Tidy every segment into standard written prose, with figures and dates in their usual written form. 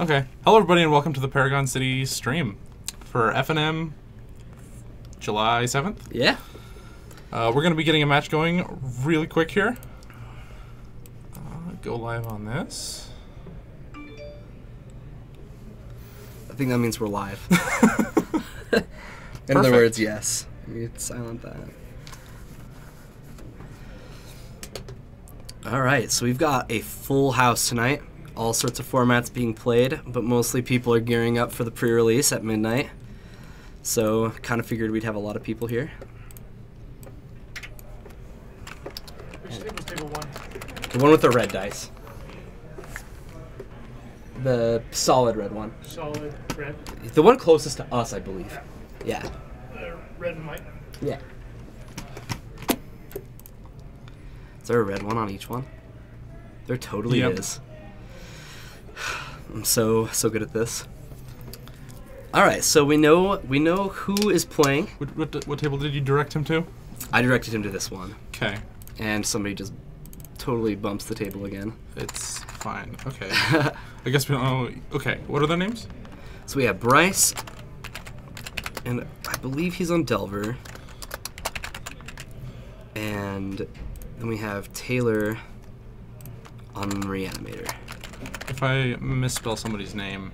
Okay. Hello, everybody, and welcome to the Paragon City stream for FNM July 7th. Yeah. We're going to be getting a match going really quick here. Go live on this. I think that means we're live. In other words, yes. You'd silent that. Alright, so we've got a full house tonight. All sorts of formats being played, but mostly people are gearing up for the pre-release at midnight. So, kind of figured we'd have a lot of people here. Which table's table one? The one with the red dice. The solid red one. Solid red. The one closest to us, I believe. Yeah. Red and white. Yeah. Is there a red one on each one? There totally is. I'm so good at this. All right, so we know who is playing. What table did you direct him to? I directed him to this one. Okay. And somebody just totally bumps the table again. It's fine. Okay. I guess we don't know. Okay, what are their names? So we have Bryce, and I believe he's on Delver. And then we have Taylor on Reanimator. If I misspell somebody's name,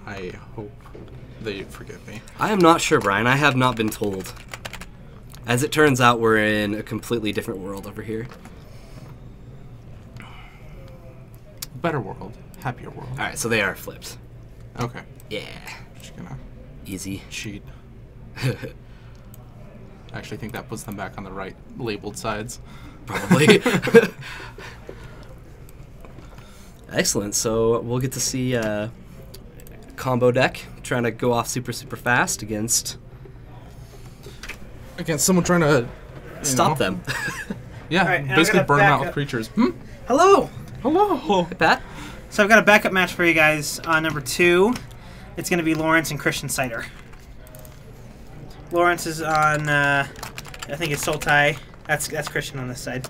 I hope they forgive me. I am not sure, Brian. I have not been told. As it turns out, we're in a completely different world over here. Better world. Happier world. Alright, so they are flipped. Okay. Yeah. Just gonna Easy. cheat. I actually think that puts them back on the right labeled sides. Probably. Excellent. So we'll get to see combo deck trying to go off super fast against someone trying to stop them. Yeah, Alright, and basically I'm burn gonna them back out with up. creatures. Hello! Hello. Hey, Pat. So I've got a backup match for you guys on number 2. It's going to be Lawrence and Christian Cider. Lawrence is on, I think it's Sultai. That's Christian on this side.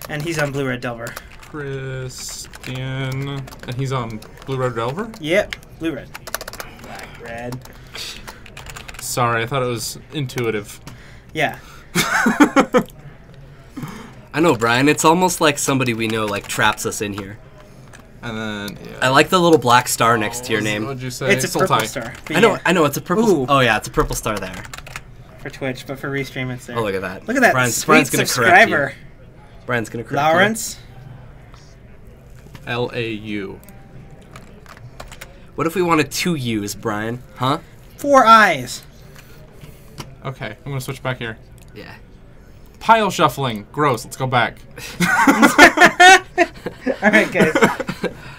And he's on Blue Red Delver. Christian, and he's on Blue Red Delver? Yep, Blue Red. Black Red. Sorry, I thought it was intuitive. Yeah. I know, Brian. It's almost like somebody we know like traps us in here. And then, yeah. I like the little black star next to your name. What'd you say? It's a purple Sultai. star. But I know. It's a purple. Ooh. Oh yeah, it's a purple star there. For Twitch, but for Restream it's there. Oh, look at that. Look at that Brian's sweet gonna correct subscriber. you. Brian's gonna correct you. Lawrence. L-A-U. What if we wanted 2 U's, Brian? Huh? 4 eyes. Okay, I'm gonna switch back here. Yeah. Pile shuffling. Gross. Let's go back. Alright, guys.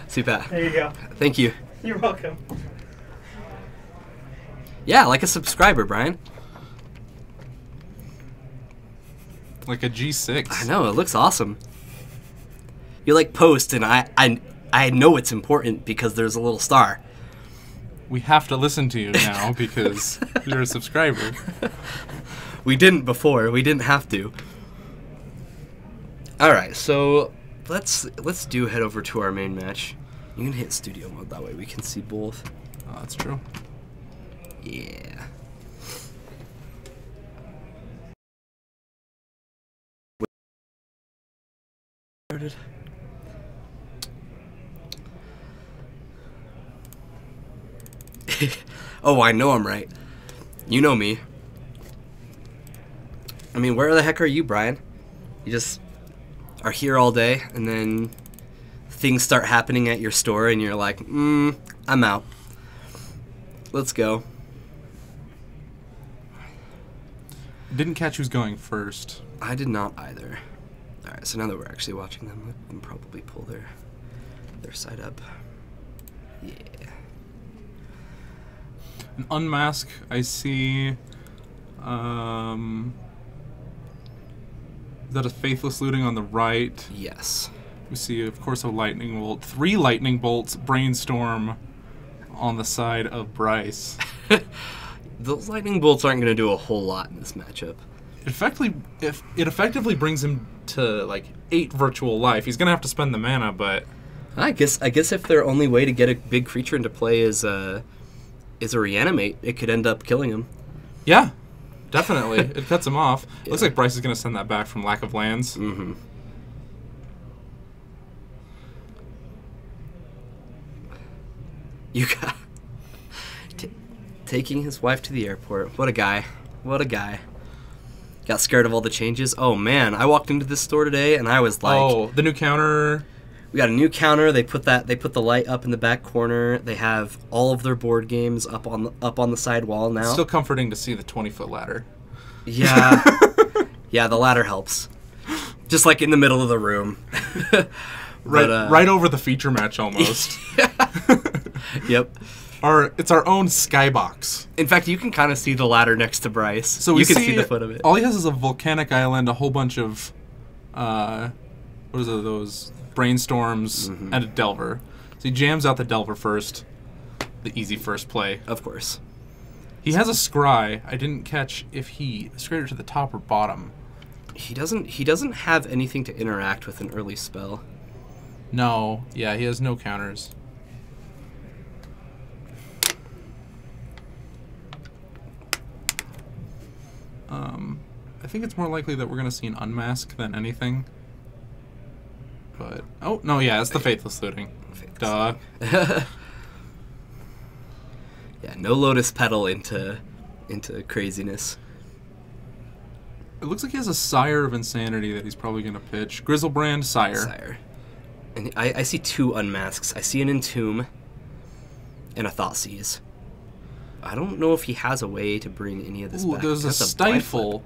See, Pat. There you go. Thank you. You're welcome. Yeah, like a subscriber, Brian. Like a G6. I know, it looks awesome. You like post, and I know it's important because there's a little star. We have to listen to you now because you're a subscriber. We didn't before. We didn't have to. All right, so let's head over to our main match. You can hit studio mode, that way we can see both. Oh, that's true. Yeah. Oh, I know I'm right. You know me. I mean, where the heck are you, Brian? You just are here all day, and then things start happening at your store, and you're like, I'm out. Let's go. Didn't catch who's going first. I did not either. Alright, so now that we're actually watching them, let them probably pull their side up. Yeah. An unmask, I see. Is that a faithless looting on the right? Yes. We see, of course, a lightning bolt. 3 lightning bolts, brainstorm on the side of Bryce. Those lightning bolts aren't going to do a whole lot in this matchup. It effectively brings him to like 8 virtual life. He's gonna have to spend the mana, but I guess if their only way to get a big creature into play is a reanimate, it could end up killing him. Yeah, definitely. It cuts him off. Yeah. Looks like Bryce is going to send that back from lack of lands. Mm-hmm. You got taking his wife to the airport. What a guy. What a guy. Got scared of all the changes. Oh man, I walked into this store today and I was like, oh, the new counter. We got a new counter. They put the light up in the back corner. They have all of their board games up on the side wall now. Still comforting to see the 20-foot ladder. Yeah. Yeah, the ladder helps. Just like in the middle of the room. Right over the feature match almost. Yep. It's our own skybox. In fact, you can kind of see the ladder next to Bryce. So you can see the foot of it. All he has is a volcanic island, a whole bunch of what is it, those brainstorms, and a Delver. So he jams out the Delver first. The easy first play. Of course. He has a scry. I didn't catch if he scrayed it to the top or bottom. He doesn't have anything to interact with an early spell. No. Yeah, he has no counters. I think it's more likely that we're going to see an unmask than anything. But, oh, no, yeah, it's the Faithless Looting. Duh. Yeah, no Lotus Petal into craziness. It looks like he has a Sire of Insanity that he's probably going to pitch. Grizzlebrand, Sire. And I see two unmasks. I see an Entomb and a Thoughtseize. I don't know if he has a way to bring any of this back. There's a Stifle.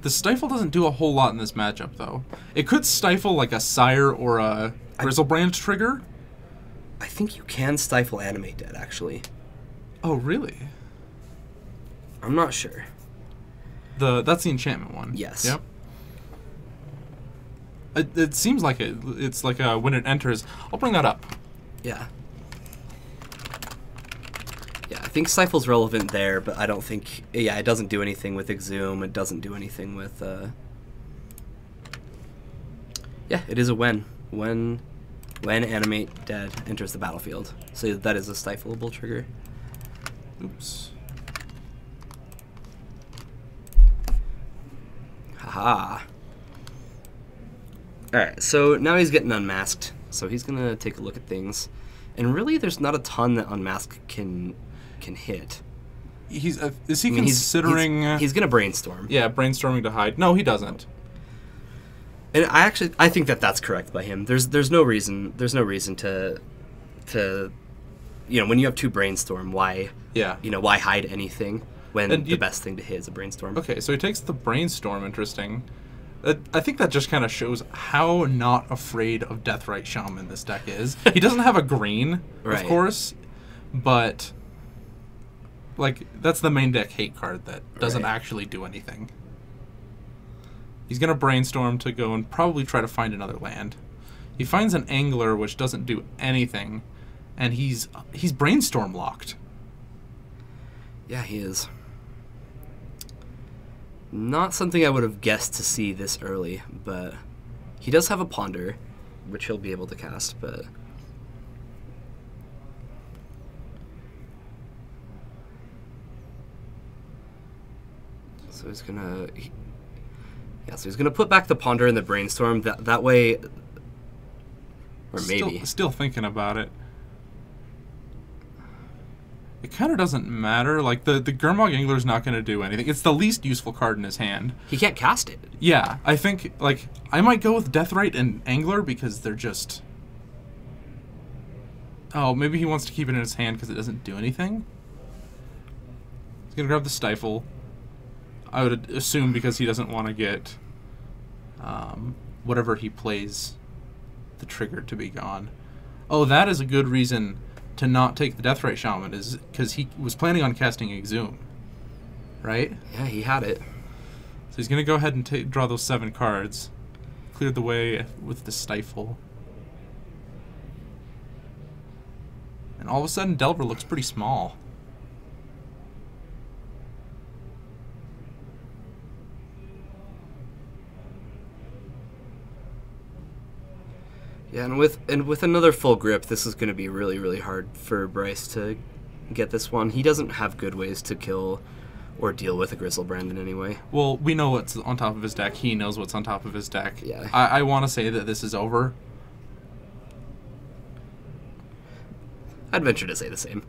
The Stifle doesn't do a whole lot in this matchup, though. It could stifle like a Sire or a Grizzlebrand trigger. I think you can stifle Animate Dead, actually. Oh, really? I'm not sure. That's the enchantment one. Yes. Yep. It seems like it's like when it enters. I'll bring that up. Yeah. Yeah, I think Stifle's relevant there, but I don't think... Yeah, it doesn't do anything with Exhume. It doesn't do anything with... Yeah, it is a when. When Animate Dead enters the battlefield. So that is a stifleable trigger. Oops. Haha. Alright, so now he's getting unmasked. So he's going to take a look at things. And really, there's not a ton that Unmask can hit. Is he considering... He's going to Brainstorm. Yeah, brainstorming to hide. No, he doesn't. And I think that's correct by him. There's no reason to when you have two Brainstorm, why hide anything when the best thing to hit is a Brainstorm. Okay, so he takes the Brainstorm, interesting. I think that just kind of shows how not afraid of Deathrite Shaman this deck is. He doesn't have a green, of course, but that's the main deck hate card that doesn't actually do anything. He's going to Brainstorm to go and probably try to find another land. He finds an Angler, which doesn't do anything, and he's Brainstorm locked. Yeah, he is. Not something I would have guessed to see this early, but he does have a Ponder, which he'll be able to cast, but... So he's gonna... so he's gonna put back the Ponder and the Brainstorm, that way... Or maybe. Still thinking about it. It kind of doesn't matter. Like, the Gurmag Angler's not going to do anything. It's the least useful card in his hand. He can't cast it. Yeah, I think, I might go with Deathrite and Angler because they're just... Oh, maybe he wants to keep it in his hand because it doesn't do anything? He's going to grab the Stifle. I would assume because he doesn't want to get whatever he plays the trigger to be gone. Oh, that is a good reason to not take the Deathrite Shaman, is because he was planning on casting Exhume, right? Yeah, he had it. So he's going to go ahead and draw those 7 cards. Cleared the way with the Stifle. And all of a sudden, Delver looks pretty small. Yeah, Yeah, and with another full grip, this is going to be really, really hard for Bryce to get this one. He doesn't have good ways to kill or deal with a Griselbrand in any way. Well, we know what's on top of his deck. He knows what's on top of his deck. Yeah. I want to say that this is over. I'd venture to say the same.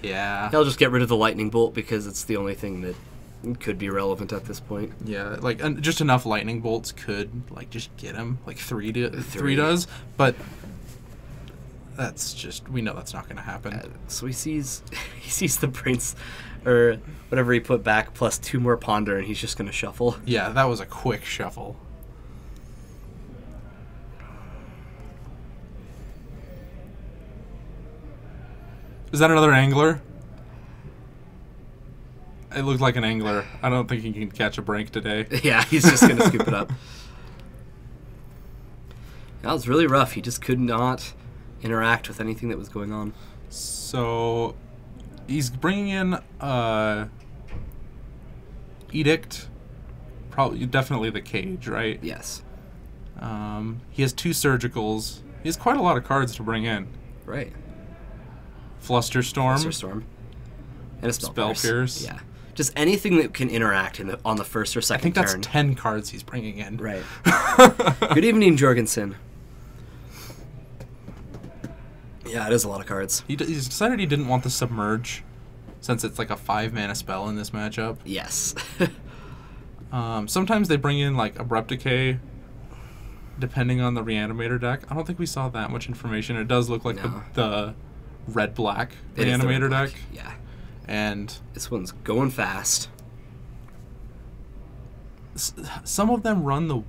Yeah. He'll just get rid of the lightning bolt because it's the only thing that could be relevant at this point. Yeah, like just enough lightning bolts could like just get him. Like three does, but that's just, we know that's not going to happen. So he sees the prince or whatever he put back plus 2 more ponder, and he's just going to shuffle. Yeah, that was a quick shuffle. Is that another angler? It looked like an angler. I don't think he can catch a break today. Yeah, he's just going to scoop it up. That was really rough. He just could not interact with anything that was going on. So he's bringing in Edict, probably definitely the Cage, right? Yes. He has 2 surgicals. He has quite a lot of cards to bring in. Right. Flusterstorm. Flusterstorm. And a Spell Pierce. Yeah. Just anything that can interact on the first or second turn. I think that's 10 cards he's bringing in. Right. Good evening, Jorgensen. Yeah, it is a lot of cards. He's decided he didn't want the Submerge, since it's like a 5-mana spell in this matchup. Yes. Sometimes they bring in like Abrupt Decay, depending on the Reanimator deck. I don't think we saw that much information. It does look like the red-black Reanimator deck. Yeah. And this one's going fast. Some of them run the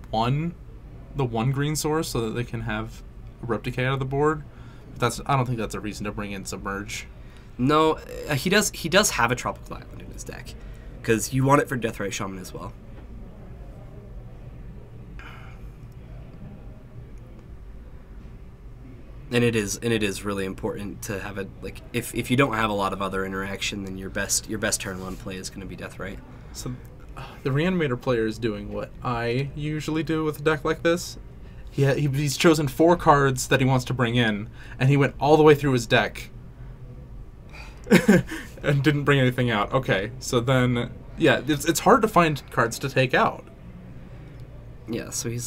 one green source so that they can have Abrupt Decay out of the board. But I don't think that's a reason to bring in Submerge. No, he does have a Tropical Island in his deck, because you want it for Deathrite Shaman as well. And it is really important to have a, like, if you don't have a lot of other interaction, then your best turn 1 play is going to be Deathrite. So the Reanimator player is doing what I usually do with a deck like this. He's chosen 4 cards that he wants to bring in, and he went all the way through his deck and didn't bring anything out. Okay, so then, yeah, it's hard to find cards to take out. Yeah, so he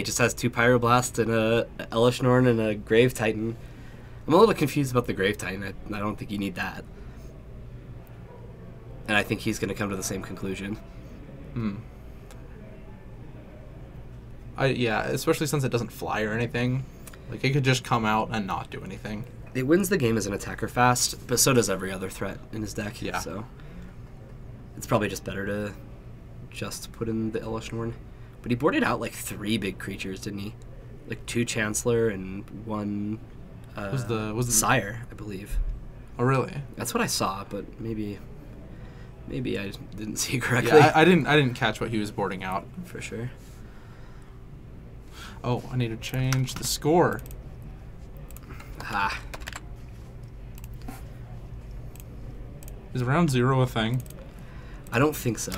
just has 2 Pyroblast and a Elesh Norn and a Grave Titan. I'm a little confused about the Grave Titan. I don't think you need that. And I think he's going to come to the same conclusion. Yeah, especially since it doesn't fly or anything. Like, it could just come out and not do anything. It wins the game as an attacker fast, but so does every other threat in his deck. Yeah. So it's probably just better to just put in the Elesh Norn. But he boarded out like 3 big creatures, didn't he? Like 2 Chancellor and 1 was the Sire, I believe. Oh, really? That's what I saw, but maybe I didn't see correctly. Yeah, I didn't catch what he was boarding out. For sure. Oh, I need to change the score. Aha. Is round 0 a thing? I don't think so.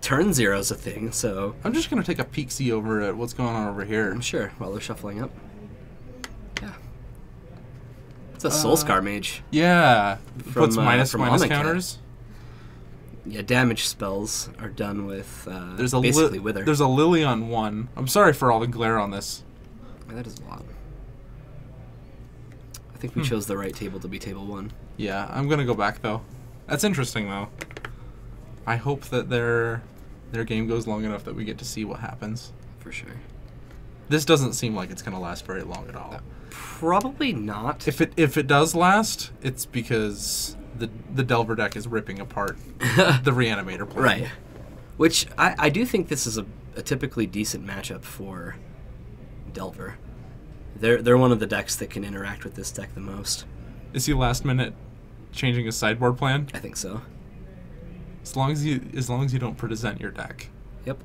Turn 0 is a thing, so... I'm just going to take a peek-see over at what's going on over here. I'm sure, while they're shuffling up. Yeah. It's a Soulscar Mage. Yeah. From, Puts minus from minus Omega. counters. Yeah, damage spells are done with There's basically Wither. There's a Lily on 1. I'm sorry for all the glare on this. Yeah, that is a lot. I think we chose the right table to be table 1. Yeah, I'm going to go back, though. That's interesting, though. I hope that their game goes long enough that we get to see what happens. For sure. This doesn't seem like it's going to last very long at all. Probably not. If it does last, it's because the Delver deck is ripping apart the Reanimator play. Right. Which, I do think this is a typically decent matchup for Delver. They're one of the decks that can interact with this deck the most. Is he last minute changing his sideboard plan? I think so. As long as you don't present your deck. Yep.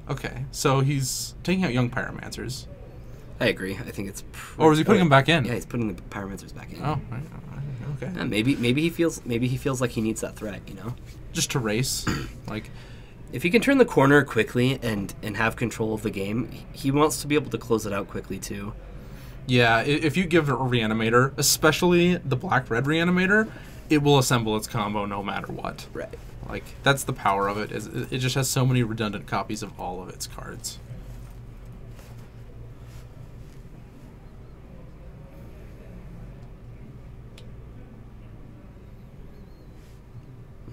Okay, so he's taking out Young Pyromancers. I agree. I think it's. Or is he putting them back in? Yeah, he's putting the Pyromancers back in. Oh, okay. Yeah, maybe he feels like he needs that threat. You know. Just to race, like. if he can turn the corner quickly and have control of the game, he wants to be able to close it out quickly too. Yeah, if you give it a reanimator, especially the black-red reanimator, it will assemble its combo no matter what. Right. Like, that's the power of it. Is it just has so many redundant copies of all of its cards.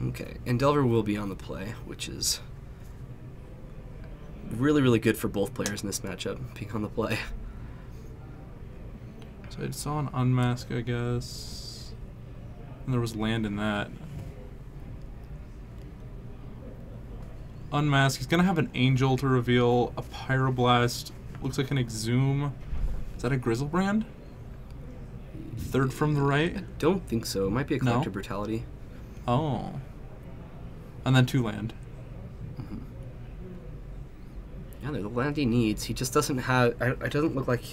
Okay, and Delver will be on the play, which is really, really good for both players in this matchup, being on the play. So I saw an Unmask, I guess. And there was land in that. Unmask, he's going to have an Angel to reveal, a Pyroblast, looks like an Exhume. Is that a Grizzlebrand? Third from the right? I don't think so. It might be a Collector No? Brutality. Oh. And then 2 land. Yeah, they're the land he needs. He just doesn't have... It doesn't look like...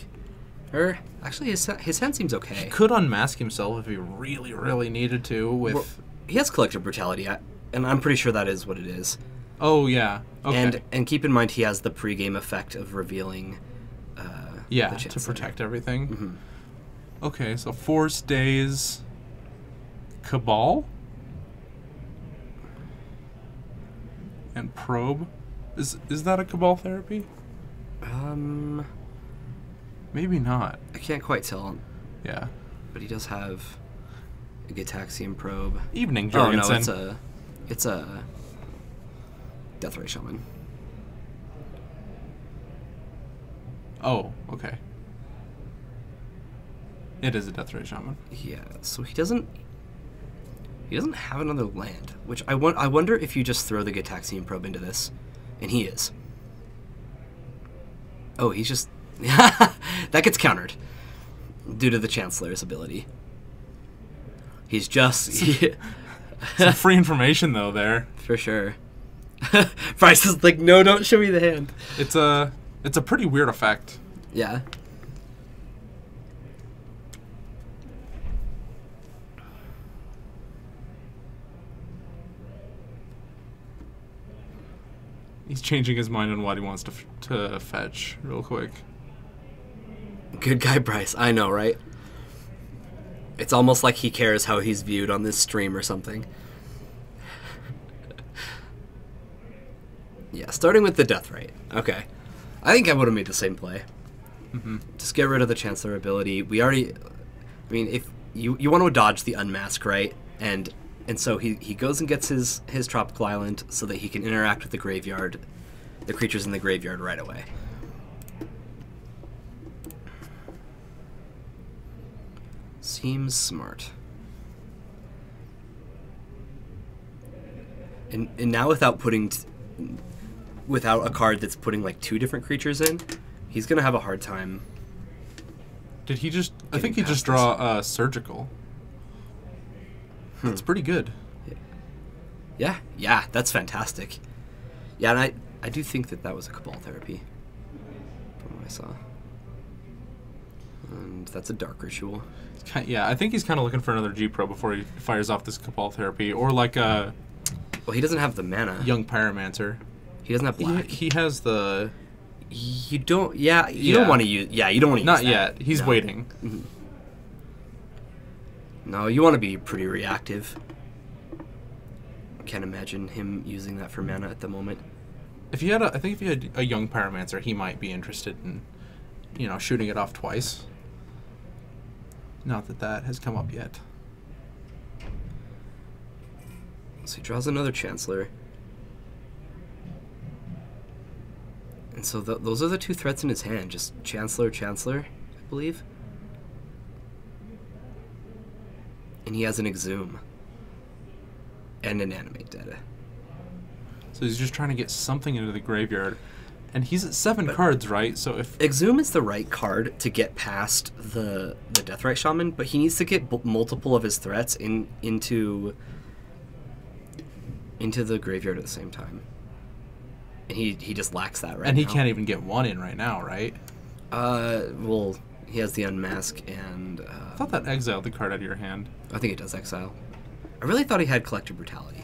Or, actually, his hand seems okay. He could unmask himself if he really, really needed to with... Well, he has Collector Brutality, and I'm pretty sure that is what it is. Oh, yeah. Okay. And keep in mind he has the pre-game effect of revealing yeah, the to Chancellor. protect everything. Mm-hmm. Okay, so Force Days... Cabal? And Probe? Is that a Cabal therapy? Maybe not. I can't quite tell, Yeah. but he does have a Gitaxian Probe. Evening, Oh, Jorgensen. no, it's a Deathray Shaman. Oh, okay. It is a Deathray Shaman. Yeah, so he doesn't have another land, which I wonder if you just throw the Gitaxian Probe into this, and he is. Oh, he's just... that gets countered due to the Chancellor's ability. He's just... Some free information, though, there. For sure. Bryce is like, no, don't show me the hand. It's a pretty weird effect. Yeah. He's changing his mind on what he wants to fetch real quick. Good guy, Bryce. I know, right? It's almost like he cares how he's viewed on this stream or something. Yeah, starting with the death rate. Okay. I think I would have made the same play. Mm-hmm. Just get rid of the Chancellor ability. We already... I mean, if you want to dodge the unmask, right? And so he goes and gets his Tropical Island so that he can interact with the graveyard, the creatures in the graveyard right away. Seems smart. And now without without a card that's putting like 2 different creatures in, he's gonna have a hard time. Did he just... I think he just draw Surgical. That's pretty good. Yeah, that's fantastic. Yeah, and I do think that was a Cabal therapy from what I saw. And that's a Dark Ritual. Yeah, I think he's kind of looking for another G-Pro before he fires off this Cabal therapy. Or like a... Well, he doesn't have the mana. Young Pyromancer. He doesn't have black. He has the... You don't... Yeah, you don't want to use... Yeah, you don't want to use Not that. yet. He's waiting. Mm-hmm. No, you want to be pretty reactive. Can't imagine him using that for mana at the moment. If he had I think if he had a Young Pyromancer, he might be interested in, shooting it off twice. Not that has come up yet. So he draws another Chancellor. And so those are the 2 threats in his hand. Just Chancellor, I believe. And he has an Exhume. And an Animate Data. So he's just trying to get something into the graveyard. And he's at 7 cards, right? So if... Exhume is the right card to get past the Deathrite Shaman, but he needs to get multiple of his threats into the graveyard at the same time. And he just lacks that right now. And he can't even get 1 in right now, right? Well, he has the Unmask and... I thought that exiled the card out of your hand. I think it does exile. I really thought he had Collector Brutality.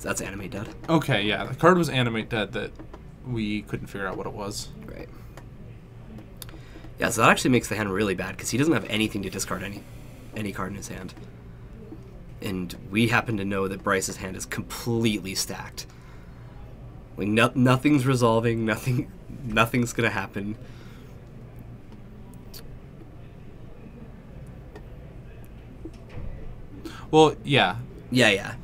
That's Animate Dead. Okay, yeah. The card was Animate Dead that we couldn't figure out what it was. Right. Yeah, so that actually makes the hand really bad because he doesn't have anything to discard any card in his hand. And we happen to know that Bryce's hand is completely stacked. Like nothing's resolving, nothing's gonna happen. Well, yeah. Yeah.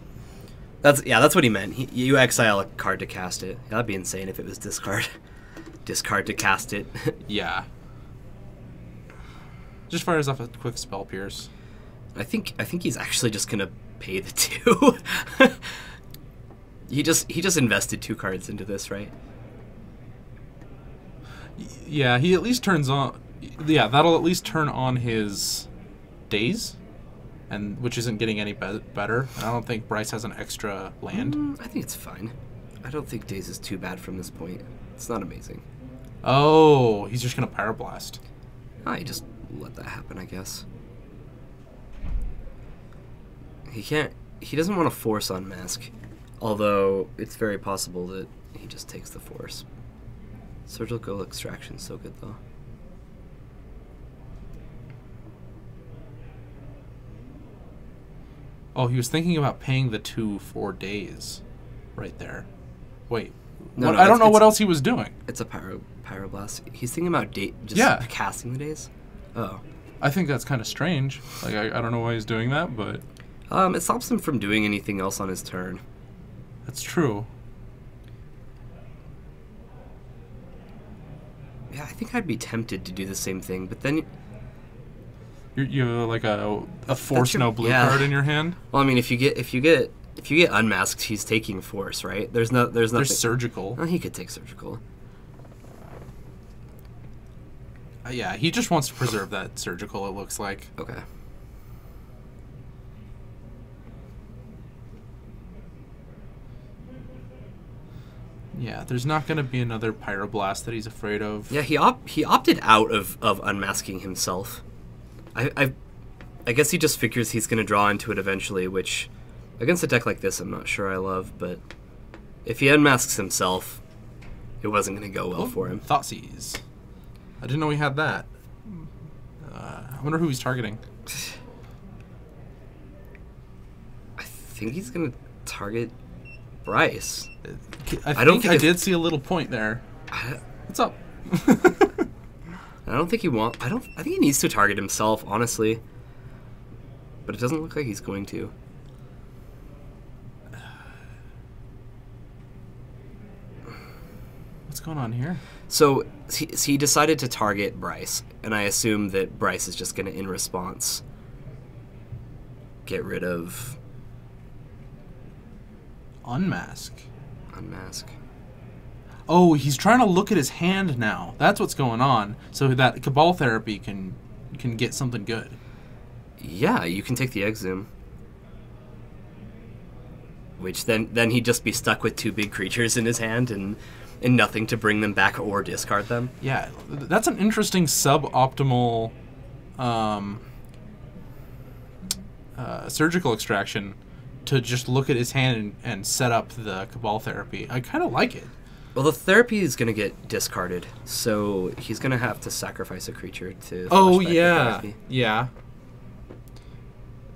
That's what he meant. You exile a card to cast it. That'd be insane if it was discard. Discard to cast it. Yeah. Just fires off a quick Spell Pierce. I think he's actually just gonna pay the 2. He just invested 2 cards into this, right? Yeah, he at least turns on. Yeah, that'll at least turn on his Daze, and which isn't getting any better. And I don't think Bryce has an extra land. I think it's fine. I don't think Daze is too bad from this point. It's not amazing. Oh, he's just gonna Pyroblast. You just let that happen, I guess. He doesn't want to force Unmask, although it's very possible that he just takes the force. Surgical Extraction's so good, though. Oh, he was thinking about paying the 2 for Daze, right there. Wait, No, I don't know what else he was doing. It's a Pyroblast. He's thinking about casting the Daze. Oh. I think that's kind of strange. Like, I don't know why he's doing that, but... It stops him from doing anything else on his turn. That's true. Yeah, I think I'd be tempted to do the same thing, but then... You have like a force no blue card in your hand? Well, I mean, if you get unmasked, he's taking force, right? There's nothing. There's surgical. Oh, he could take surgical. Yeah, he just wants to preserve that surgical, it looks like. Okay. Yeah, there's not going to be another Pyroblast that he's afraid of. Yeah, he opted out of unmasking himself. I guess he just figures he's going to draw into it eventually, which, against a deck like this, I'm not sure I love, but if he unmasks himself, it wasn't going to go well for him. Thoughtseize. I didn't know he had that. I wonder who he's targeting. I think he's going to target Bryce. I think I did see a little point there. What's up? I don't think I think he needs to target himself, honestly. But it doesn't look like he's going to. What's going on here? So he decided to target Bryce, and I assume that Bryce is just going to, in response, get rid of... Unmask. Oh, he's trying to look at his hand now. That's what's going on. So that Cabal Therapy can get something good. Yeah, you can take the Exhume. Which then he'd just be stuck with 2 big creatures in his hand and nothing to bring them back or discard them. Yeah, that's an interesting suboptimal surgical extraction to just look at his hand and set up the Cabal Therapy. I kind of like it. Well, the therapy is going to get discarded, so he's going to have to sacrifice a creature to... Oh, yeah. Yeah.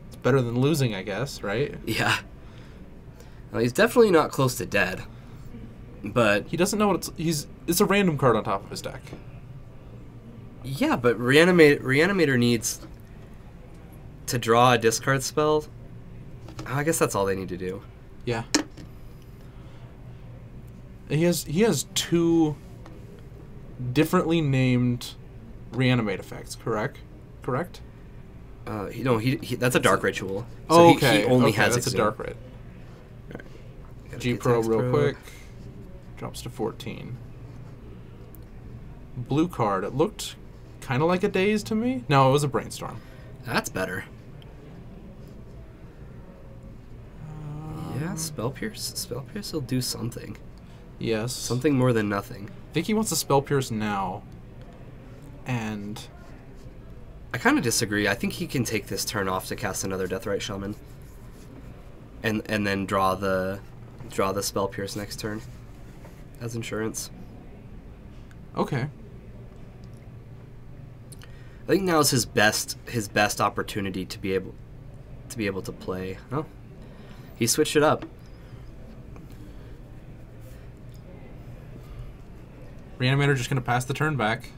It's better than losing, I guess, right? Yeah. Well, he's definitely not close to dead, but... He doesn't know what it's a random card on top of his deck. Yeah, but Reanimator needs to draw a discard spell. I guess that's all they need to do. Yeah. He has 2 differently named reanimate effects, correct? That's a dark ritual. So he only has that's a dark rit. Right. G-Pro real quick. Drops to 14. Blue card. It looked kind of like a Daze to me. No, it was a Brainstorm. That's better. Yeah, Spell Pierce will do something. Yes. Something more than nothing. I think he wants to Spell Pierce now. And... I kind of disagree. I think he can take this turn off to cast another Deathrite Shaman. And then draw the Draw the Spell Pierce next turn as insurance. Okay. I think now is his best opportunity to be able to play. Oh, he switched it up. Reanimator just going to pass the turn back.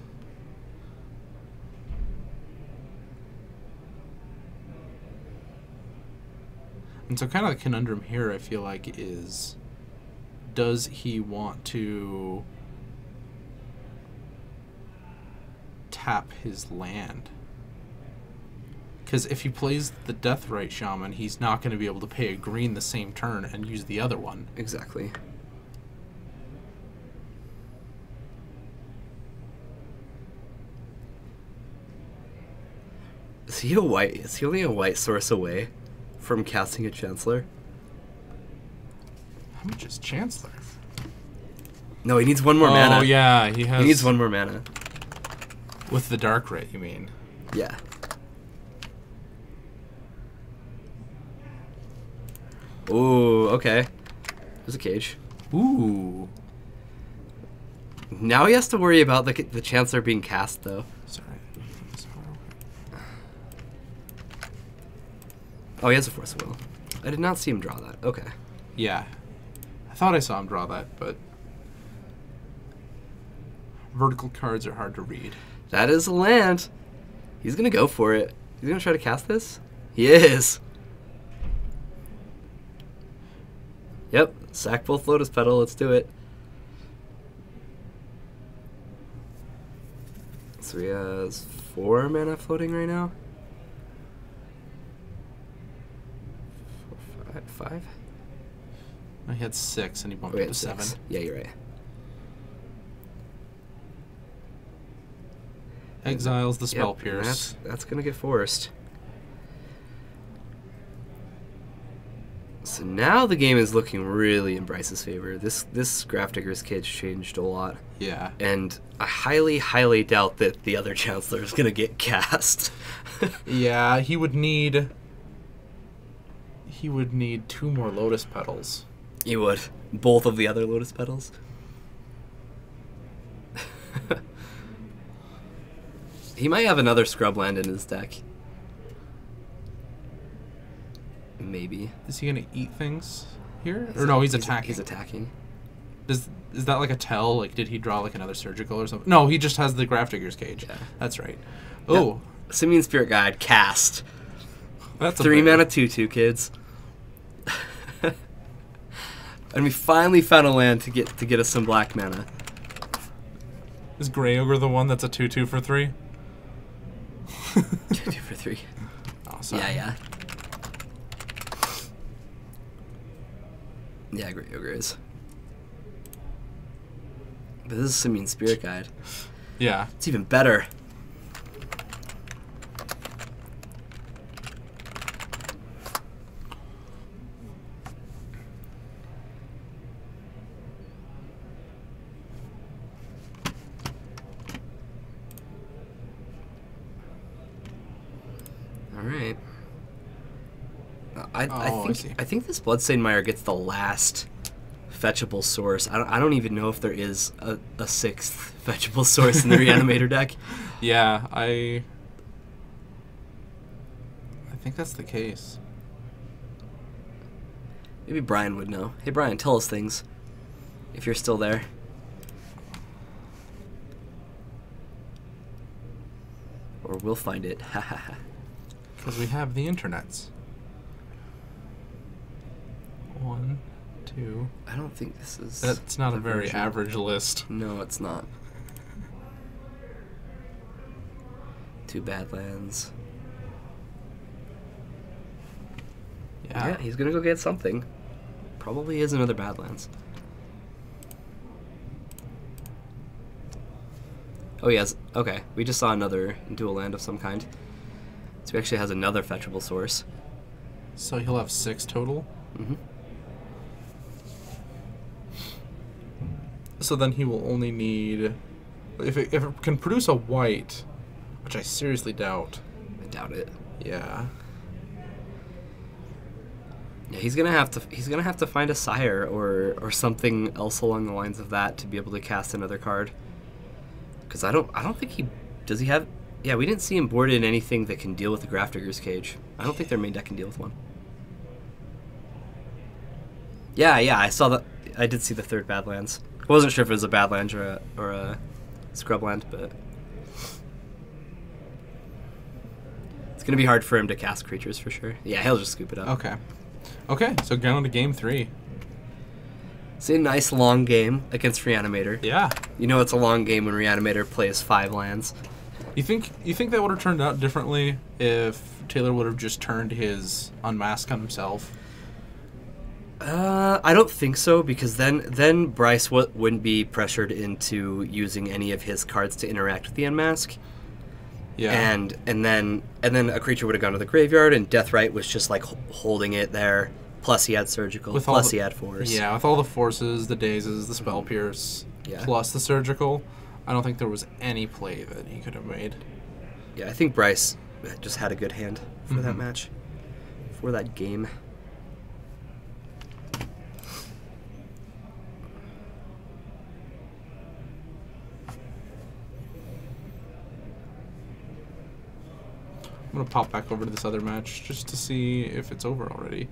And so kind of the conundrum here, I feel like, is does he want to tap his land? Because if he plays the Deathrite Shaman, he's not going to be able to pay a green the same turn and use the other one. Exactly. Is he only a white source away from casting a Chancellor? How much is Chancellor? No, he needs one more mana. Oh, yeah. He needs one more mana. With the Dark Ray, you mean? Yeah. Ooh, okay. There's a cage. Ooh. Now he has to worry about the Chancellor being cast, though. Sorry. Oh, he has a Force of Will. I did not see him draw that. Okay. Yeah. I thought I saw him draw that, but vertical cards are hard to read. That is a land. He's going to go for it. He's going to try to cast this? He is. Yep. Sack both Lotus Petal. Let's do it. So he has 4 mana floating right now. 5? No, he had 6 and he bumped up to 7. Yeah, you're right. Exiles the Spell Pierce. That's gonna get forced. So now the game is looking really in Bryce's favor. This Grafdigger's Cage changed a lot. Yeah. And I highly, highly doubt that the other Chancellor is gonna get cast. Yeah, he would need 2 more Lotus Petals. He would. Both of the other Lotus Petals. He might have another Scrubland in his deck. Maybe. Is he gonna eat things here? Or no, he's attacking. He's attacking. Is that like a tell? Like, did he draw like another Surgical or something? No, he just has the Grafdigger's Cage. Yeah. That's right. Oh. Yeah. Simian Spirit Guide, cast. That's 3 mana 2/2, kids. And we finally found a land to get us some black mana. Is Grey Ogre the one that's a 2/2 for 3? 2/2 for 3. Oh, sorry. Yeah. Yeah, Grey Ogre is. But this is Simian Spirit Guide. Yeah. It's even better. Alright. I think this Bloodstained Mire gets the last fetchable source. I don't even know if there is a 6th fetchable source in the Reanimator deck. Yeah, I think that's the case. Maybe Brian would know. Hey Brian, tell us things. If you're still there. Or we'll find it. Because we have the internets. 1, 2. I don't think this is... That's not a very average list. No, it's not. 2 Badlands. Yeah, he's gonna go get something. Probably is another Badlands. Oh, he has... Okay, we just saw another dual land of some kind. So he actually has another fetchable source. So he'll have 6 total? Mm-hmm. So then he will only need... If it can produce a white, which I seriously doubt. I doubt it. Yeah. Yeah, he's gonna have to find a sire or something else along the lines of that to be able to cast another card. Because I don't think he does. He have? Yeah, we didn't see him board in anything that can deal with the Grafdigger's Cage. I don't think their main deck can deal with one. Yeah, I saw that. I did see the third Badlands. I wasn't sure if it was a Badlands or a Scrubland, but it's gonna be hard for him to cast creatures for sure. Yeah, he'll just scoop it up. Okay, so going to game 3. It's a nice long game against Reanimator. Yeah. You know it's a long game when Reanimator plays 5 lands. You think that would have turned out differently if Taylor would have just turned his Unmask on himself? I don't think so, because then Bryce wouldn't be pressured into using any of his cards to interact with the Unmask. Yeah. And then a creature would have gone to the graveyard, and Deathrite was just like holding it there. Plus he had Surgical. Plus he had Force. Yeah, with all the Forces, the Dazes, the Spell Pierce, plus the Surgical, I don't think there was any play that he could have made. Yeah, I think Bryce just had a good hand for that match, for that game. I'm going to pop back over to this other match just to see if it's over already.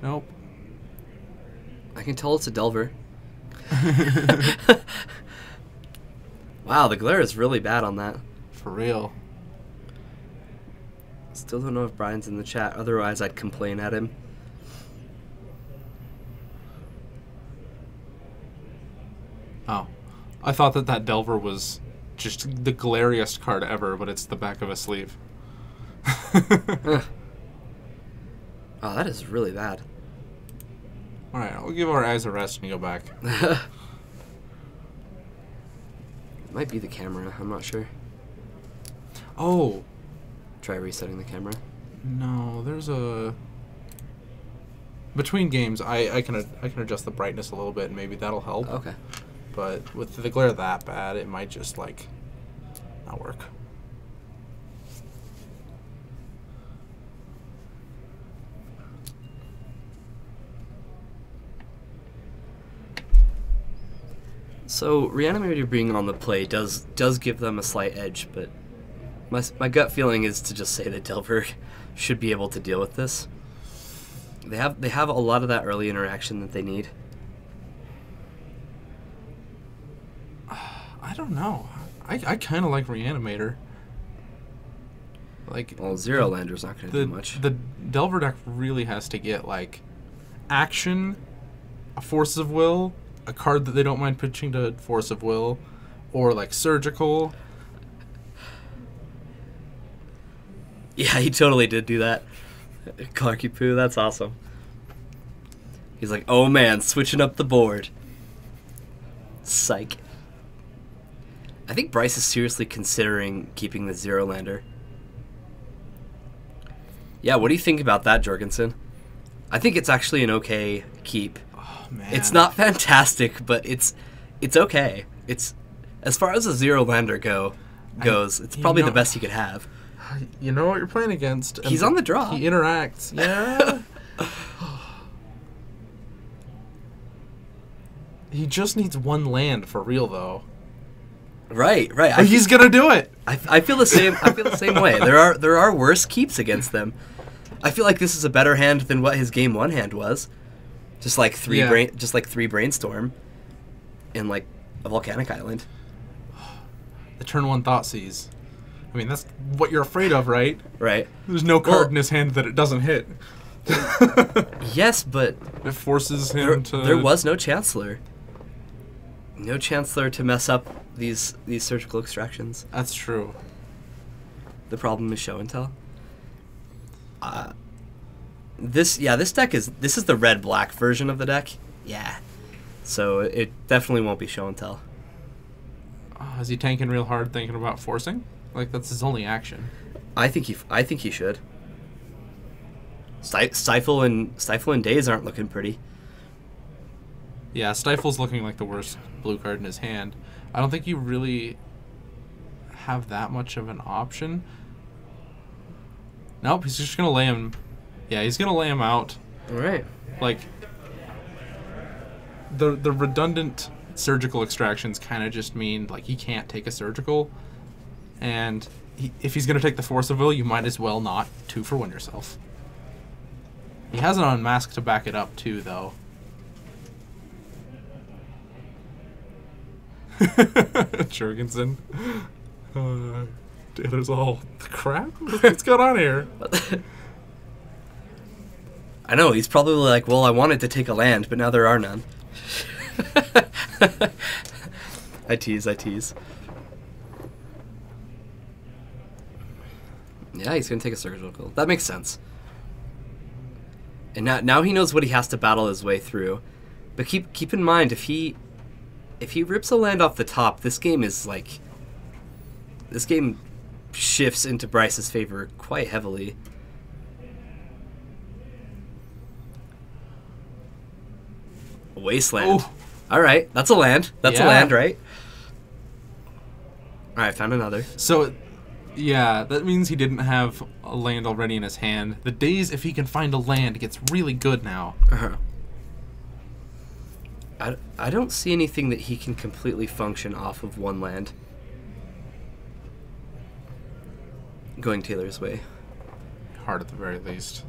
Nope. I can tell it's a Delver. Wow, the glare is really bad on that. For real. Still don't know if Brian's in the chat. Otherwise, I'd complain at him. Oh. I thought that Delver was just the glariest card ever, but it's the back of a sleeve. Oh, that is really bad. Alright, I'll give our eyes a rest and go back. Might be the camera, I'm not sure. Oh! Try resetting the camera. No, there's a... Between games, I can adjust the brightness a little bit and maybe that'll help. Okay. But with the glare that bad, it might just, like, not work. So Reanimator being on the play does give them a slight edge, but my gut feeling is to just say that Delver should be able to deal with this. They have a lot of that early interaction that they need. I don't know. I kind of like Reanimator. Like, well, Zero Lander's not going to do much. The Delver deck really has to get like action, a Force of Will, a card that they don't mind pitching to Force of Will, or like Surgical. Yeah, he totally did do that. Clarky Poo, that's awesome. He's like, oh man, switching up the board. Psych. I think Bryce is seriously considering keeping the Zero Lander. Yeah, what do you think about that, Jorgensen? I think it's actually an okay keep. Oh man. It's not fantastic, but it's okay. It's, as far as a Zero Lander goes, it's probably the best you could have. You know what you're playing against. He's on the draw. He interacts. Yeah. He just needs one land for real, though. Right. But he's gonna do it. I feel the same. I feel the same way. There are worse keeps against them. I feel like this is a better hand than what his game 1 hand was. Just like three brainstorm, and like a volcanic island. The turn 1 Thoughtseize. I mean, that's what you're afraid of, right? Right. There's no card in his hand that it doesn't hit. Yes, but it forces him to. There was no Chancellor. No Chancellor to mess up these surgical extractions. That's true. The problem is show and tell. This deck is the red-black version of the deck. Yeah. So it definitely won't be show and tell. Is he tanking real hard, thinking about forcing? Like, that's his only action. I think he should. Stifle and Daze aren't looking pretty. Yeah, Stifle's looking like the worst blue card in his hand. I don't think you really have that much of an option. Nope, he's just gonna lay him. Yeah, he's gonna lay him out. All right. Like, the redundant surgical extractions kind of just mean, like, he can't take a surgical. And if he's going to take the Force of Will, you might as well not 2-for-1 yourself. He has an Unmask to back it up, too, though. Jurgensen. Taylor's all, crap? What's going on here? I know, he's probably like, well, I wanted to take a land, but now there are none. I tease. Yeah, he's going to take a surgical. That makes sense. And now he knows what he has to battle his way through. But keep in mind, if he rips a land off the top, this game shifts into Bryce's favor quite heavily. Wasteland. Oh. All right, that's a land. That's a land, right? All right, found another. So, yeah, that means he didn't have a land already in his hand. The days if he can find a land gets really good now. Uh-huh. I don't see anything that he can completely function off of one land. Going Taylor's way. Hard at the very least.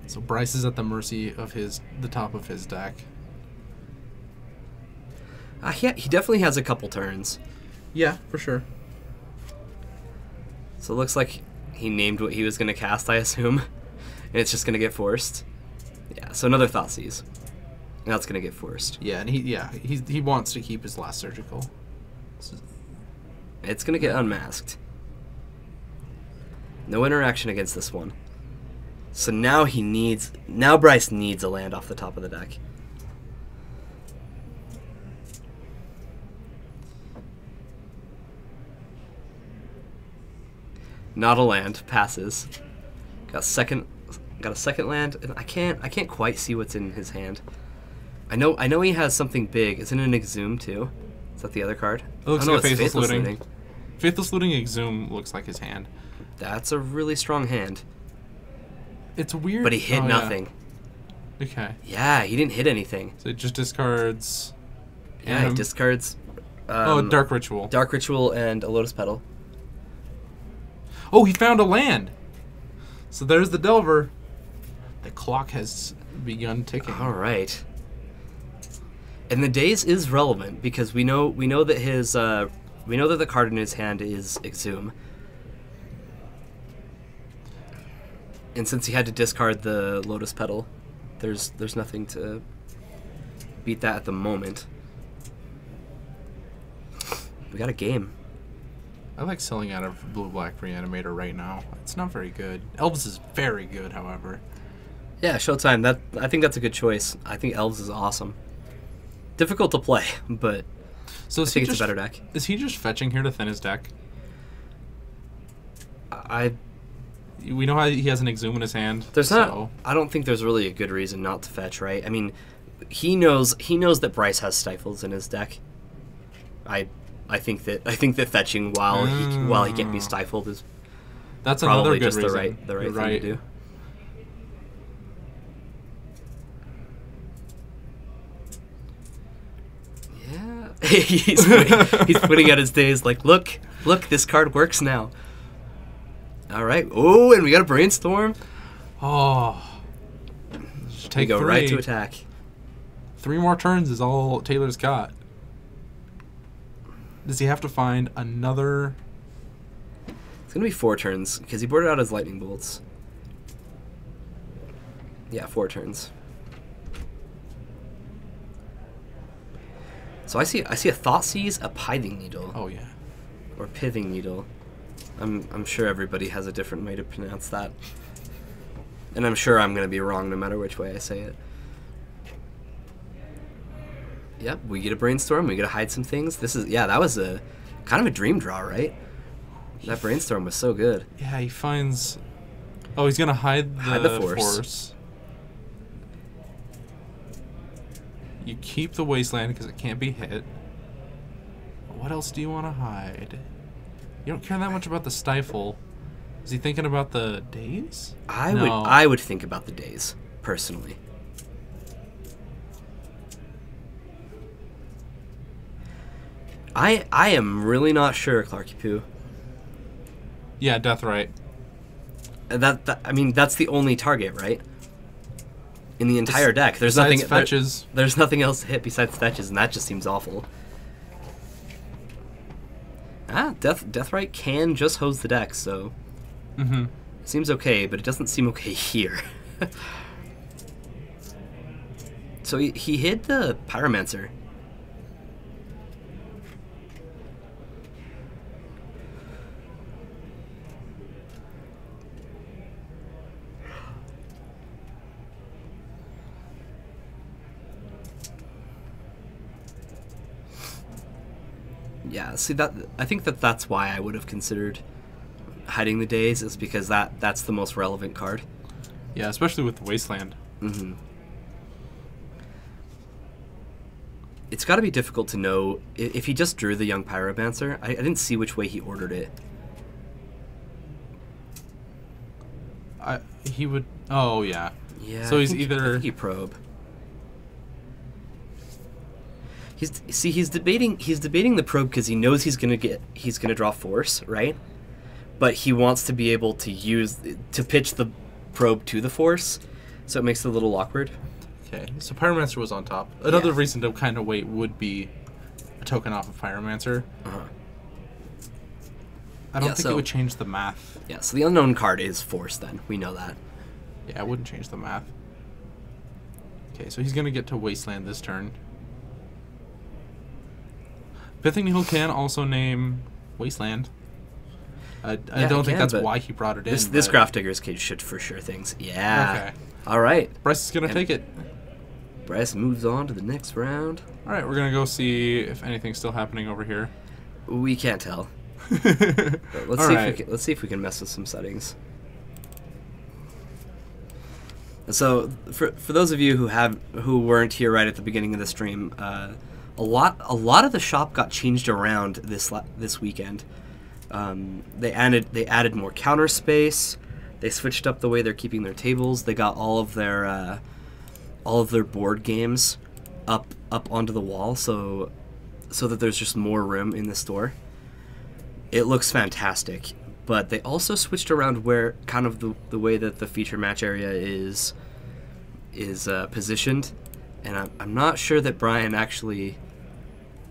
So Bryce is at the mercy of the top of his deck. He definitely has a couple turns. Yeah, for sure. So it looks like he named what he was going to cast, I assume. And it's just going to get forced. Yeah, so another Thoughtseize. Now it's going to get forced. Yeah, and he wants to keep his last surgical. It's going to get unmasked. No interaction against this one. So now Bryce needs a land off the top of the deck. Not a land, passes. Got a second land, and I can't quite see what's in his hand. I know he has something big. Isn't it an Exhume too? Is that the other card? It looks like Faithless Looting. Faithless Looting Exhume looks like his hand. That's a really strong hand. It's weird. But he hit nothing. Yeah. Okay. Yeah, he didn't hit anything. So it just discards. Yeah, he discards. Dark Ritual. Dark Ritual and a Lotus Petal. Oh, he found a land. So there's the Delver. The clock has begun ticking. All right. And the days is relevant because we know that the card in his hand is Exhume. And since he had to discard the Lotus Petal, there's nothing to beat that at the moment. We got a game. I like selling out of Blue-Black Reanimator right now. It's not very good. Elves is very good, however. Yeah, Showtime. I think that's a good choice. I think Elves is awesome. Difficult to play, but so I think it's a better deck. Is he just fetching here to thin his deck? We know how he has an Exhume in his hand. I don't think there's really a good reason not to fetch, right? I mean, he knows that Bryce has Stifles in his deck. I think that fetching while he can't be stifled is probably just reason. the right thing to do. Yeah, he's putting out his days like, look, this card works now. All right. Oh, and we got a Brainstorm. Oh, Take go 3. Right to attack. 3 more turns is all Taylor's got. Does he have to find another? It's going to be 4 turns, because he boarded out his Lightning Bolts. Yeah, 4 turns. So I see a Thoughtseize, a Pithing Needle. Oh, yeah. Or Pithing Needle. I'm sure everybody has a different way to pronounce that. And I'm sure I'm going to be wrong no matter which way I say it. Yep, we get a Brainstorm, we get to hide some things. That was a kind of a dream draw, right? That Brainstorm was so good. Yeah, he finds... Oh, he's going to hide the force. You keep the Wasteland because it can't be hit. What else do you want to hide? You don't care that much about the stifle. Is he thinking about the days? I would think about the days, personally. I am really not sure, Clarky Poo. Yeah, Deathrite. I mean, that's the only target, right? In the entire deck, there's nothing. Fetches. There's nothing else to hit besides fetches, and that just seems awful. Deathrite can just hose the deck, so it seems okay, but it doesn't seem okay here. So he hit the Pyromancer. Yeah, see, I think that's why I would have considered hiding the days, is because that's the most relevant card. Yeah, especially with Wasteland. It's got to be difficult to know if he just drew the young Pyromancer. I didn't see which way he ordered it. He would. Oh yeah. Yeah. So I he's think either he probe. He's debating the probe because he knows he's gonna draw force, right? But he wants to be able to pitch the probe to the force, so it makes it a little awkward. Okay, so Pyromancer was on top. Another reason to kind of wait would be a token off of Pyromancer. I don't think it would change the math. Yeah, so the unknown card is force then. We know that. Yeah, it wouldn't change the math. Okay, so he's going to get to Wasteland this turn. Pithing Needle can also name Wasteland. I don't think that's why he brought it in. This Grafdigger's Cage should for sure things. Yeah. Okay. All right. Bryce is going to take it. Bryce moves on to the next round. All right, we're going to go see if anything's still happening over here. We can't tell. Let's see if we can mess with some settings. So, for those of you who weren't here right at the beginning of the stream, a lot of the shop got changed around this weekend. They added more counter space. They switched up the way they're keeping their tables. They got all of their board games up onto the wall, so that there's just more room in the store. It looks fantastic, but they also switched around where kind of the way that the feature match area is positioned, and I'm not sure that Brian actually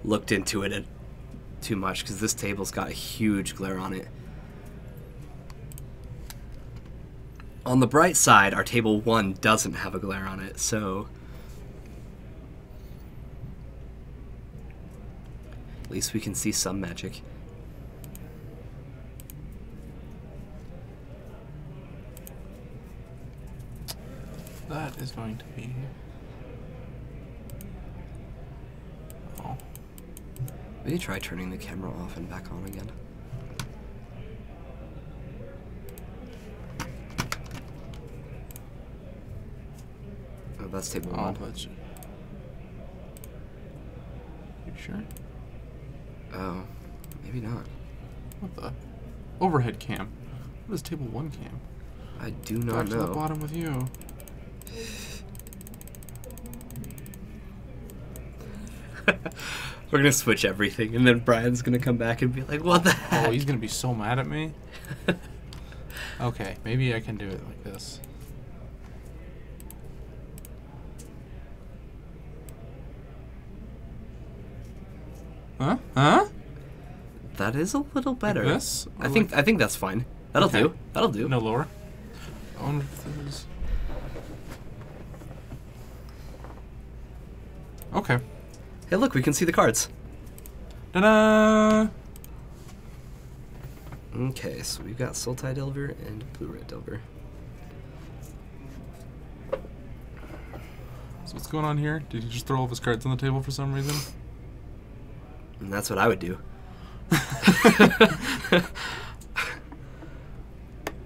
looked into it too much because this table's got a huge glare on it. On the bright side, our table 1 doesn't have a glare on it, so at least we can see some magic. That is going to be... Oh. Maybe try turning the camera off and back on again. Oh, that's table 1. But... You sure? Oh, maybe not. What the? Overhead cam. What is table 1 cam? I do not Back know. to the bottom with you. We're gonna switch everything, and then Brian's gonna come back and be like, "What the heck?" Oh, he's gonna be so mad at me. Okay, maybe I can do it like this. Huh? Huh? That is a little better. Like this? I think that's fine. That'll do. That'll do. No lower. I wonder if this is... Okay. Hey, look, we can see the cards. Ta-da! Okay, so we've got Sultai Delver and Blue-Red Delver. So what's going on here? Did he just throw all of his cards on the table for some reason? And that's what I would do.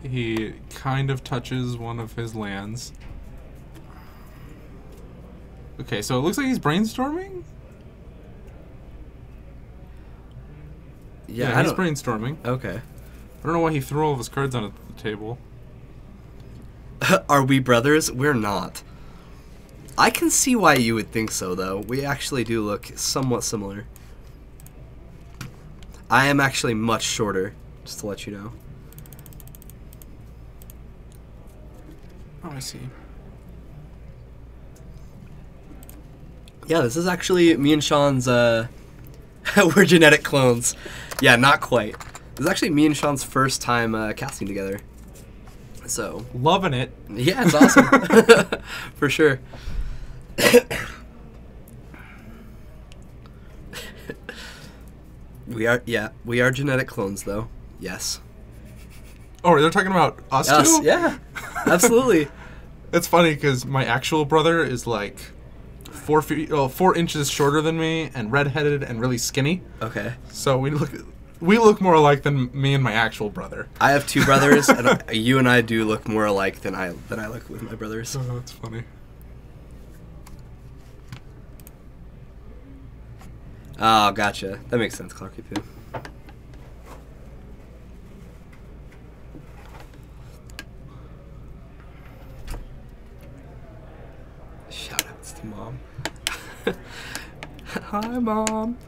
He kind of touches one of his lands. Okay, so it looks like he's brainstorming? Yeah, he's brainstorming. Okay. I don't know why he threw all of his cards on the table. Are we brothers? We're not. I can see why you would think so, though. We actually do look somewhat similar. I am actually much shorter, just to let you know. Oh, I see. Yeah, this is actually me and Sean's, we're genetic clones. Yeah, not quite. This is actually me and Sean's first time casting together. So. Loving it. Yeah, it's awesome. For sure. We are genetic clones, though. Yes. Oh, they're talking about us too? Yeah, absolutely. It's funny because my actual brother is like 4 inches shorter than me and redheaded and really skinny. Okay. So we look more alike than me and my actual brother. I have 2 brothers, and you and I do look more alike than I look with my brothers. Oh, that's funny. Oh, gotcha. That makes sense, Clarky Poo. Shoutouts to Mom. Hi, Mom.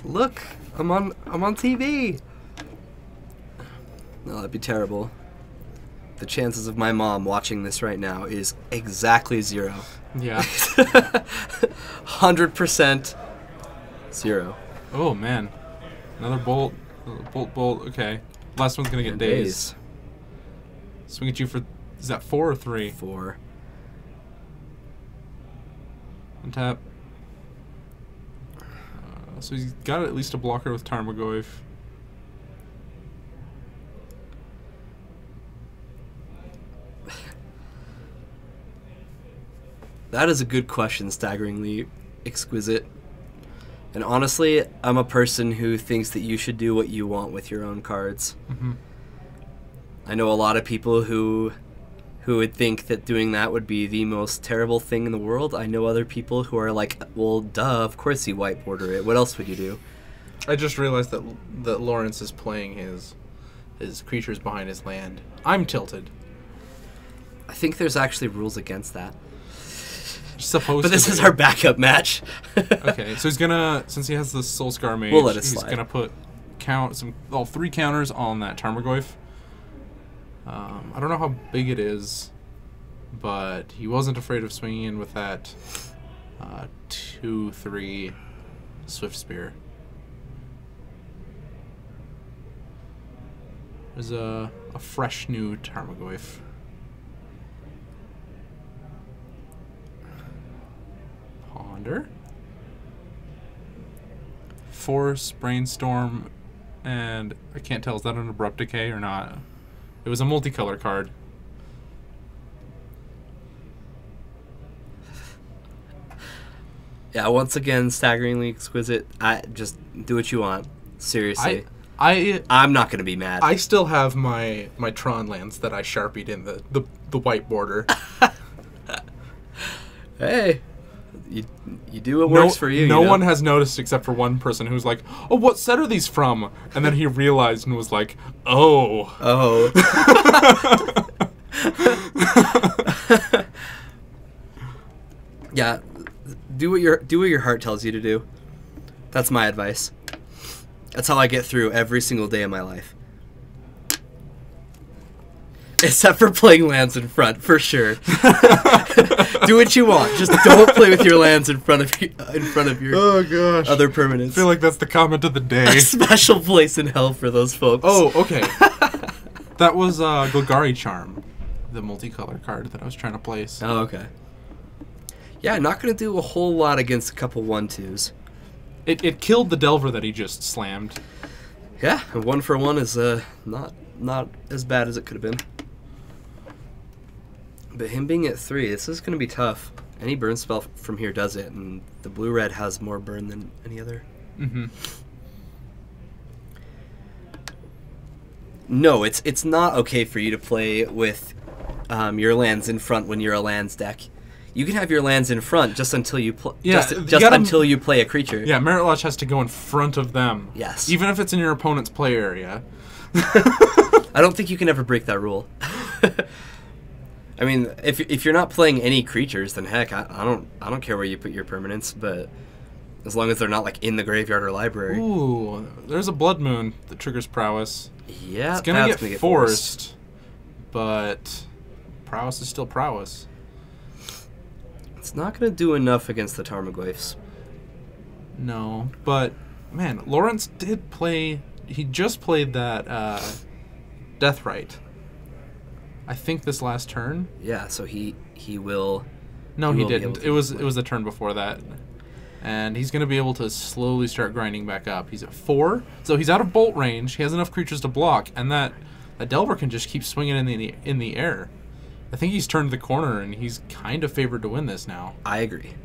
Look, I'm on TV. No, that'd be terrible. The chances of my mom watching this right now is exactly 0. Yeah. 100% 0. Oh, man. Another bolt. Bolt. Okay. Last one's going to get daze. Swing at you for... Is that 4 or 3? 4. Untap. So he's got at least a blocker with Tarmogoyf. That is a good question, staggeringly exquisite. And honestly, I'm a person who thinks that you should do what you want with your own cards. Mm-hmm. I know a lot of people who would think that doing that would be the most terrible thing in the world. I know other people who are like, well, duh, of course you white border it. What else would you do? I just realized that Lawrence is playing his creatures behind his land. I'm tilted. I think there's actually rules against that. Supposed but this is our backup match. Okay, so he's gonna, since he has the Soul Scar Mage, we'll let it he's slide. gonna put 3 counters on that Tarmogoyf. I don't know how big it is, but he wasn't afraid of swinging in with that 2/3 Swift Spear. There's a fresh new Tarmogoyf. Ponder. Force, Brainstorm, and I can't tell, is that an Abrupt Decay or not? It was a multicolor card. Yeah, once again, staggeringly exquisite. I just do what you want. Seriously. I'm not gonna be mad. I still have my Tron lands that I sharpied in the white border. Hey, you do what works for you. No you know? one has noticed except for one person who's like, "Oh, what set are these from?" And then he realized and was like, "Oh." Oh. Yeah, do what your heart tells you to do. That's my advice. That's how I get through every single day of my life. Except for playing lands in front, for sure. Do what you want. Just don't play with your lands in front of your oh gosh other permanents. I feel like that's the comment of the day. A special place in hell for those folks. Oh, okay. That was Golgari Charm, the multicolor card that I was trying to place. Oh, okay. Yeah, not gonna do a whole lot against a couple 1/2s. It killed the Delver that he just slammed. Yeah, and 1 for 1 is not as bad as it could have been. But him being at 3, this is going to be tough. Any burn spell from here does it, and the blue-red has more burn than any other. Mm-hmm. No, it's not okay for you to play with your lands in front when you're a lands deck. You can have your lands in front just until you play. Yeah, just until you play a creature. Yeah, Merit Lodge has to go in front of them. Yes. Even if it's in your opponent's play area. I don't think you can ever break that rule. I mean, if you're not playing any creatures, then heck, I don't care where you put your permanents, but as long as they're not like in the graveyard or library. Ooh, there's a Blood Moon that triggers prowess. Yeah, it's gonna get forced, but prowess is still prowess. It's not gonna do enough against the Tarmogoyfs. No, but man, Lawrence did play. He just played that Deathrite. I think this last turn. Yeah, so he will. No, he didn't. It was the turn before that, and he's going to be able to slowly start grinding back up. He's at 4, so he's out of bolt range. He has enough creatures to block, and that Delver can just keep swinging in the air. I think he's turned the corner, and he's kind of favored to win this now. I agree.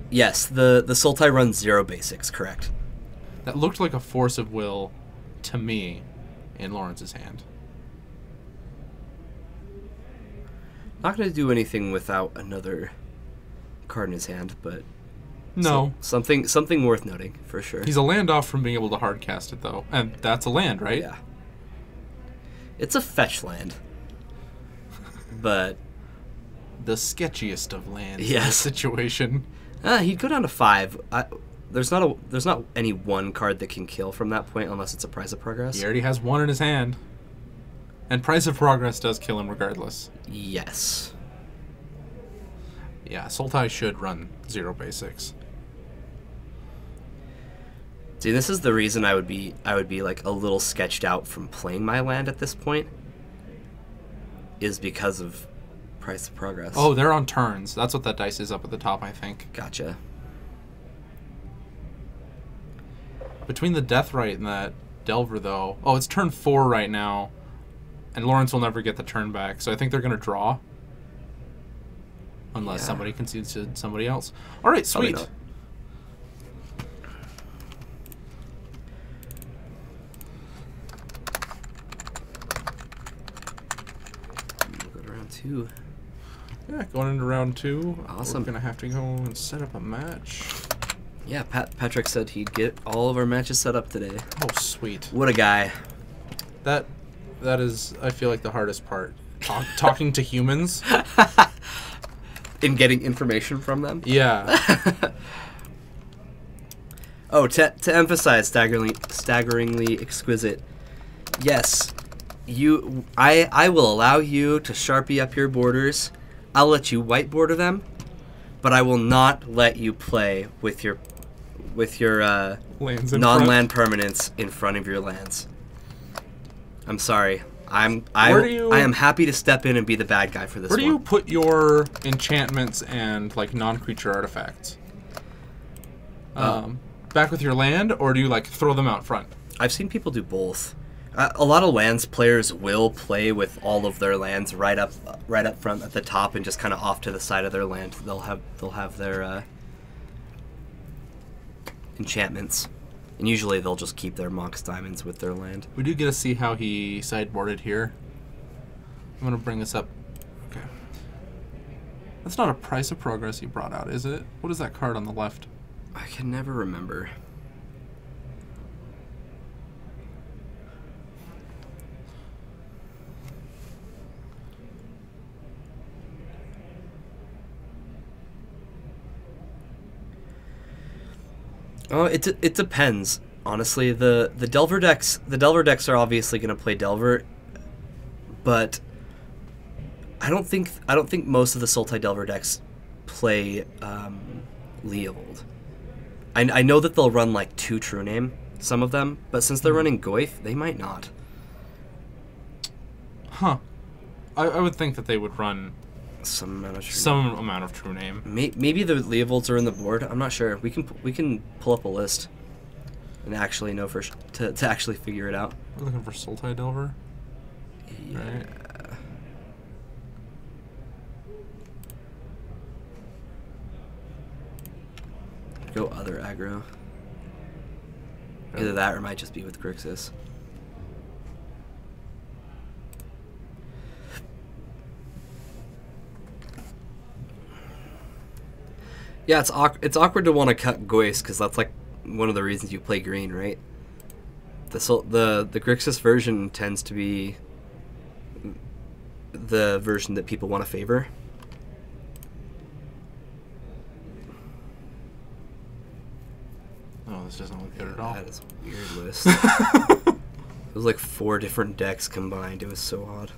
Yes, the Sultai runs 0 basics, correct. That looked like a force of will to me in Lawrence's hand. Not going to do anything without another card in his hand, but no, something worth noting for sure. He's a land off from being able to hard cast it though, and that's a land, right? Yeah. It's a fetch land, but the sketchiest of lands. Yes. In this situation. He'd go down to 5. There's not any one card that can kill from that point unless it's a Prize of Progress. He already has 1 in his hand. And Price of Progress does kill him regardless. Yes. Yeah, Sultai should run 0 basics. See, this is the reason I would be like a little sketched out from playing my land at this point. Is because of Price of Progress. Oh, they're on turns. That's what that dice is up at the top, I think. Gotcha. Between the Deathrite and that Delver, though... Oh, it's turn 4 right now. And Lawrence will never get the turn back, so I think they're going to draw. Unless somebody concedes to somebody else. All right, sweet. Go to round 2. Yeah, going into round 2. Awesome. We're going to have to go and set up a match. Yeah, Patrick said he'd get all of our matches set up today. Oh, sweet. What a guy. That is, I feel like, the hardest part. Talking to humans. In getting information from them? Yeah. Oh, to emphasize staggeringly exquisite. Yes, I will allow you to Sharpie up your borders. I'll let you white border them, but I will not let you play with your non-land permanents in front of your lands. I'm sorry. I am happy to step in and be the bad guy for this one. Where do you put your enchantments and like non-creature artifacts? Back with your land, or do you like throw them out front? I've seen people do both. A lot of lands players will play with all of their lands right up front at the top and just kind of off to the side of their land. They'll have their enchantments. And usually they'll just keep their Mox Diamonds with their land. We do get to see how he sideboarded here. I'm going to bring this up. Okay. That's not a Price of Progress he brought out, is it? What is that card on the left? I can never remember. Oh, it depends. Honestly, the Delver decks are obviously going to play Delver, but I don't think most of the Sultai Delver decks play Leovold. I know that they'll run like 2 True Name, some of them, but since they're running Goyf, they might not. Huh. I would think that they would run some amount of True Name. Maybe the Leovolds are in the board. I'm not sure. We can pull up a list and actually know to actually figure it out. We're looking for Sultai Delver. Yeah. Right. Go other aggro. Either that or it might just be with Grixis. Yeah, it's awkward to want to cut Goyce because that's like one of the reasons you play green, right? The Grixis version tends to be the version that people want to favor. Oh, this doesn't look good at all. That is a weird list. It was like 4 different decks combined. It was so odd.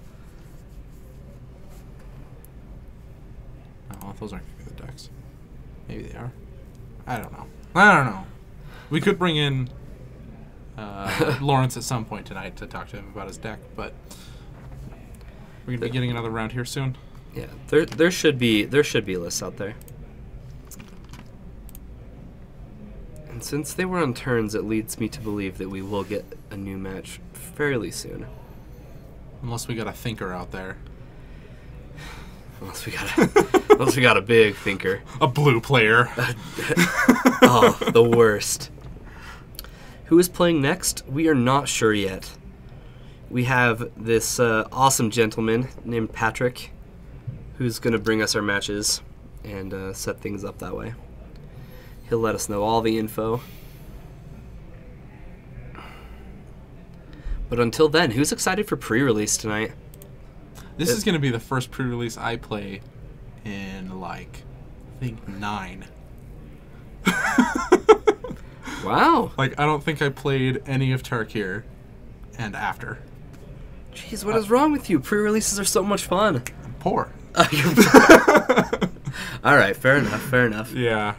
Oh, those aren't going to be the decks. Maybe they are. I don't know. We could bring in Lawrence at some point tonight to talk to him about his deck, but we're going to be getting another round here soon. Yeah, there should be lists out there. And since they were on turns, it leads me to believe that we will get a new match fairly soon. Unless we got a thinker out there. Unless we got a big thinker. A blue player. Oh, the worst. Who is playing next? We are not sure yet. We have this awesome gentleman named Patrick who's going to bring us our matches and set things up that way. He'll let us know all the info. But until then, who's excited for pre-release tonight? This is going to be the first pre-release I play in, like, I think 9. Wow. Like, I don't think I played any of Tarkir and after. Jeez, what is wrong with you? Pre-releases are so much fun. I'm poor. All right, fair enough. Yeah.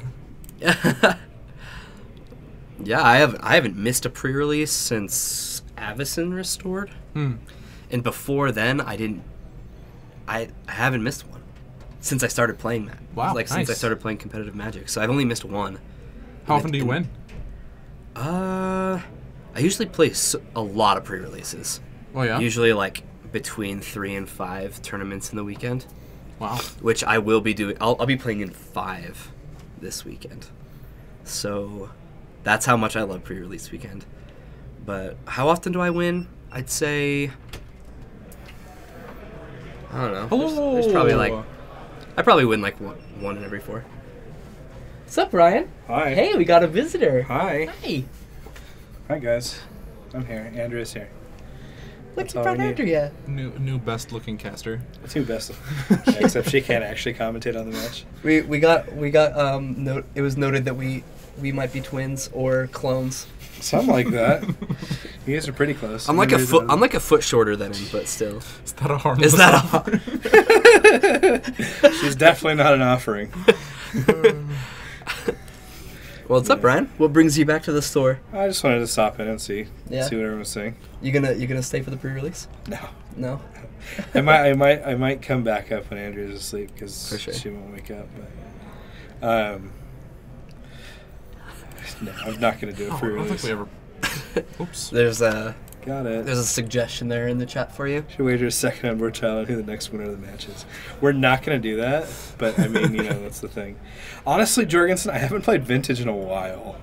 Yeah, I haven't missed a pre-release since Avacyn Restored. And before then, I haven't missed one since I started playing that. Wow, like nice. Since I started playing competitive Magic, so I've only missed one. How often do you win? I usually play a lot of pre-releases. Oh yeah. Usually like between 3 and 5 tournaments in the weekend. Wow. Which I will be doing. I'll be playing in 5 this weekend. So that's how much I love pre-release weekend. But how often do I win? I'd say, I don't know. There's probably like, I probably win like one in every 4. What's up, Ryan? Hi. Hey, we got a visitor. Hi. Hey. Hi, guys. I'm here. Andrea's here. Look, That's you all brought we need. Andrea. New best looking caster. The 2 best. Yeah, except she can't actually commentate on the match. We got it was noted that we might be twins or clones. Something like that. You guys are pretty close. I'm like a foot shorter than him, but still. Is that a harmless Is that offer? She's definitely not an offering. Well, what's up, Brian? What brings you back to the store? I just wanted to stop in and see Yeah. what everyone was saying. You gonna stay for the pre-release? No. No. I might come back up when Andrea's asleep because For sure. she won't wake up. But, no, I'm not gonna do it for I don't think we release. ever. Oops. There's a Got it. suggestion there in the chat for you. Should wager a second on Bortel on who the next winner of the match is. We're not going to do that, but I mean, that's the thing. Honestly, Jorgensen, I haven't played Vintage in a while.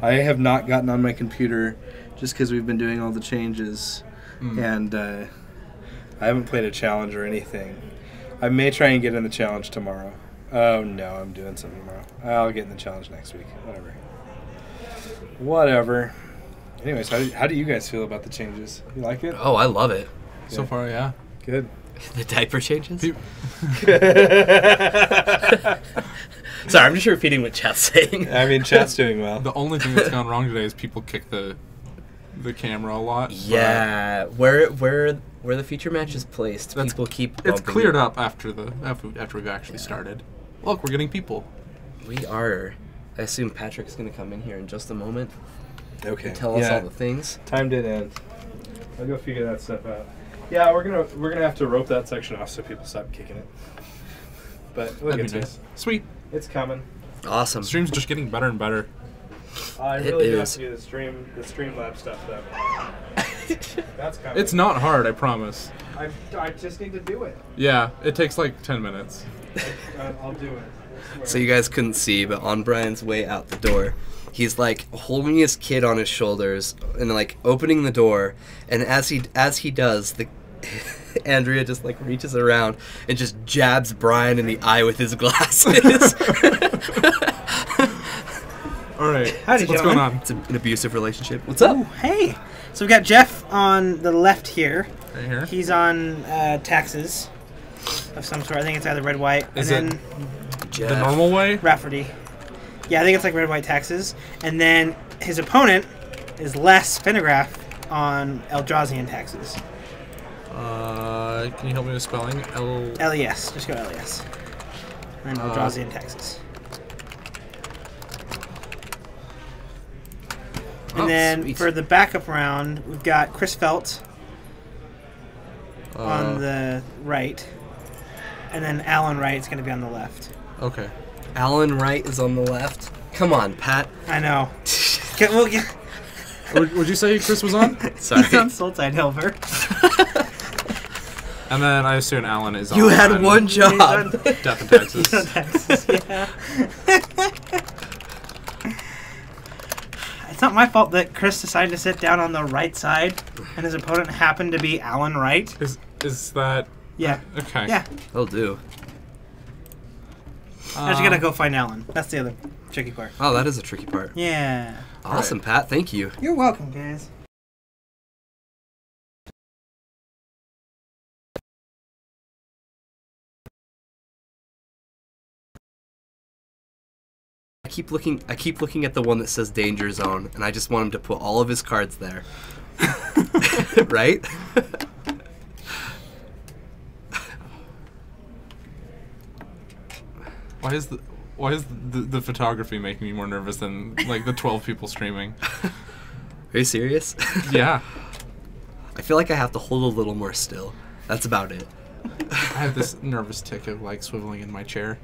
I have not gotten on my computer just because we've been doing all the changes, and I haven't played a challenge or anything. I may try and get in the challenge tomorrow. Oh, no, I'm doing something tomorrow. I'll get in the challenge next week. Whatever. Anyways, how do you guys feel about the changes? You like it? Oh, I love it. So far, yeah. Good. The diaper changes? Pe- Sorry, I'm just repeating what chat's saying. I mean, chat's doing well. The only thing that's gone wrong today is people kick the camera a lot. Yeah, where the feature match is placed, people keep It's bumping cleared it. up after we've actually started. Look, we're getting people. We are. I assume Patrick's going to come in here in just a moment Okay. and tell us all the things. Time did end. I'll go figure that stuff out. Yeah, we're gonna have to rope that section off so people stop kicking it. But we'll That'd get be to nice. it. Sweet. It's coming. Awesome. Stream's just getting better and better. I It really do have is. to do the Streamlab stuff though. That's coming. It's not hard, I promise. I just need to do it. Yeah, it takes like 10 minutes. I'll do it. So you guys couldn't see, but on Brian's way out the door, he's like holding his kid on his shoulders and like opening the door, and as he does, Andrea just like reaches around and just jabs Brian in the eye with his glasses. All right. Howdy, What's going gentlemen. on? It's an abusive relationship. What's up? Oh, hey. So we've got Jeff on the left here. Right here. He's on taxes of some sort. I think it's either red, white, Is and it then Jeff. the normal way? Rafferty. Yeah, I think it's like red, white taxes. And then his opponent is Les Finnegraph on Eldrazian taxes. Can you help me with spelling? LES. Just go LES. And then Eldrazian taxes. And Oh, then sweet. for the backup round, we've got Chris Felt on the right. And then Alan Wright is going to be on the left. Okay. Alan Wright is on the left. Come on, Pat. I know. Would you say Chris was on? Sorry. He's on Sultide Hilver. And then I assume Alan is on. You had one job. Death and Taxes. He's on taxes, yeah. It's not my fault that Chris decided to sit down on the right side, and his opponent happened to be Alan Wright. Is that Yeah. okay? Yeah. They'll do. I just gotta go find Alan. That's the other tricky part. Oh, that is a tricky part. Yeah. Awesome, Pat. Thank you. You're welcome, guys. I keep looking at the one that says Danger Zone, and I just want him to put all of his cards there. Right? Why is the photography making me more nervous than like the 12 people streaming? Are you serious? Yeah. I feel like I have to hold a little more still. That's about it. I have this nervous tick of like swiveling in my chair.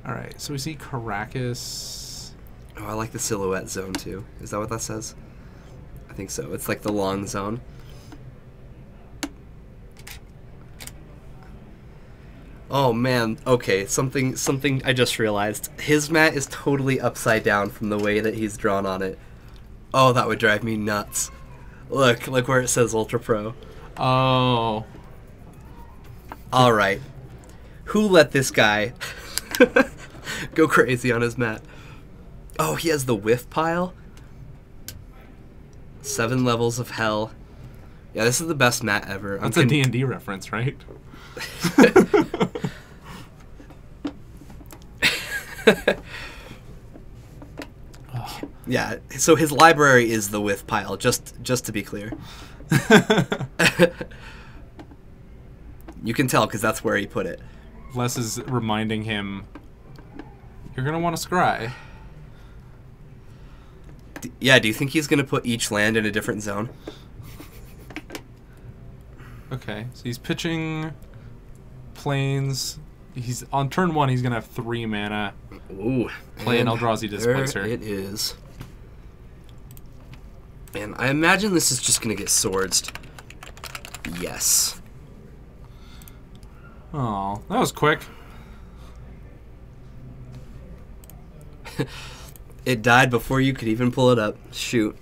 All right, so we see Caracas. Oh, I like the silhouette zone too. Is that what that says? I think so. It's like the long zone. Oh man, okay, something I just realized. His mat is totally upside down from the way that he's drawn on it. Oh, that would drive me nuts. Look where it says Ultra Pro. Oh. Alright. Who let this guy go crazy on his mat? Oh, he has the whiff pile? 7 levels of hell. Yeah, this is the best mat ever. That's a D&D reference, right? Yeah, so his library is the whiff pile, just to be clear. You can tell because that's where he put it. Les is reminding him, you're going to want to scry. Yeah, do you think he's going to put each land in a different zone? Okay, so he's pitching planes. He's on turn 1, he's going to have 3 mana. Ooh. Play an Eldrazi Displacer. There it is. And I imagine this is just going to get swordsed. Yes. Oh, that was quick. It died before you could even pull it up. Shoot.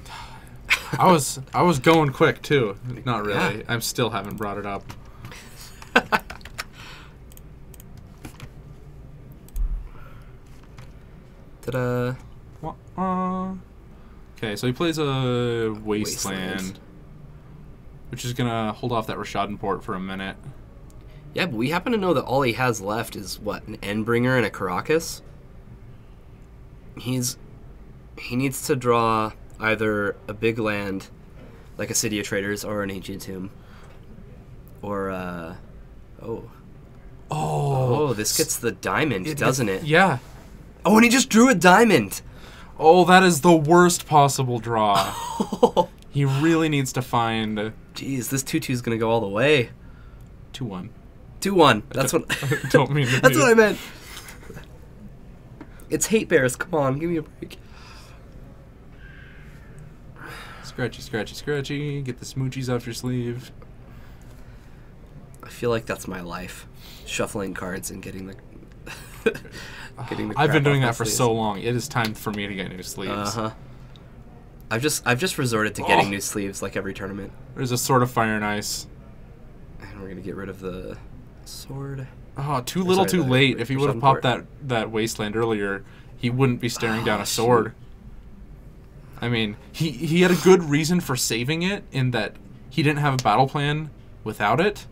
I was going quick too. Not really. Yeah. I still haven't brought it up. Ta-da. Okay, so he plays a Wasteland, Wasteland. which is gonna hold off that Rashadan port for a minute. Yeah, but we happen to know that all he has left is, what, an Endbringer and a Caracas? He needs to draw either a big land, like a City of Traders, or an Ancient Tomb. Or, Oh, this gets the diamond, doesn't it? Yeah. Oh, and he just drew a diamond! Oh, that is the worst possible draw. He really needs to find Jeez, this 2/2 is gonna go all the way. 2-1. 2-1. That's what. Don't mean to That's be. what I meant. It's Hate Bears. Come on, give me a break. Scratchy, scratchy, scratchy. Get the smoochies off your sleeve. I feel like that's my life, shuffling cards and getting the. Getting the I've been crap doing off my that for sleeves. so long. It is time for me to get new sleeves. Uh-huh. I've just resorted to getting Oh. new sleeves like every tournament. There's a Sword of Fire and Ice. And we're gonna get rid of the sword. Oh, too little, too late. If he would have popped that wasteland earlier, he wouldn't be staring down a sword. Shoot. I mean, he had a good reason for saving it in that he didn't have a battle plan without it.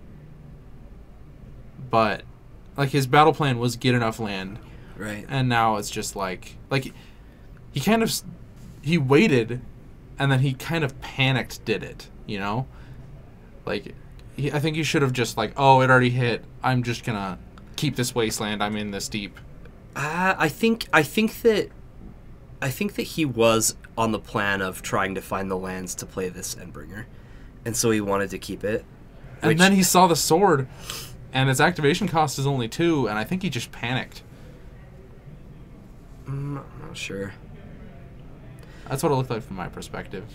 But like his battle plan was get enough land. Right. And now it's just like he waited and then he kind of panicked did it, you know? Like I think he should have just like, oh, it already hit. I'm just going to keep this wasteland. I'm in this deep. I think that he was on the plan of trying to find the lands to play this Endbringer. And so he wanted to keep it. And then he saw the sword and its activation cost is only 2 and I think he just panicked. I'm not sure. That's what it looked like from my perspective.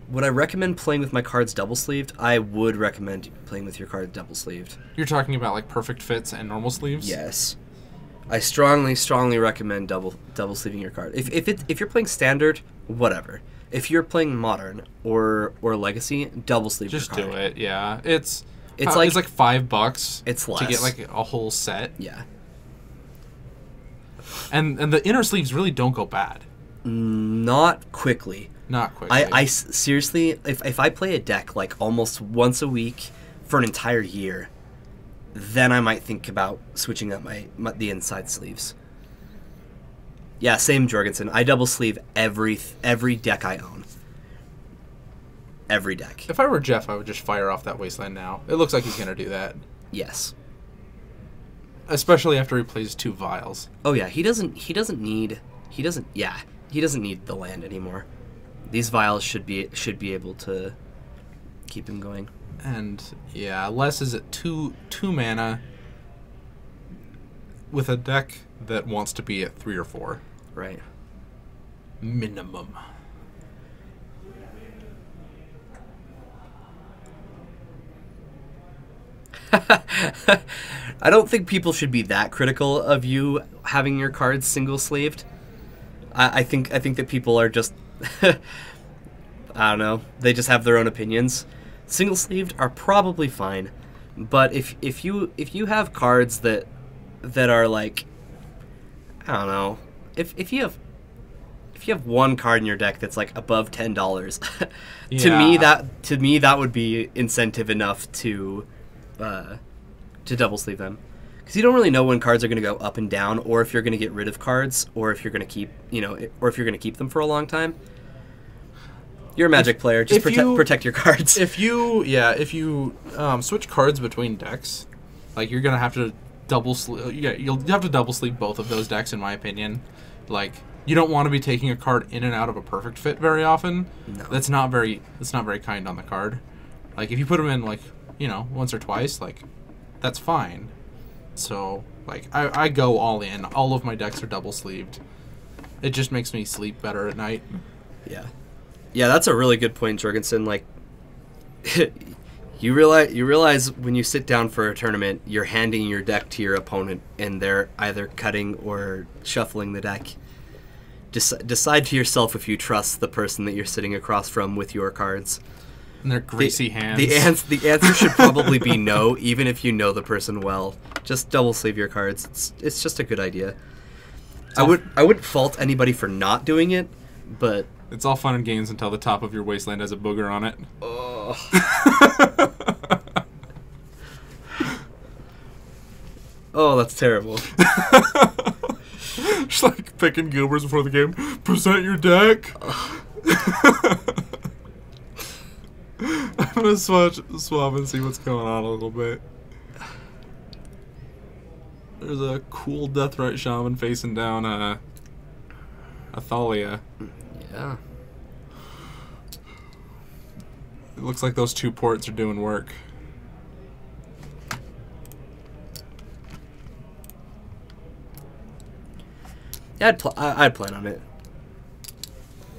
Would I recommend playing with my cards double-sleeved? I would recommend playing with your card double-sleeved. You're talking about like perfect fits and normal sleeves? Yes. I strongly recommend double-sleeving your card. If you're playing standard, whatever. If you're playing modern or legacy, double-sleeve your card. Just do it, yeah. It's like $5. It's less. To get like a whole set. Yeah. And the inner sleeves really don't go bad. Not quickly. Not quickly. I seriously, if I play a deck like almost once a week for an entire year, then I might think about switching up the inside sleeves. Yeah, same Jorgensen. I double sleeve every deck I own. Every deck. If I were Jeff, I would just fire off that wasteland now. It looks like he's gonna do that. Yes. Especially after he plays 2 vials. Oh yeah, he doesn't need the land anymore. These vials should be able to keep him going. And yeah, Les is at 2 mana with a deck that wants to be at 3 or 4. Right. Minimum. I don't think people should be that critical of you having your cards single-sleeved. I think that people are just I don't know. They just have their own opinions. Single-sleeved are probably fine, but if you have cards that are like, I don't know, if you have one card in your deck that's like above $10, to me that would be incentive enough to double sleeve them, because you don't really know when cards are going to go up and down, or if you're going to get rid of cards, or if you're going to keep them for a long time. You're a Magic player. Just protect your cards. If you switch cards between decks, like you're gonna have to double sleeve. Yeah, you'll have to double sleeve both of those decks, in my opinion. Like you don't want to be taking a card in and out of a perfect fit very often. No. That's not very kind on the card. Like if you put them in like once or twice, like that's fine. So like I go all in. All of my decks are double sleeved. It just makes me sleep better at night. Yeah. Yeah, that's a really good point, Jorgensen. Like, you realize when you sit down for a tournament, you're handing your deck to your opponent, and they're either cutting or shuffling the deck. Decide to yourself if you trust the person that you're sitting across from with your cards. And their greasy hands. The answer should probably be no, even if you know the person well. Just double sleeve your cards. It's just a good idea. I wouldn't fault anybody for not doing it, but it's all fun and games until the top of your wasteland has a booger on it. Oh. Oh, that's terrible. Just like picking Gilberts before the game. Present your deck. I'm gonna swap and see what's going on a little bit. There's a cool Deathrite Shaman facing down Athalia. Yeah. It looks like those 2 ports are doing work. Yeah, I'd plan on it.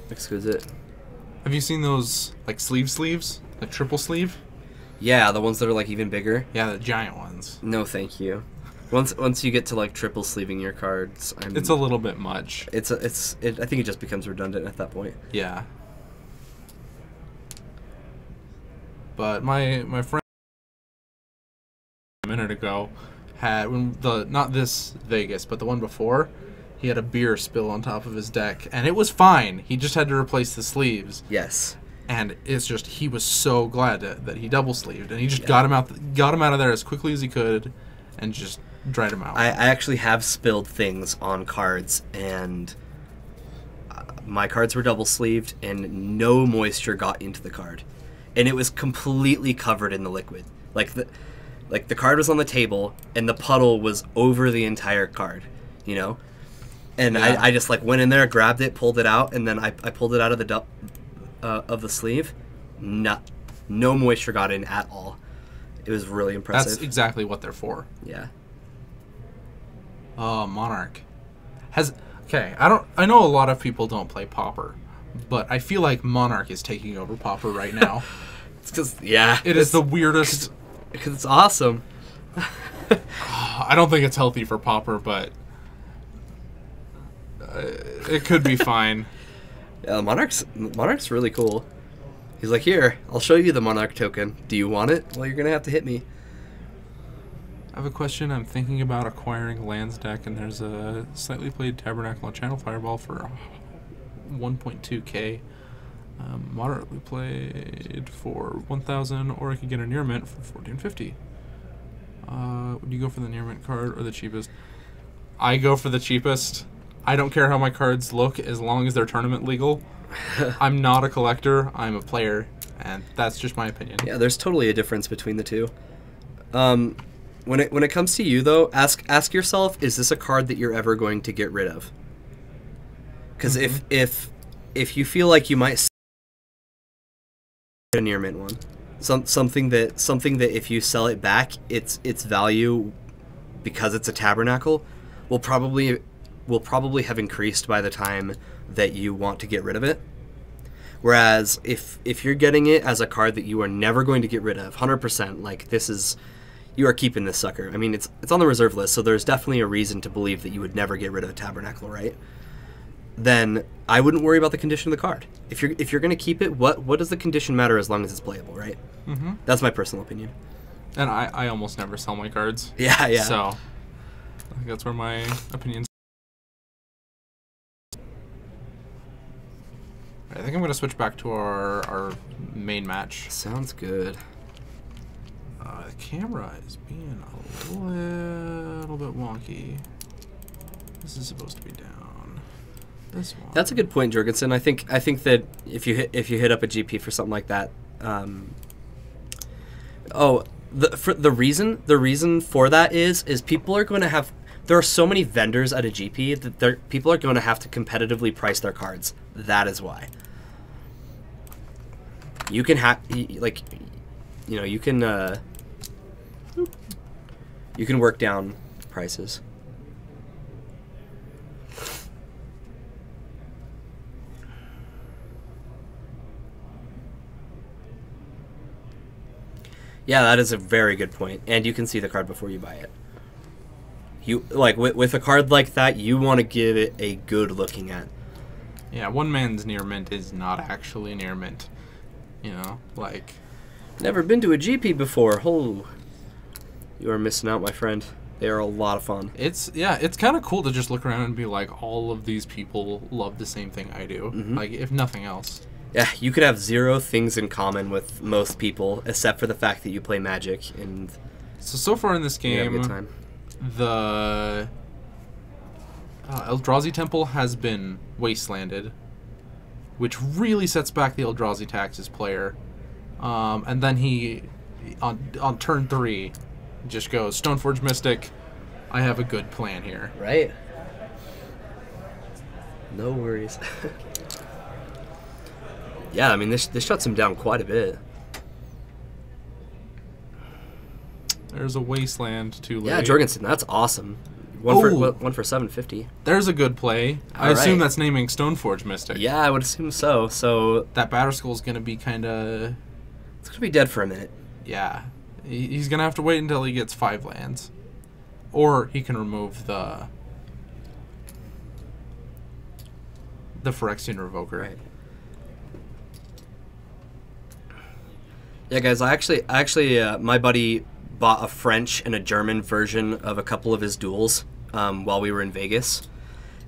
Exquisite. Have you seen those like sleeves? Like triple sleeve? Yeah, the ones that are like even bigger. Yeah, the giant ones. No, thank you. Once you get to like triple sleeving your cards, it's a little bit much. I think it just becomes redundant at that point. Yeah. But my friend ago had not this Vegas, but the one before, he had a beer spill on top of his deck, and it was fine. He just had to replace the sleeves. Yes. And it's just he was so glad that he double sleeved, and he just got him out of there as quickly as he could, and just dried him out. I actually have spilled things on cards, and my cards were double sleeved, and no moisture got into the card, and it was completely covered in the liquid. Like the card was on the table, and the puddle was over the entire card, you know. And yeah. I just like went in there, grabbed it, pulled it out, and then I pulled it out of the sleeve. No moisture got in at all. It was really impressive. That's exactly what they're for. Yeah. Monarch I know a lot of people don't play Pauper, but I feel like Monarch is taking over Pauper right now. It's because it is the weirdest. Because it's awesome. I don't think it's healthy for Pauper, but it could be fine. Yeah, Monarch's really cool. He's like, here, I'll show you the Monarch token. Do you want it? Well, you're gonna have to hit me. I have a question. I'm thinking about acquiring lands deck, and there's a slightly played Tabernacle and Channel Fireball for 1.2k. Moderately played for 1,000, or I could get a Near Mint for 1450. Would you go for the Near Mint card or the cheapest? I go for the cheapest. I don't care how my cards look as long as they're tournament legal. I'm not a collector. I'm a player, and that's just my opinion. Yeah, there's totally a difference between the two. When it comes to you though, ask yourself, is this a card that you're ever going to get rid of? Because if you feel like you might a Near Mint one, something that if you sell it back, its value, because it's a Tabernacle, will probably have increased by the time that you want to get rid of it. Whereas if you're getting it as a card that you are never going to get rid of, 100%, like you are keeping this sucker. I mean, it's on the reserve list, so there's definitely a reason to believe that you would never get rid of a Tabernacle, right? Then I wouldn't worry about the condition of the card. If you're going to keep it, what does the condition matter as long as it's playable, right? Mm-hmm. That's my personal opinion. And I almost never sell my cards. Yeah. So I think that's where my opinions. I think I'm going to switch back to our main match. Sounds good. The camera is being a little bit wonky. This is supposed to be down. This one. That's a good point, Jorgensen. I think that if you hit up a GP for something like that, the reason for that is people are going to have. There are so many vendors at a GP that people are going to have to competitively price their cards. That is why. You can you can work down prices. Yeah, that is a very good point. And you can see the card before you buy it. You like with a card like that, you want to give it a good looking at. Yeah, one man's Near Mint is not actually Near Mint. You know, like... Never been to a GP before. Oh, you are missing out, my friend. They are a lot of fun. It's kind of cool to just look around and be like, all of these people love the same thing I do. Mm-hmm. Like, if nothing else. Yeah, you could have zero things in common with most people, except for the fact that you play Magic. And so far in this game, you have a good time. The Eldrazi Temple has been wastelanded, which really sets back the Eldrazi Taxes player. And then he, on turn 3, just goes, Stoneforge Mystic, I have a good plan here. Right. No worries. Yeah, I mean, this shuts him down quite a bit. There's a wasteland too late. Yeah, Jorgensen, that's awesome. One for 750. There's a good play. I assume that's naming Stoneforge Mystic. Yeah, I would assume so. So that Batterskull's going to be kind of... It's going to be dead for a minute. Yeah. He's going to have to wait until he gets 5 lands. Or he can remove the Phyrexian Revoker. Right. Yeah, guys, I actually my buddy bought a French and a German version of a couple of his duels while we were in Vegas,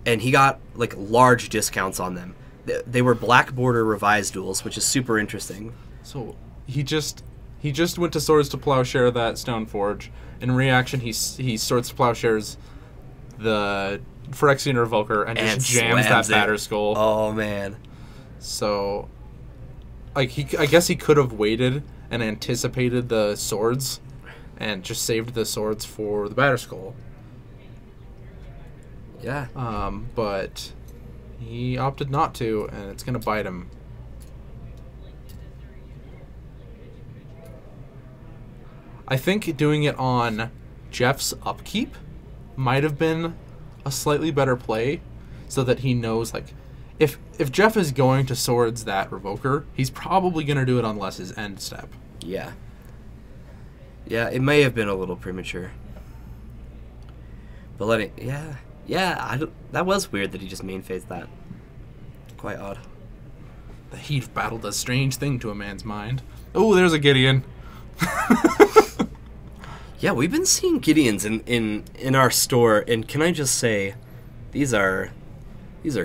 and he got like large discounts on them. They were Black Border revised duels, which is super interesting. So he just went to Swords to Plowshare that Stoneforge. In reaction, he Swords to Plowshares the Phyrexian Revoker and just jams that Batterskull. Oh man! So, like I guess he could have waited and anticipated the swords, and just saved the swords for the Batterskull. Yeah. But he opted not to, and it's gonna bite him. I think doing it on Jeff's upkeep might have been a slightly better play, so that he knows, like, if Jeff is going to swords that Revoker, he's probably going to do it on Les's end step. Yeah. Yeah, it may have been a little premature. But that was weird that he just main phased that. Quite odd. The heat of battle does strange thing to a man's mind. Oh, there's a Gideon. Yeah, we've been seeing Gideons in our store, and can I just say, these are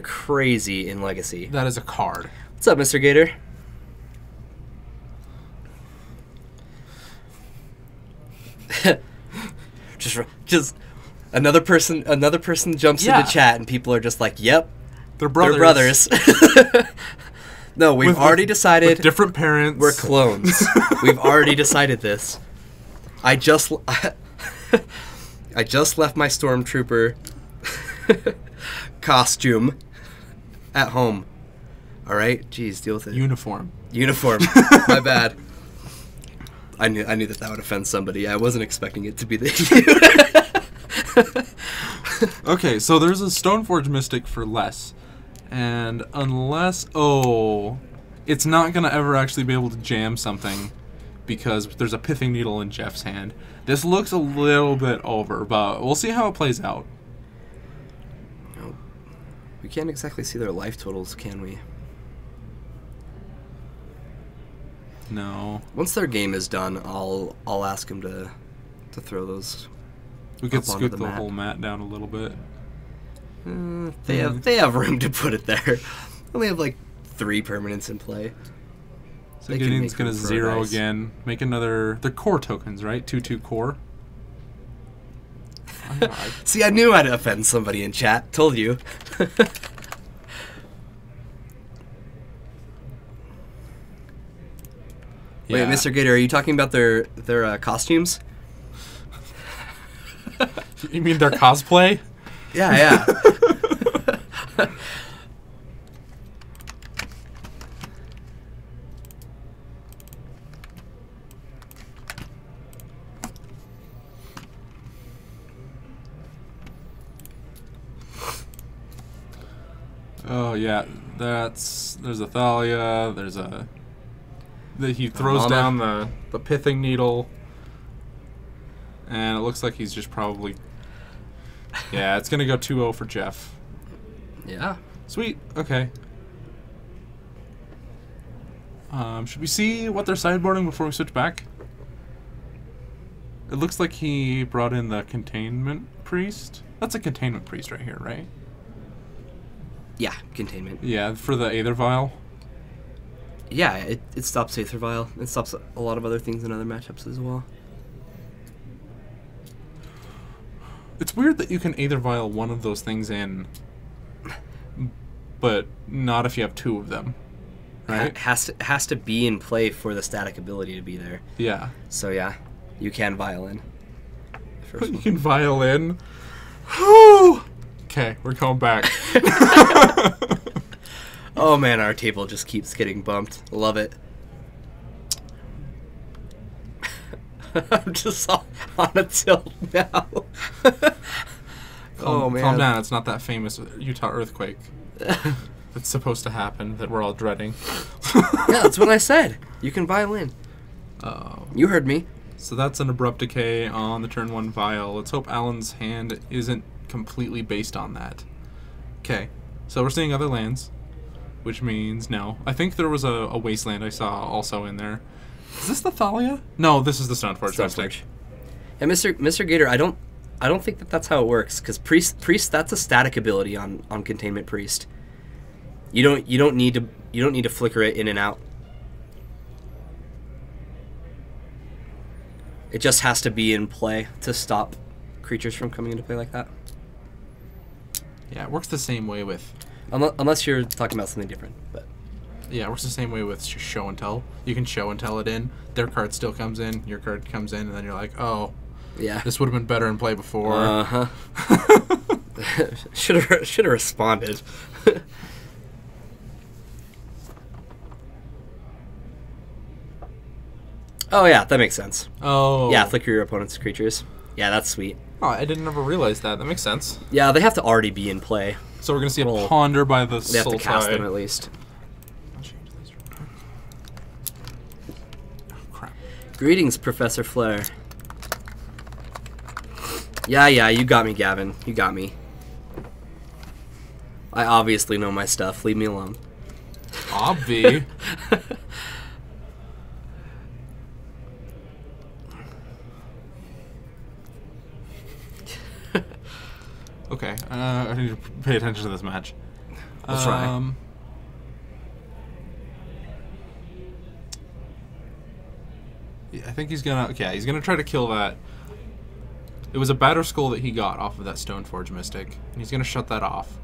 crazy in Legacy. That is a card. What's up, Mr. Gator? just another person jumps into chat, and people are just like, "Yep, they're brothers." No, we've already decided. With different parents. We're clones. We've already decided this. I just left my Stormtrooper costume at home. All right, jeez, deal with it. Uniform. My bad. I knew that would offend somebody. I wasn't expecting it to be the. Okay, so there's a Stoneforge Mystic for less, and unless it's not gonna ever actually be able to jam something, because there's a Pithing Needle in Jeff's hand. This looks a little bit over, but we'll see how it plays out. No, we can't exactly see their life totals, can we? No. Once their game is done, I'll ask him to throw those. We could scoot the whole mat down a little bit. They have room to put it there. Only have like 3 permanents in play. So Gideon's gonna zero again. Make another. They're core tokens, right? 2/2 core. See, I knew I'd offend somebody in chat. Told you. Wait, Mr. Gator, are you talking about their costumes? You mean their cosplay? Yeah. Oh yeah, there's a Thalia. He throws down the Pithing Needle, and it looks like he's just probably. Yeah, it's gonna go 2-0 for Jeff. Yeah. Sweet. Okay. Should we see what they're sideboarding before we switch back? It looks like he brought in the Containment Priest. That's a Containment Priest right here, right? Yeah, Containment. Yeah, for the Aether Vial. Yeah, it stops Aether Vial. It stops a lot of other things in other matchups as well. It's weird that you can Aether Vial one of those things in, but not if you have 2 of them, right? Has to be in play for the static ability to be there. Yeah. So yeah, you can vial in. You can vial in. Okay, we're going back. Oh man, our table just keeps getting bumped. Love it. I'm just on a tilt now. Oh man. Calm down, it's not that famous Utah earthquake that's supposed to happen that we're all dreading. Yeah, that's what I said. You can vial in. You heard me. So that's an Abrupt Decay on the turn 1 vial. Let's hope Alan's hand isn't completely based on that. Okay, so we're seeing other lands, which means no. I think there was a Wasteland I saw also in there. Is this the Thalia? No, this is the Stoneforge. And Mr. Gator, I don't think that's how it works, because priest that's a static ability on Containment Priest. You don't need to flicker it in and out. It just has to be in play to stop creatures from coming into play like that. Yeah, it works the same way with... Unless you're talking about something different. But yeah, it works the same way with show and tell. You can show and tell it in. Their card still comes in. Your card comes in, and then you're like, oh, yeah, this would have been better in play before. Uh-huh. Should have responded. Oh, yeah, that makes sense. Oh. Yeah, flicker your opponent's creatures. Yeah, that's sweet. Oh, I didn't ever realize that. That makes sense. Yeah, they have to already be in play. So we're going to see a ponder by the They have to cast them at least. Oh, crap. Greetings, Professor Flare. Yeah, you got me, Gavin. You got me. I obviously know my stuff. Leave me alone. Obvi. Okay, I need to pay attention to this match. Let's try. Yeah, I think he's gonna. Okay, he's gonna try to kill that. It was a Batter Skull that he got off of that Stoneforge Mystic, and he's gonna shut that off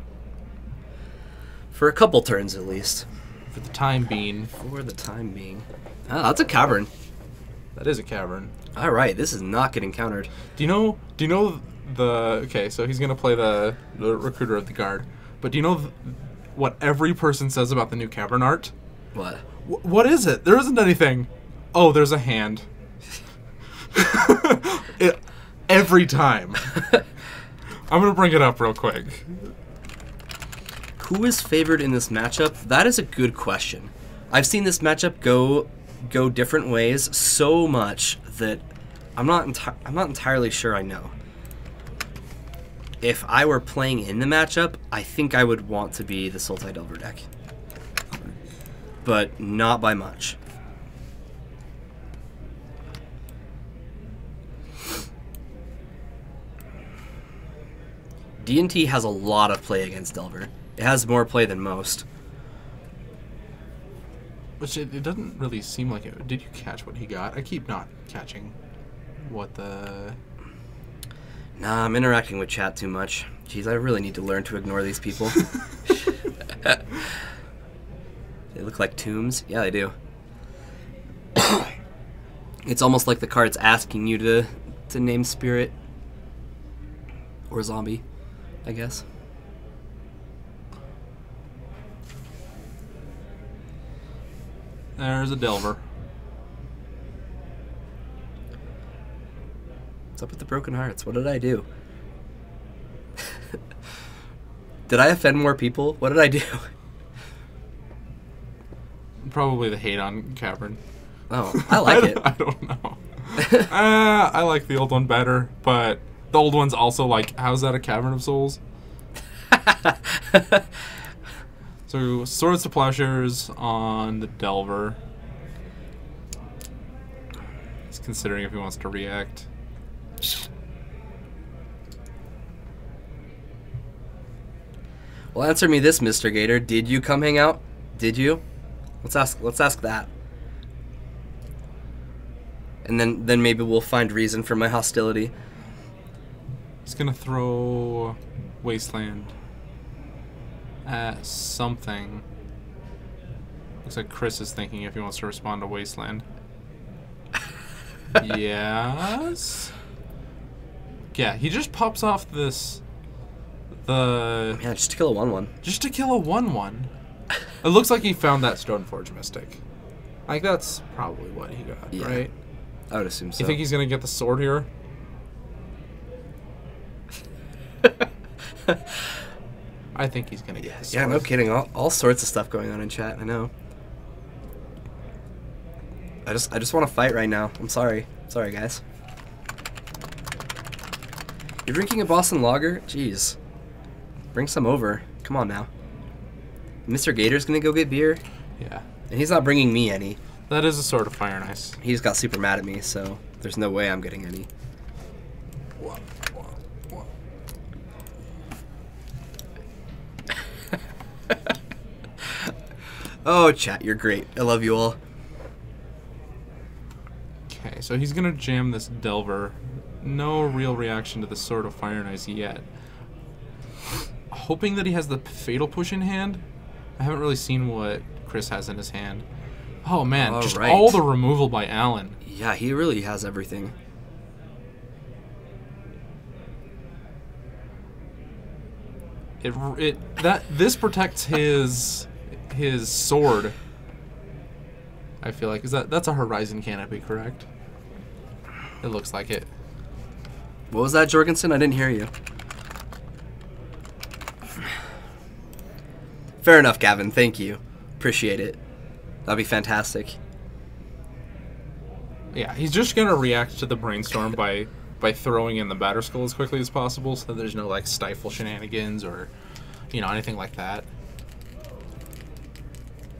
For a couple turns, at least. for the time being. For the time being. Oh, that's a cavern. That is a cavern. All right, this is not getting countered. Do you know the? Okay, so he's gonna play the Recruiter of the Guard, but do you know what every person says about the new cavern art? What? What is it? There isn't anything. Oh, there's a hand. Every time. I'm going to bring it up real quick. Who is favored in this matchup? That is a good question. I've seen this matchup go different ways so much that I'm not entirely sure I know. If I were playing in the matchup, I think I would want to be the Sultai Delver deck. But not by much. D&T has a lot of play against Delver. It has more play than most. Which it doesn't really seem like it. Did you catch what he got? I keep not catching what the... Nah, I'm interacting with chat too much. Jeez, I really need to learn to ignore these people. They look like tombs. Yeah, they do. It's almost like the card's asking you to name spirit. Or zombie, I guess. There's a Delver. What's up with the broken hearts? What did I do? Did I offend more people? What did I do? Probably the hate on Cavern. Oh, I like it. I don't know. I like the old one better, but the old one's also like, how's that a Cavern of Souls? So, Swords to Plowshares on the Delver. He's considering if he wants to react. Well, answer me this, Mr. Gator. Did you come hang out? Did you? Let's ask that. And then maybe we'll find reason for my hostility. He's gonna throw Wasteland at something. Looks like Chris is thinking if he wants to respond to Wasteland. Yes. Yeah, he just pops off this. Yeah, just to kill a 1/1. Just to kill a 1/1. It looks like he found that Stoneforge Mystic. Like, that's probably what he got, Yeah, right? I would assume so. You think he's gonna get the sword here? I think he's gonna get the sword. Yeah, no kidding. All sorts of stuff going on in chat. I know. I just want to fight right now. I'm sorry. Sorry, guys. You're drinking a Boston Lager? Jeez. Bring some over. Come on now. Mr. Gator's gonna go get beer? Yeah. And he's not bringing me any. That is a Sword of Fire and Ice. He just got super mad at me, so there's no way I'm getting any. Oh, chat, you're great. I love you all. Okay, so he's gonna jam this Delver. No real reaction to the Sword of Fire and Ice yet. Hoping that he has the Fatal Push in hand. I haven't really seen what Chris has in his hand. Oh man, just all the removal by Alan. Yeah, he really has everything. This protects his sword. I feel like that's a Horizon Canopy, correct? It looks like it. What was that, Jorgensen? I didn't hear you. Fair enough, Gavin. Thank you. Appreciate it. That'd be fantastic. Yeah, he's just gonna react to the Brainstorm by throwing in the Batterskull as quickly as possible, so that there's no like stifle shenanigans or anything like that.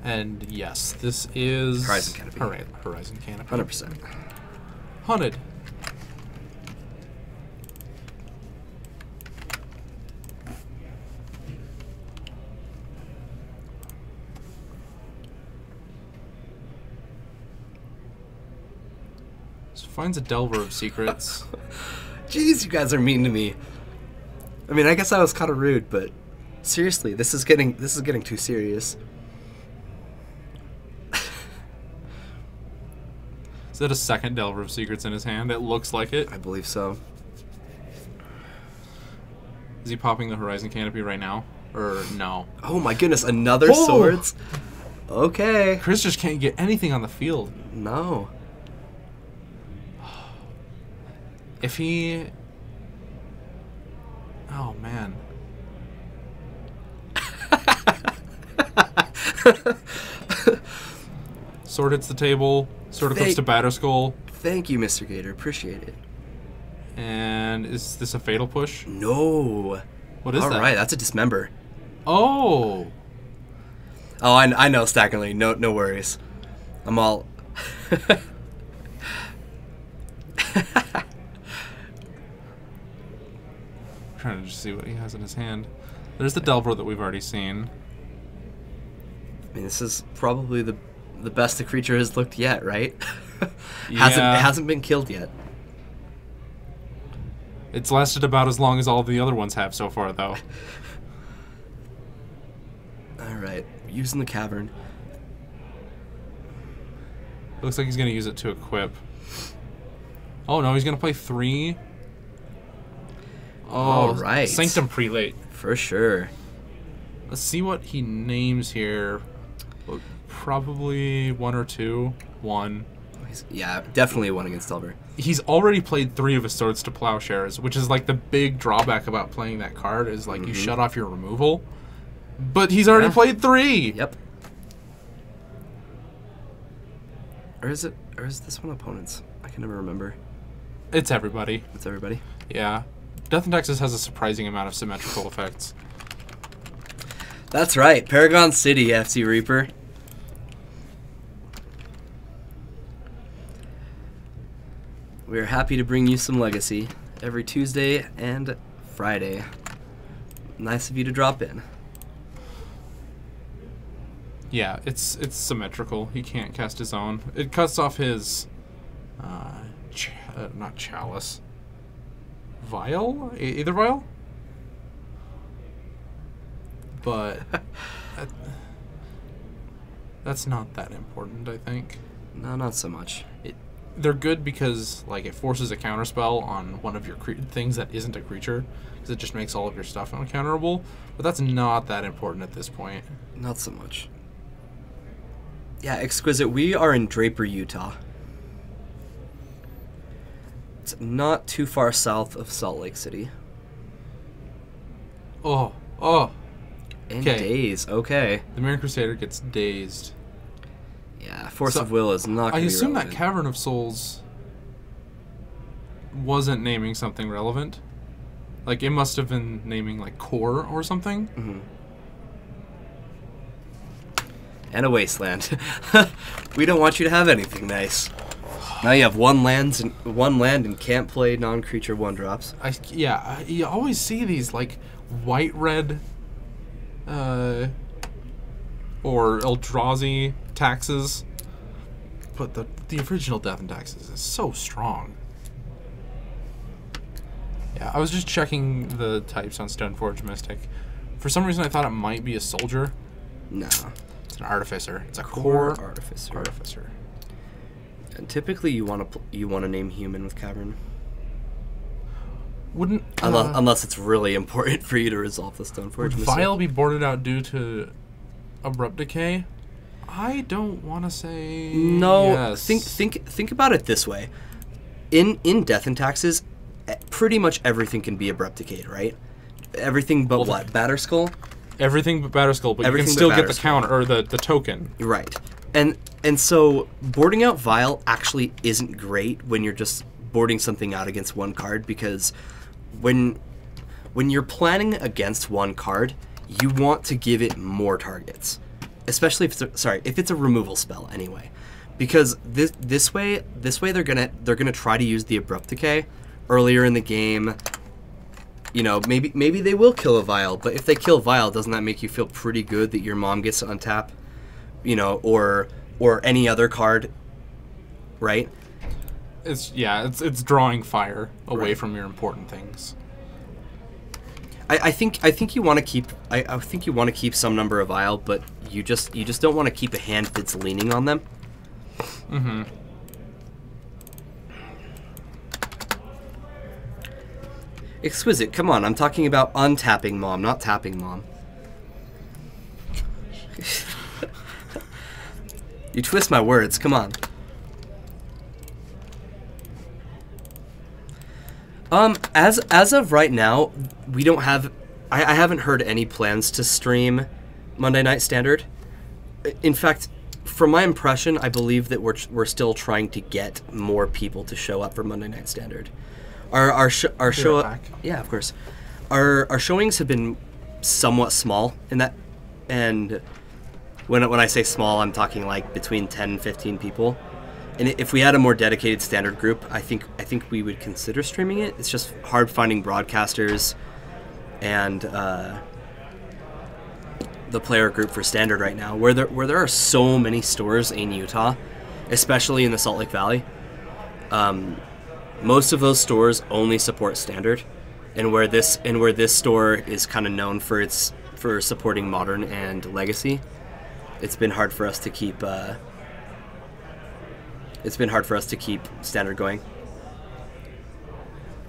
And yes, this is Horizon Canopy. Horizon Canopy. 100%. Hunted. So finds a Delver of Secrets. Jeez, you guys are mean to me. I mean, I guess I was kind of rude, but seriously, this is getting too serious. Is that a second Delver of Secrets in his hand? It looks like it. I believe so. Is he popping the Horizon Canopy right now? Or no? Oh my goodness, another swords? Okay. Chris just can't get anything on the field. No. If he... Oh, man. Sword hits the table. Sort of comes to Batterskull. Thank you, Mr. Gator. Appreciate it. And is this a Fatal Push? No. What is that? All right, that's a Dismember. Oh. Oh, I know, Stackerly. No worries. I'm all... Trying to just see what he has in his hand. There's the Delver that we've already seen. I mean, this is probably the best the creature has looked yet, right? Yeah. Hasn't been killed yet. It's lasted about as long as all the other ones have so far, though. All right, using the cavern. Looks like he's going to use it to equip. Oh, no, he's going to play 3. Oh, all right. Sanctum Prelate. For sure. Let's see what he names here. Probably 1 or 2. 1. Yeah, definitely one against Delver. He's already played 3 of his Swords to Plowshares, which is like the big drawback about playing that card is like you shut off your removal. But he's already played 3. Yep. Or is this one opponents? I can never remember. It's everybody. It's everybody. Yeah. Death and Texas has a surprising amount of symmetrical effects. That's right. Paragon City, FC Reaper. We are happy to bring you some Legacy every Tuesday and Friday. Nice of you to drop in. Yeah, it's symmetrical. He can't cast his own. It cuts off his, not Chalice. Vial? Either Vial? But that's not that important, I think. No, not so much. They're good because like it forces a counterspell on one of your things that isn't a creature, because it just makes all of your stuff uncounterable. But that's not that important at this point. Not so much. Yeah, Exquisite. We are in Draper, Utah. It's not too far south of Salt Lake City. Oh. And Daze, okay. The Mirror Crusader gets dazed. Yeah, Force of Will is not going to be I assume relevant. that Cavern of Souls wasn't naming something relevant. Like, it must have been naming, like, Core or something. Mm-hmm. And a Wasteland. We don't want you to have anything nice. Now you have one land and can't play non-creature 1-drops. You always see these like white-red or Eldrazi taxes, but the original Death and Taxes is so strong. Yeah, I was just checking the types on Stoneforge Mystic. For some reason, I thought it might be a soldier. No. It's an artificer. It's a core artificer. Artificer. And typically, you want to name human with Cavern. Wouldn't unless it's really important for you to resolve the Stoneforge Mystic. Would Vial be boarded out due to Abrupt Decay? I don't want to say no. Yes. Think about it this way. In Death and Taxes, pretty much everything can be Abrupt Decayed, right? Everything but what? Batterskull? Everything but Batterskull, but everything you can still get the counter or the token. Right. And so boarding out Vial actually isn't great when you're just boarding something out against one card, because when you're planning against one card, you want to give it more targets. Especially if it's a removal spell anyway. Because this way they're gonna try to use the Abrupt Decay earlier in the game. You know, maybe they will kill a Vial, but if they kill Vial, doesn't that make you feel pretty good that your mom gets to untap? You know, or any other card, right? It's drawing fire away from your important things. I think you want to keep I think you want to keep some number of Vial, but you just don't want to keep a hand that's leaning on them. Mm-hmm. Exquisite, come on, I'm talking about untapping Mom, not tapping Mom. You twist my words, come on. As of right now, we don't have I haven't heard any plans to stream Monday Night Standard. In fact, from my impression, I believe that we're still trying to get more people to show up for Monday Night Standard. Our show, yeah, of course. Our showings have been somewhat small in that, and when I say small, I'm talking like between 10 and 15 people. And if we had a more dedicated Standard group, I think we would consider streaming it. It's just hard finding broadcasters and the player group for Standard right now, where there are so many stores in Utah, especially in the Salt Lake Valley. Most of those stores only support Standard, and where this store is kind of known for supporting Modern and Legacy, it's been hard for us to keep Standard going.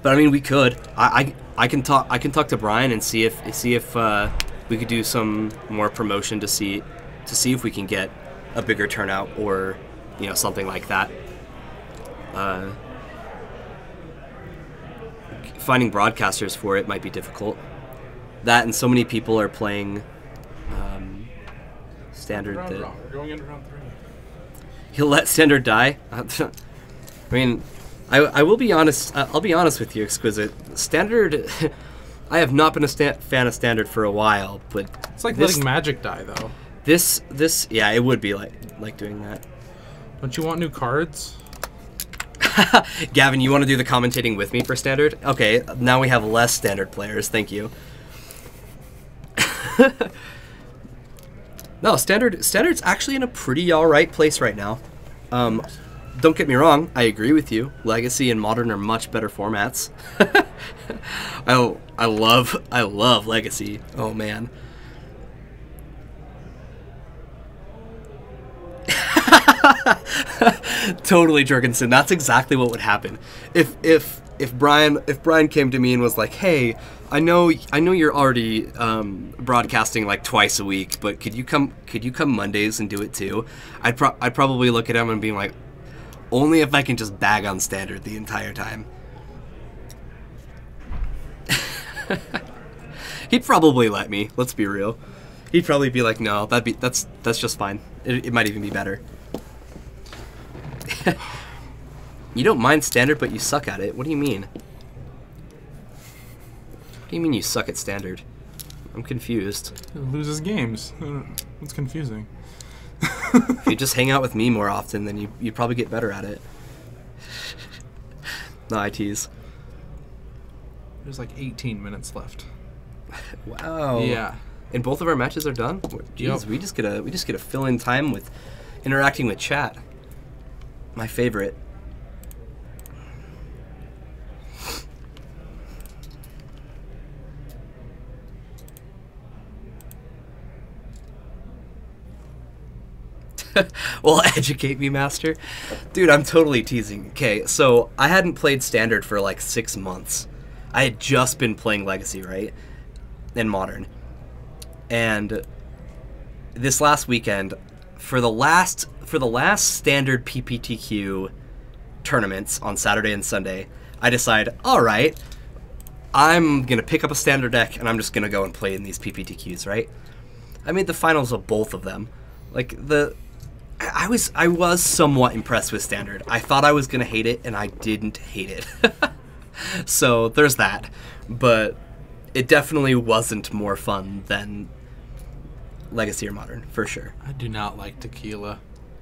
But I mean, we could. I can talk to Brian and see if we could do some more promotion to see if we can get a bigger turnout, or something like that. Finding broadcasters for it might be difficult. That, and so many people are playing Standard that We're going into round 3. He'll let Standard die. I mean, I will be honest. I'll be honest with you, Exquisite. Standard. I have not been a fan of Standard for a while, but it's like letting Magic die, though. This, yeah, it would be like doing that. Don't you want new cards? Gavin, you want to do the commentating with me for Standard? Okay, now we have less Standard players. Thank you. No, Standard's actually in a pretty alright place right now. Don't get me wrong, I agree with you. Legacy and Modern are much better formats. I love Legacy. Oh man. Totally, Jorgensen. That's exactly what would happen. If Brian came to me and was like, "Hey, I know you're already broadcasting like twice a week, but could you come Mondays and do it too?" I'd probably look at him and be like, "Only if I can just bag on Standard the entire time." He'd probably let me. Let's be real. He'd probably be like, "No, that's just fine. It might even be better." You don't mind Standard, but you suck at it. What do you mean? What do you mean you suck at Standard? I'm confused. It loses games. It's confusing. If you just hang out with me more often, then you'd probably get better at it. No, I tease. There's like 18 minutes left. Wow. Yeah. And both of our matches are done. Jeez, Yep. we just get a fill in time with interacting with chat. My favorite. Well, educate me, Master. Dude, I'm totally teasing. Okay, so I hadn't played Standard for like 6 months. I had just been playing Legacy, right? And Modern. And this last weekend, for the last Standard PPTQ tournaments on Saturday and Sunday, I decided, all right, I'm going to pick up a Standard deck and I'm just going to go and play in these PPTQs, right? I made the finals of both of them. Like, I was somewhat impressed with Standard. I thought I was going to hate it, and I didn't hate it. So there's that. But it definitely wasn't more fun than Legacy or Modern, for sure. I do not like tequila.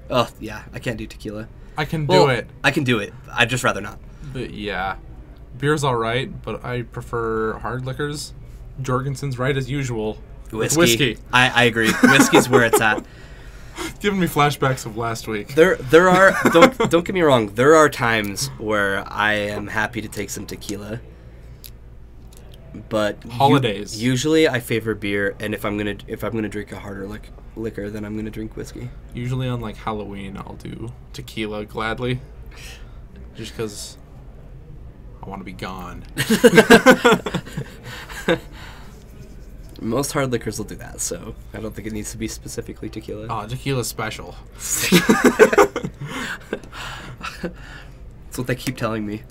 Oh, yeah, I can't do tequila. I can do it. I can do it. I'd just rather not. But yeah. Beer's alright, but I prefer hard liquors. Jorgensen's right as usual. Whiskey. I agree. Whiskey's where it's at. Giving me flashbacks of last week. There are don't get me wrong. There are times where I am happy to take some tequila, but holidays. Usually, I favor beer, and if I'm gonna drink a harder liquor, then I'm gonna drink whiskey. Usually on like Halloween, I'll do tequila gladly, just because I want to be gone. Most hard liquors will do that, so I don't think it needs to be specifically tequila. Oh, tequila's special. That's what they keep telling me.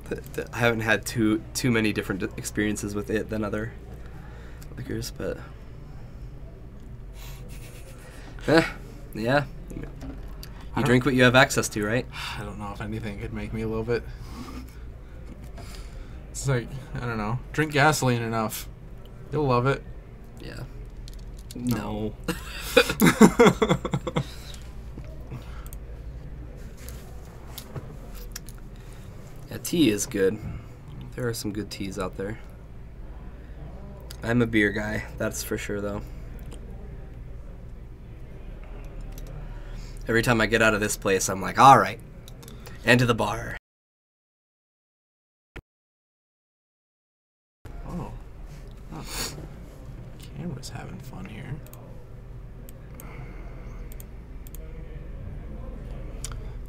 That I haven't had too many different experiences with it than other liquors, but yeah. You drink what you have access to, right? I don't know if anything could make me a little bit. It's like, I don't know. Drink gasoline enough. You'll love it. Yeah. No. Yeah, tea is good. There are some good teas out there. I'm a beer guy, that's for sure, though. Every time I get out of this place, I'm like, all right, and to the bar. Oh. Camera's having fun here.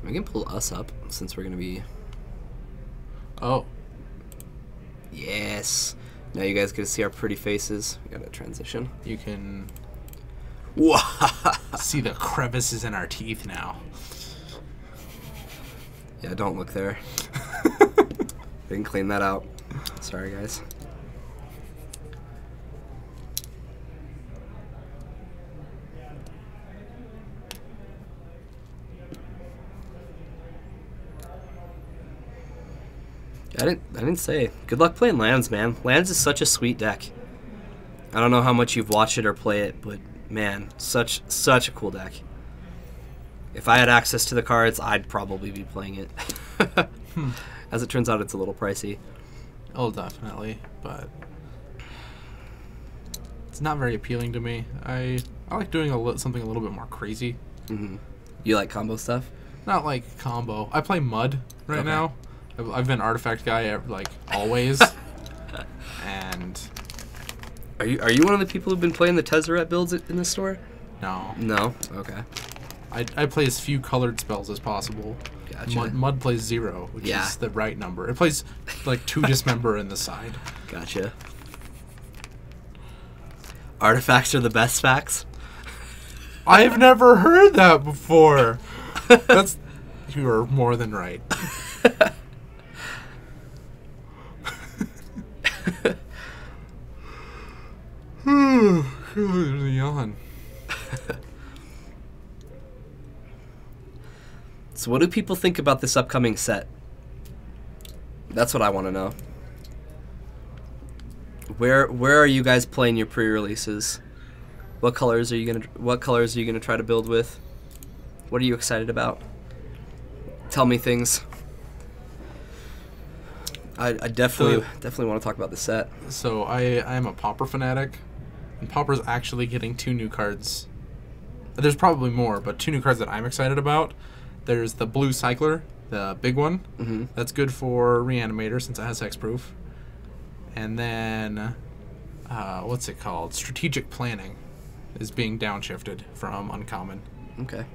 We can pull us up since we're gonna be. Oh. Yes. Now you guys get to see our pretty faces. We got a transition. You can Whoa. see the crevices in our teeth now. Yeah, don't look there. Didn't clean that out. Sorry, guys. I didn't say. Good luck playing Lands, man. Lands is such a sweet deck. I don't know how much you've watched it or play it, but man, such a cool deck. If I had access to the cards, I'd probably be playing it. As it turns out, it's a little pricey. Oh, definitely, but it's not very appealing to me. I like doing something a little bit more crazy. Mm-hmm. You like combo stuff? Not like combo. I play Mud right now. I've been Artifact guy like always. And are you one of the people who've been playing the Tezzeret builds in the store? no. No. Okay. I play as few colored spells as possible. Gotcha. Mud plays 0, which is the right number. It plays like 2 Dismember in the side. Gotcha. Artifacts are the best facts? I've never heard that before. You are more than right. There's a yawn. So what do people think about this upcoming set? That's what I want to know. Where are you guys playing your pre-releases? What colors are you gonna try to build with? What are you excited about? Tell me things. I definitely want to talk about the set. So I am a Pauper fanatic, and Pauper's actually getting 2 new cards. There's probably more, but 2 new cards that I'm excited about. There's the Blue Cycler, the big one. Mm-hmm. That's good for Reanimator since it has hexproof. And then, what's it called? Strategic Planning is being downshifted from uncommon. Okay.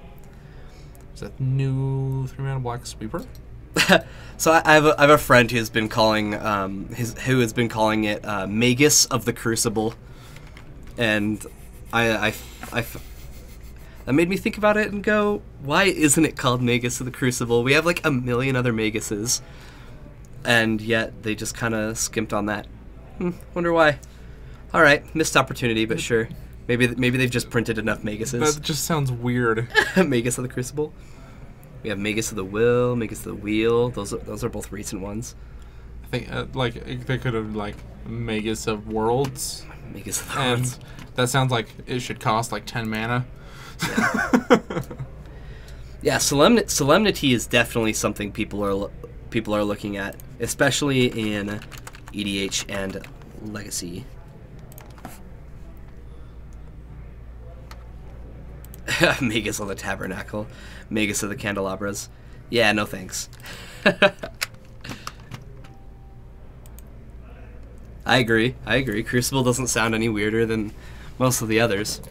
Is that new 3-mana black sweeper? So I have a friend who's been calling who has been calling it Magus of the Crucible, and I that made me think about it and go, why isn't it called Magus of the Crucible? We have like a million other Maguses, and yet they just kind of skimped on that. Wonder why. All right, missed opportunity, but sure. Maybe they've just printed enough Maguses. That just sounds weird. Magus of the Crucible. We have Magus of the Will, Magus of the Wheel. Those are both recent ones. I think like they could have like Magus of Worlds. Magus of the Worlds. And that sounds like it should cost like 10 mana. Yeah, Solemnity is definitely something people are looking at, especially in EDH and Legacy. Magus of the Tabernacle, Magus of the Candelabras. Yeah, no thanks. I agree. Crucible doesn't sound any weirder than most of the others.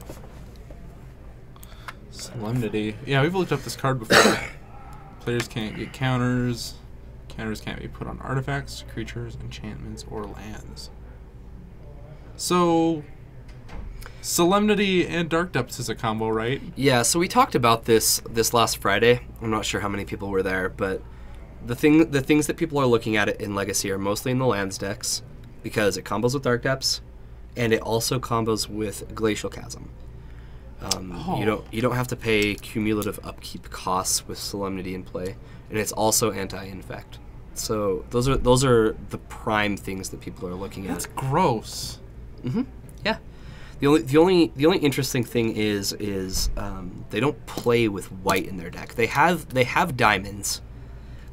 Solemnity. Yeah, we've looked up this card before. Players can't get counters. Counters can't be put on artifacts, creatures, enchantments, or lands. So, Solemnity and Dark Depths is a combo, right? Yeah, so we talked about this last Friday. I'm not sure how many people were there, but the things that people are looking at it in Legacy are mostly in the lands decks, because it combos with Dark Depths, and it also combos with Glacial Chasm. You don't have to pay cumulative upkeep costs with Solemnity in play, and it's also anti-infect. So those are the prime things that people are looking at. That's gross. Mm-hmm. Yeah. The only interesting thing is they don't play with white in their deck. They have diamonds,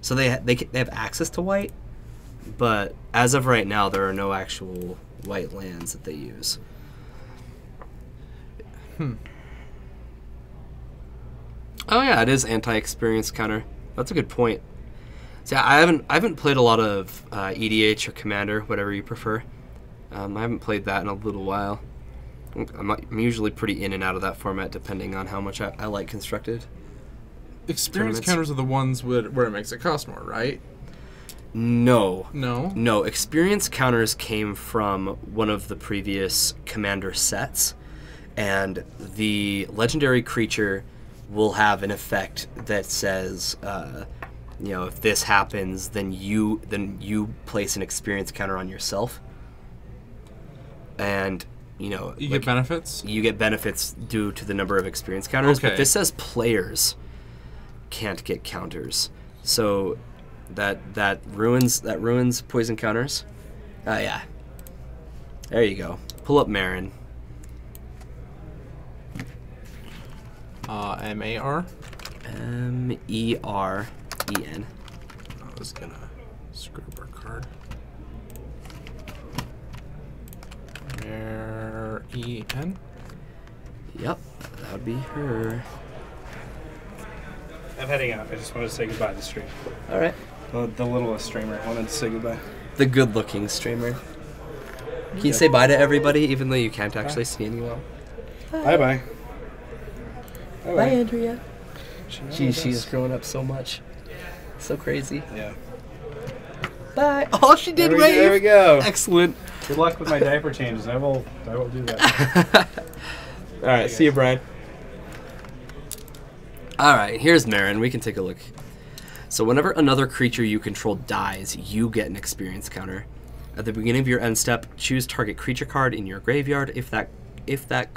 so they have access to white, but as of right now, there are no actual white lands that they use. Oh yeah, it is anti-experience counter. That's a good point. So yeah, I haven't played a lot of EDH or Commander, whatever you prefer. I haven't played that in a little while. I'm usually pretty in and out of that format, depending on how much I like constructed. Experience counters are the ones where it makes it cost more, right? No. No? No, experience counters came from one of the previous Commander sets, and the legendary creature will have an effect that says, if this happens, then you place an experience counter on yourself. And, you get benefits? You get benefits due to the number of experience counters, okay. But this says players can't get counters. So that ruins poison counters. Yeah. There you go. Pull up Marin. M-A-R? M-E-R-E-N. I was gonna screw up our card. R-E-N? Yep, that would be her. I'm heading out. I just wanted to say goodbye to the stream. All right. The littlest streamer wanted to say goodbye. The good-looking streamer. Can you say bye to everybody, even though you can't actually see anyone? Bye-bye. Bye, Andrea. She is growing up so much. So crazy. Yeah. Bye. Oh, she did wave. There we go. Excellent. Good luck with my diaper changes. I will do that. All right. See you, Brian. All right. Here's Marin. We can take a look. So whenever another creature you control dies, you get an experience counter. At the beginning of your end step, choose target creature card in your graveyard. If that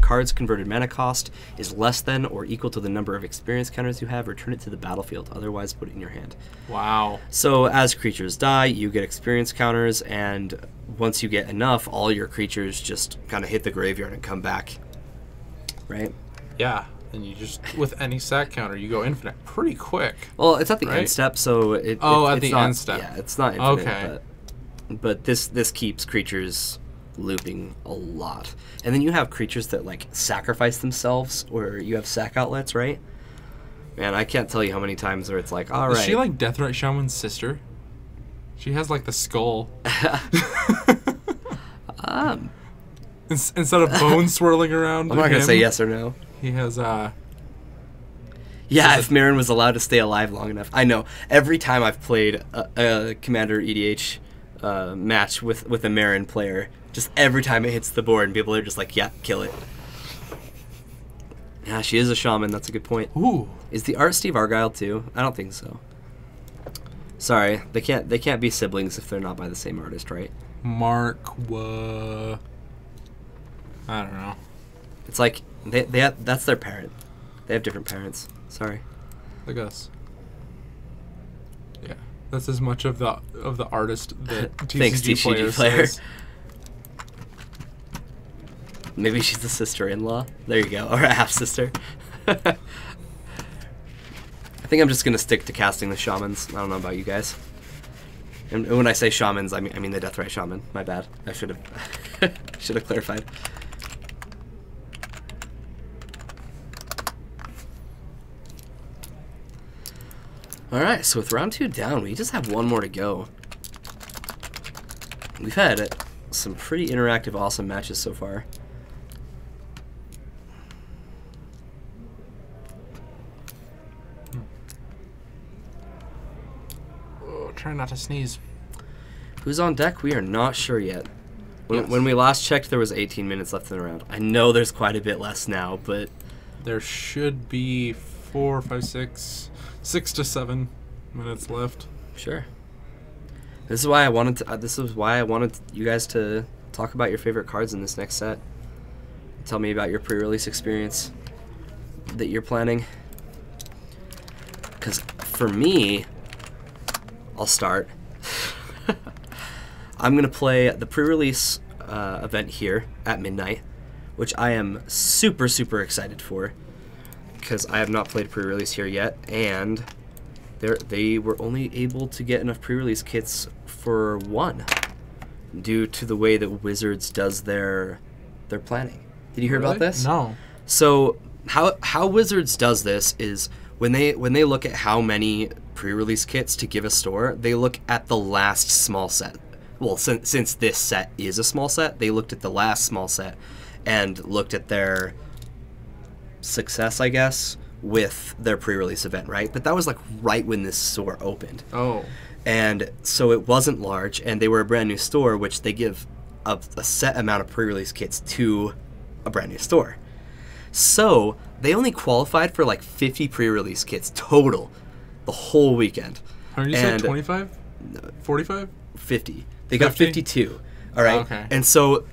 card's converted mana cost is less than or equal to the number of experience counters you have, return it to the battlefield. Otherwise, put it in your hand. Wow. So as creatures die, you get experience counters, and once you get enough, all your creatures just kind of hit the graveyard and come back. Right? Yeah. and you just with any stat counter you go infinite pretty quick. Well, it's at the right? end step, so at it's the not, end step. Yeah, it's not infinite. Okay. But this keeps creatures looping a lot, and then you have creatures that like sacrifice themselves, or you have sack outlets, right? Man, I can't tell you how many times where it's like, all right. Is she like Deathrite Shaman's sister? She has like the skull. Instead of bones swirling around. I'm not gonna say yes or no. He has Yeah, if Marin was allowed to stay alive long enough. I know. Every time I've played a Commander EDH match with a Marin player, just every time it hits the board and people are just like, yeah, kill it. Yeah, she is a shaman. That's a good point. Ooh. Is the art Steve Argyle too? I don't think so. Sorry, they can't be siblings if they're not by the same artist, right? I don't know. It's like they have, that's their parent. They have different parents. Sorry. Like us. Yeah, that's as much of the artist that Thanks, TCG player. says. Maybe she's a sister-in-law. There you go, or a half-sister. I think I'm just gonna stick to casting the shamans. I don't know about you guys. And when I say shamans, I mean the Deathrite Shaman. My bad. I should have clarified. All right, so with round 2 down, we just have one more to go. We've had some pretty interactive, awesome matches so far. Try not to sneeze. Who's on deck? We are not sure yet. Yes. When we last checked, there was 18 minutes left in the round. I know there's quite a bit less now, but There should be 4, 5, 6 to 7 minutes left. sure. This is why I wanted you guys to talk about your favorite cards in this next set. Tell me about your pre-release experience that you're planning. Because for me, I'll start. I'm going to play the pre-release event here at midnight, which I am super, super excited for because I have not played pre-release here yet, and they were only able to get enough pre-release kits for one due to the way that Wizards does their planning. Did you hear about this? No. So how Wizards does this is when they look at how many pre-release kits to give a store, they look at the last small set. Well, since this set is a small set, they looked at the last small set and looked at their success, I guess, with their pre-release event, right? But that was like right when this store opened. Oh. And so it wasn't large, and they were a brand new store, which they give a set amount of pre-release kits to a brand new store. So they only qualified for like 50 pre-release kits total the whole weekend. How did you say 25? 45? 50. They got 52. All right. Oh, okay. And so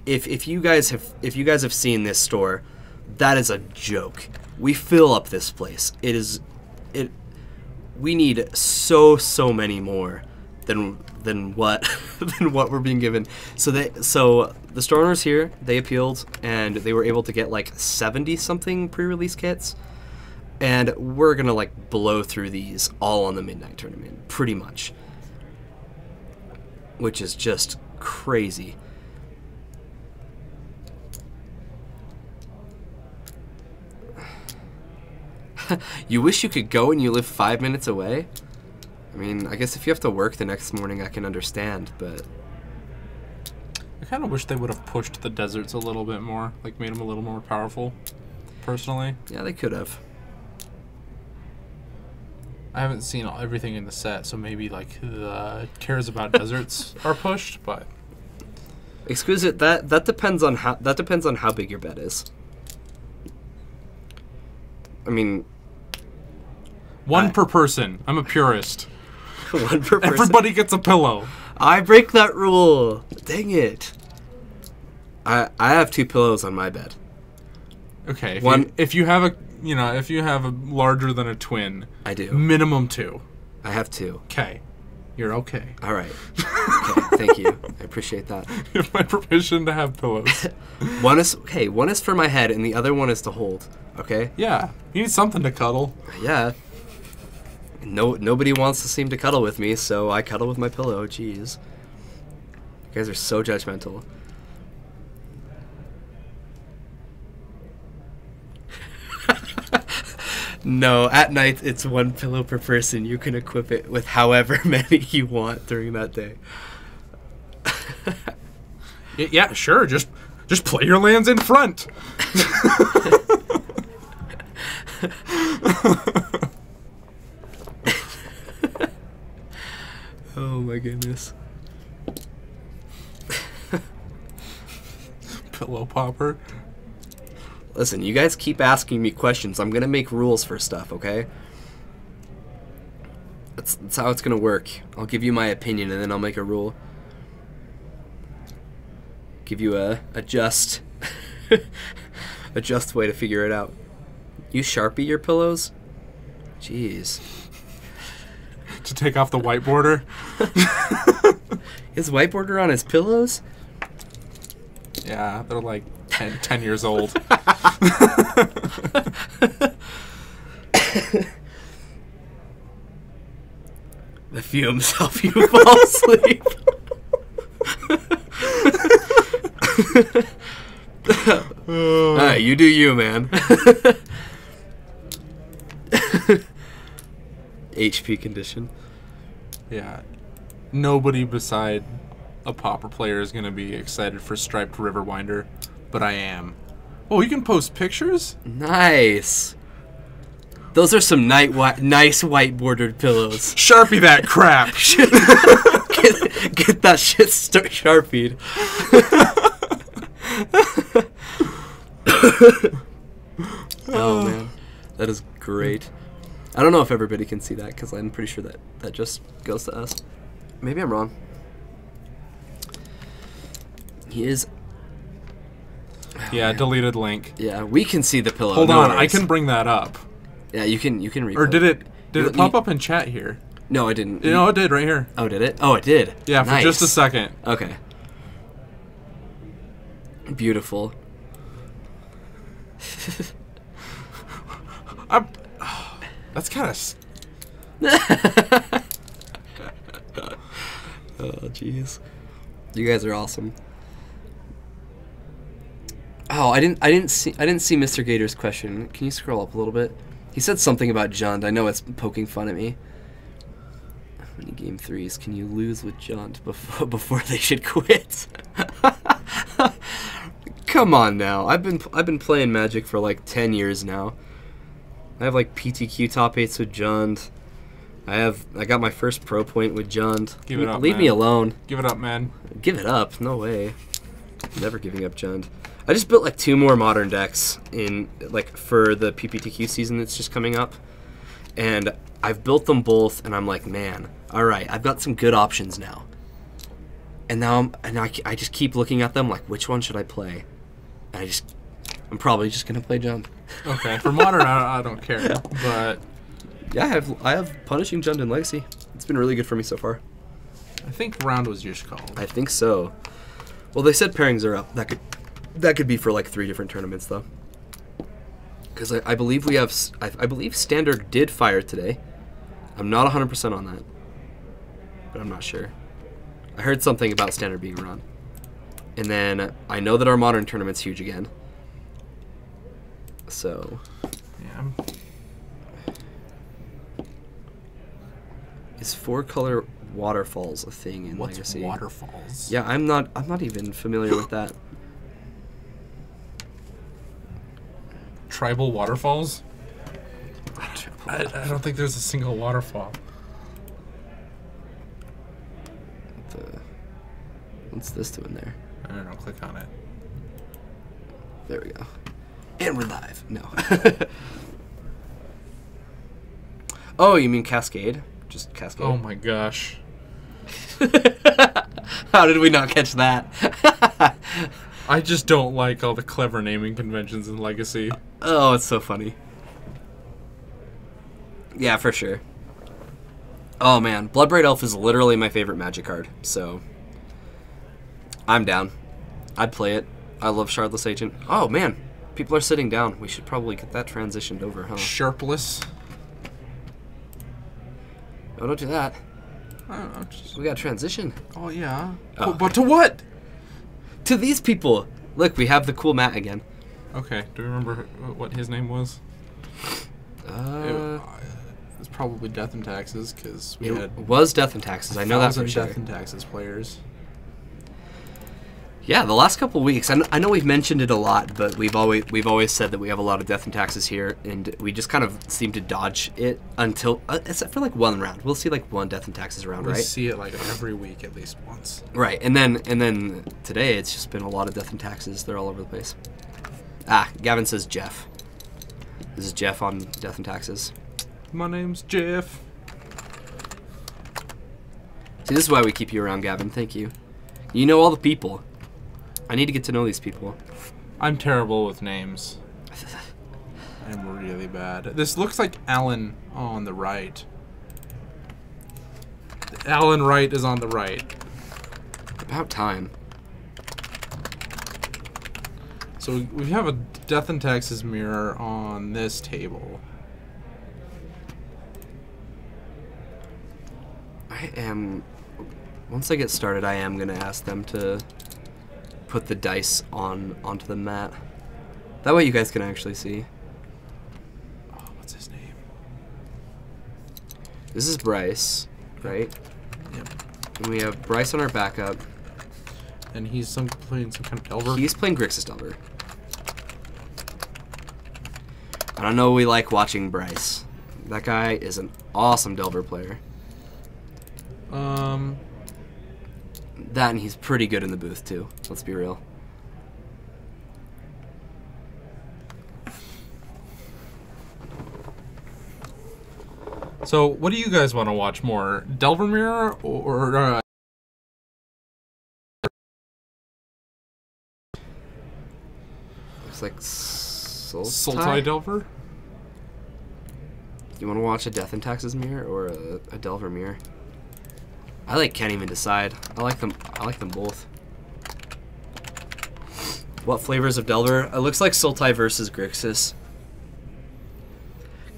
if you guys have seen this store, that is a joke. We fill up this place. We need so many more than what we're being given. So the store owners here, they appealed and they were able to get like 70 something pre-release kits. And we're going to like blow through these all on the midnight tournament, pretty much. Which is just crazy. You wish you could go and you live 5 minutes away? I mean, I guess if you have to work the next morning, I can understand, but... I kind of wish they would have pushed the deserts a little bit more, like made them a little more powerful, personally. Yeah, they could have. I haven't seen everything in the set, so maybe like the cares about deserts are pushed, but Exquisite, that depends on how big your bet is. I mean, one per person. I'm a purist. One per person. Everybody gets a pillow. I break that rule. Dang it. I have 2 pillows on my bed. Okay. If you have a larger than a twin, I do. Minimum 2. I have 2. Okay. You're okay. All right. Okay. Thank you. I appreciate that. You have my permission to have pillows. One is for my head, and the other one is to hold. Okay. Yeah, you need something to cuddle. Yeah. Nobody wants to seem to cuddle with me, so I cuddle with my pillow. Jeez. You guys are so judgmental. No, at night it's one pillow per person. You can equip it with however many you want during that day. Yeah, sure. Just play your lands in front. Oh my goodness. Pillow popper. Listen, you guys keep asking me questions. I'm gonna make rules for stuff, okay? That's how it's gonna work. I'll give you my opinion and then I'll make a rule. Give you a just a just way to figure it out. You Sharpie your pillows? Jeez. To take off the white border. His white border on his pillows? Yeah, they're like 10 years old. The fumes help you fall asleep. Alright, you do you, man. HP condition. Yeah. Nobody beside a Pauper player is going to be excited for Striped Riverwinder, but I am. Oh, you can post pictures? Nice. Those are some nice white bordered pillows. Sharpie that crap. Get that shit Sharpied. Oh man, that is great. I don't know if everybody can see that because I'm pretty sure that just goes to us. Maybe I'm wrong. He is. Yeah, man. deleted link. Yeah, we can see the pillow. Hold no on, worries. I can bring that up. Yeah, you can read. Or did it pop up in chat here? No, it didn't. No, it did right here. Oh, did it? Oh, it did. Yeah, for nice. just a second. Okay. Beautiful. That's kind of. Oh, jeez. You guys are awesome. Oh, I didn't see Mr. Gator's question. Can you scroll up a little bit? He said something about Jund. I know it's poking fun at me. How many game threes can you lose with Jund before they should quit? Come on now. I've been playing Magic for like 10 years now. I have like PTQ top 8s with Jund. I got my first pro point with Jund. Give it up, Leave me alone. Give it up, man. Give it up? No way. Never giving up Jund. I just built like 2 more modern decks in like for the PPTQ season that's just coming up, and I've built them both, and I'm like, man, all right, I've got some good options now. And now I just keep looking at them like, which one should I play? And I'm probably just gonna play Jund. Okay, for modern, I don't care, but yeah, I have Punishing Jund in Legacy. It's been really good for me so far. I think round was just called. I think so. Well, they said pairings are up. That could be for like 3 different tournaments though. Because I believe we have I believe Standard did fire today. I'm not 100% on that, but I'm not sure. I heard something about Standard being run, and then I know that our Modern tournament's huge again. So Yeah. is 4-color waterfalls a thing in What's Legacy? waterfalls? Yeah, I'm not even familiar with that. Tribal waterfalls? I don't think there's a single waterfall. What's this doing there? I don't know, click on it. There we go. And we're live. No. Oh, you mean Cascade? Just Cascade? Oh my gosh. How did we not catch that? I just don't like all the clever naming conventions in Legacy. Oh, it's so funny. Yeah, for sure. Oh man, Bloodbraid Elf is literally my favorite Magic card, so I'm down. I'd play it. I love Shardless Agent. Oh, man. People are sitting down. We should probably get that transitioned over, huh? Sharpless. No, don't do that. I don't know. Just... We got transition. Oh, yeah. Oh. But to what? To these people. Look, we have the cool Matt again. Okay. Do you remember what his name was? It was probably Death and Taxes, because we had... was Death and Taxes. I know that for sure. Death and Taxes players. Yeah, the last couple weeks, I know we've mentioned it a lot, but we've always said that we have a lot of Death and Taxes here, and we just kind of seem to dodge it until, except for like one round. We'll see like one Death and Taxes round, right? We see it like every week at least once. Right, and then today it's just been a lot of Death and Taxes. They're all over the place. Ah, Gavin says Jeff. This is Jeff on Death and Taxes. My name's Jeff. See, this is why we keep you around, Gavin. Thank you. You know all the people. I need to get to know these people. I'm terrible with names. I'm really bad. This looks like Alan on the right. Alan Wright is on the right. About time. So we have a Death and Taxes mirror on this table. Once I get started, I am going to ask them to put the dice onto the mat. That way you guys can actually see. Oh, what's his name? This is Bryce, right? Yep. And we have Bryce on our backup. And he's playing some kind of Delver? He's playing Grixis Delver. And I know we like watching Bryce. That guy is an awesome Delver player. That, and he's pretty good in the booth, too. Let's be real. So, what do you guys want to watch more? Delver Mirror or Looks like Sultai Delver? You want to watch a Death and Taxes mirror or a Delver mirror? I can't even decide. I like them both. What flavors of Delver? It looks like Sultai versus Grixis.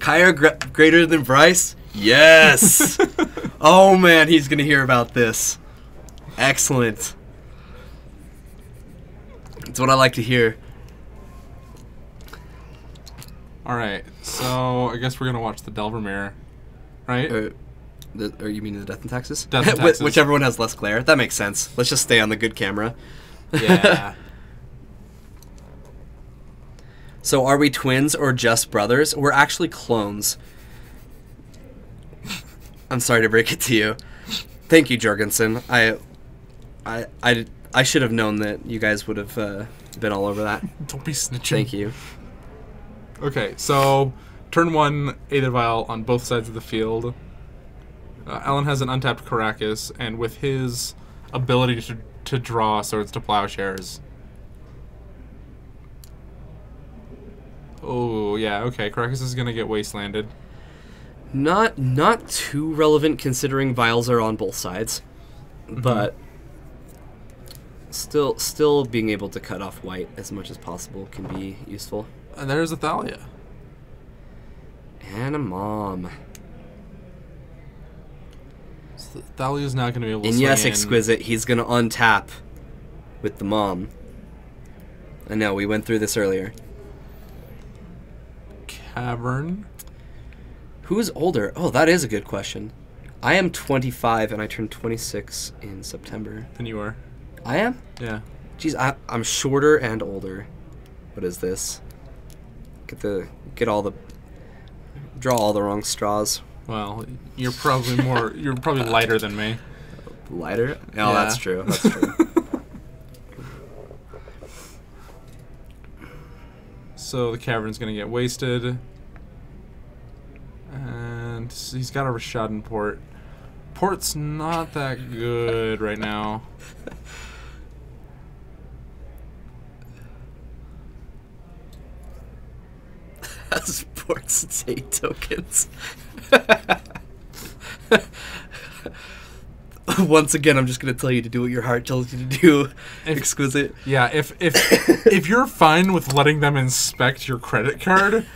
Kyra greater than Bryce? Yes! Oh man, he's gonna hear about this. Excellent. That's what I like to hear. Alright, so I guess we're gonna watch the Delver mirror, right? Or you mean the Death and Taxes? Death and Taxes. Whichever one has less glare. That makes sense. Let's just stay on the good camera. Yeah. So are we twins or just brothers? We're actually clones. I'm sorry to break it to you. Thank you, Jorgensen. I should have known that you guys would have been all over that. Don't be snitching. Thank you. Okay, so turn 1, Aether Vial on both sides of the field. Alan has an untapped Caracas, and with his ability to draw Swords to Plowshares. Oh, yeah, okay, Caracas is going to get wastelanded. Not too relevant considering vials are on both sides, but still being able to cut off white as much as possible can be useful. And there's a Thalia. And a mom. So Thalia's not going to be able to And yes, swing in. Exquisite, he's going to untap with the mom. I know, we went through this earlier. Cavern. Who's older? Oh, that is a good question. I am 25 and I turned 26 in September. Than you are. I am? Yeah. Jeez, I'm shorter and older. What is this? Draw all the wrong straws. Well, you're probably lighter than me. Lighter? Oh, Yeah. that's true. That's true. So the Cavern's going to get wasted. And he's got a Rashadan Port. Port's not that good right now. Has ports and 8 tokens. Once again, I'm just going to tell you to do what your heart tells you to do. Exquisite. Yeah, if you're fine with letting them inspect your credit card...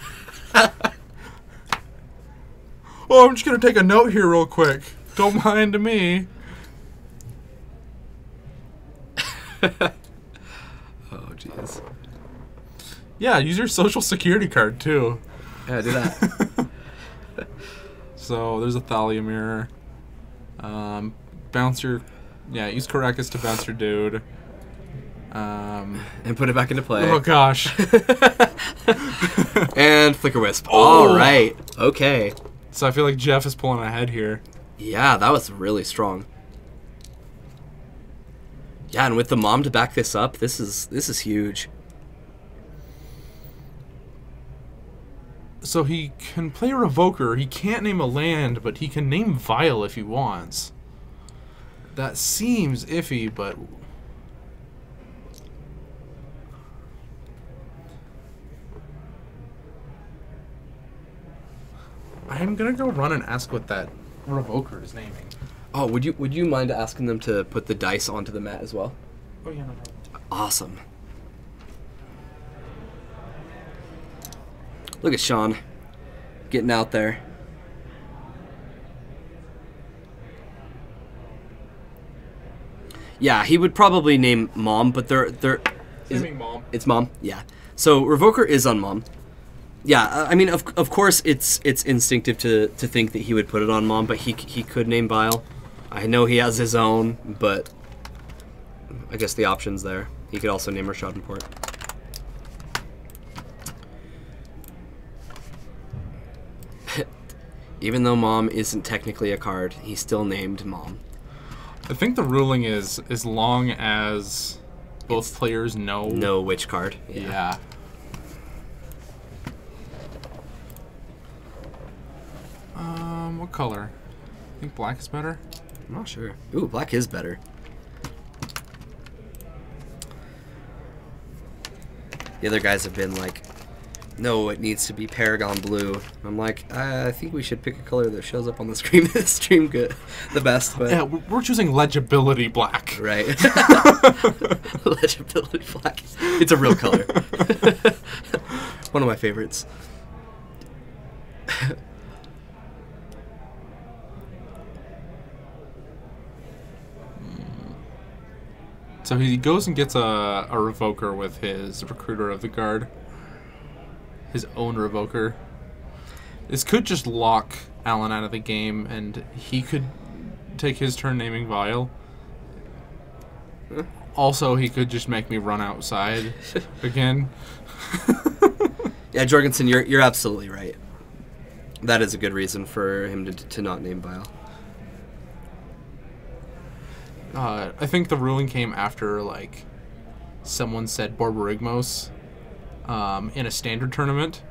Oh, I'm just going to take a note here real quick. Don't mind me. Oh, jeez. Yeah, use your social security card, too. Yeah, do that. So, there's a Thalia mirror. Bounce your... Yeah, use Caracas to bounce your dude. And put it back into play. Oh, gosh. And Flicker Wisp. All right. Okay. So I feel like Jeff is pulling ahead here. Yeah, that was really strong. Yeah, and with the mom to back this up, this is huge. So he can play Revoker. He can't name a land, but he can name Vial if he wants. That seems iffy, but... I'm gonna go run and ask what that Revoker is naming. Oh, would you mind asking them to put the dice onto the mat as well? Oh yeah, no problem. Awesome. Look at Sean getting out there. Yeah, he would probably name Mom, but Naming Mom. It's Mom. Yeah. So Revoker is on Mom. Yeah, I mean, of course, it's instinctive to think that he would put it on Mom, but he could name Vial. I know he has his own, but I guess the option's there. He could also name Rashad and Port. Even though Mom isn't technically a card, he's still named Mom. I think the ruling is as long as both players know which card. Yeah. What color? I think black is better. I'm not sure. Ooh, black is better. The other guys have been like, no, it needs to be Paragon blue. I'm like, I think we should pick a color that shows up on the stream good, the best. But yeah, we're choosing legibility black. Right. Legibility black. It's a real color. One of my favorites. So he goes and gets a Revoker with his Recruiter of the Guard. His own Revoker. This could just lock Alan out of the game, and he could take his turn naming Vial. Also, he could just make me run outside again. Yeah, Jorgensen, you're absolutely right. That is a good reason for him to not name Vial. I think the ruling came after, like, someone said Borborygmos in a standard tournament,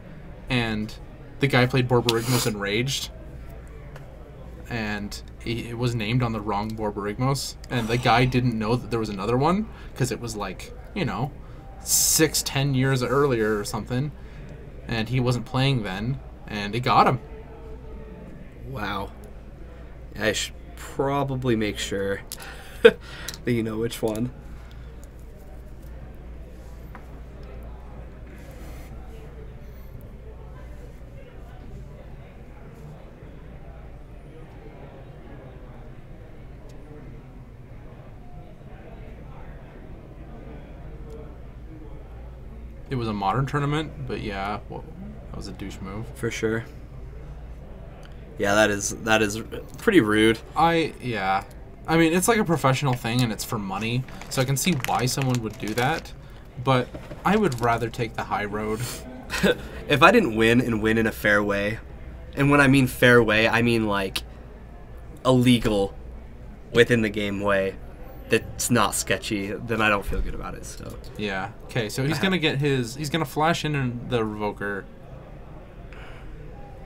and the guy played Borborygmos and raged, and it was named on the wrong Borborygmos, and the guy didn't know that there was another one, because it was, like, 6-10 years earlier or something, and he wasn't playing then, and it got him. Wow. I should probably make sure that you know which one. It was a modern tournament, but yeah, well, that was a douche move. For sure. Yeah, that is pretty rude. Yeah. I mean, it's like a professional thing, and it's for money, so I can see why someone would do that, but I would rather take the high road. If I didn't win and win in a fair way, and when I mean fair way, I mean like a legal, within the game way that's not sketchy, then I don't feel good about it. So yeah. Okay, so he's gonna he's gonna flash in the Revoker.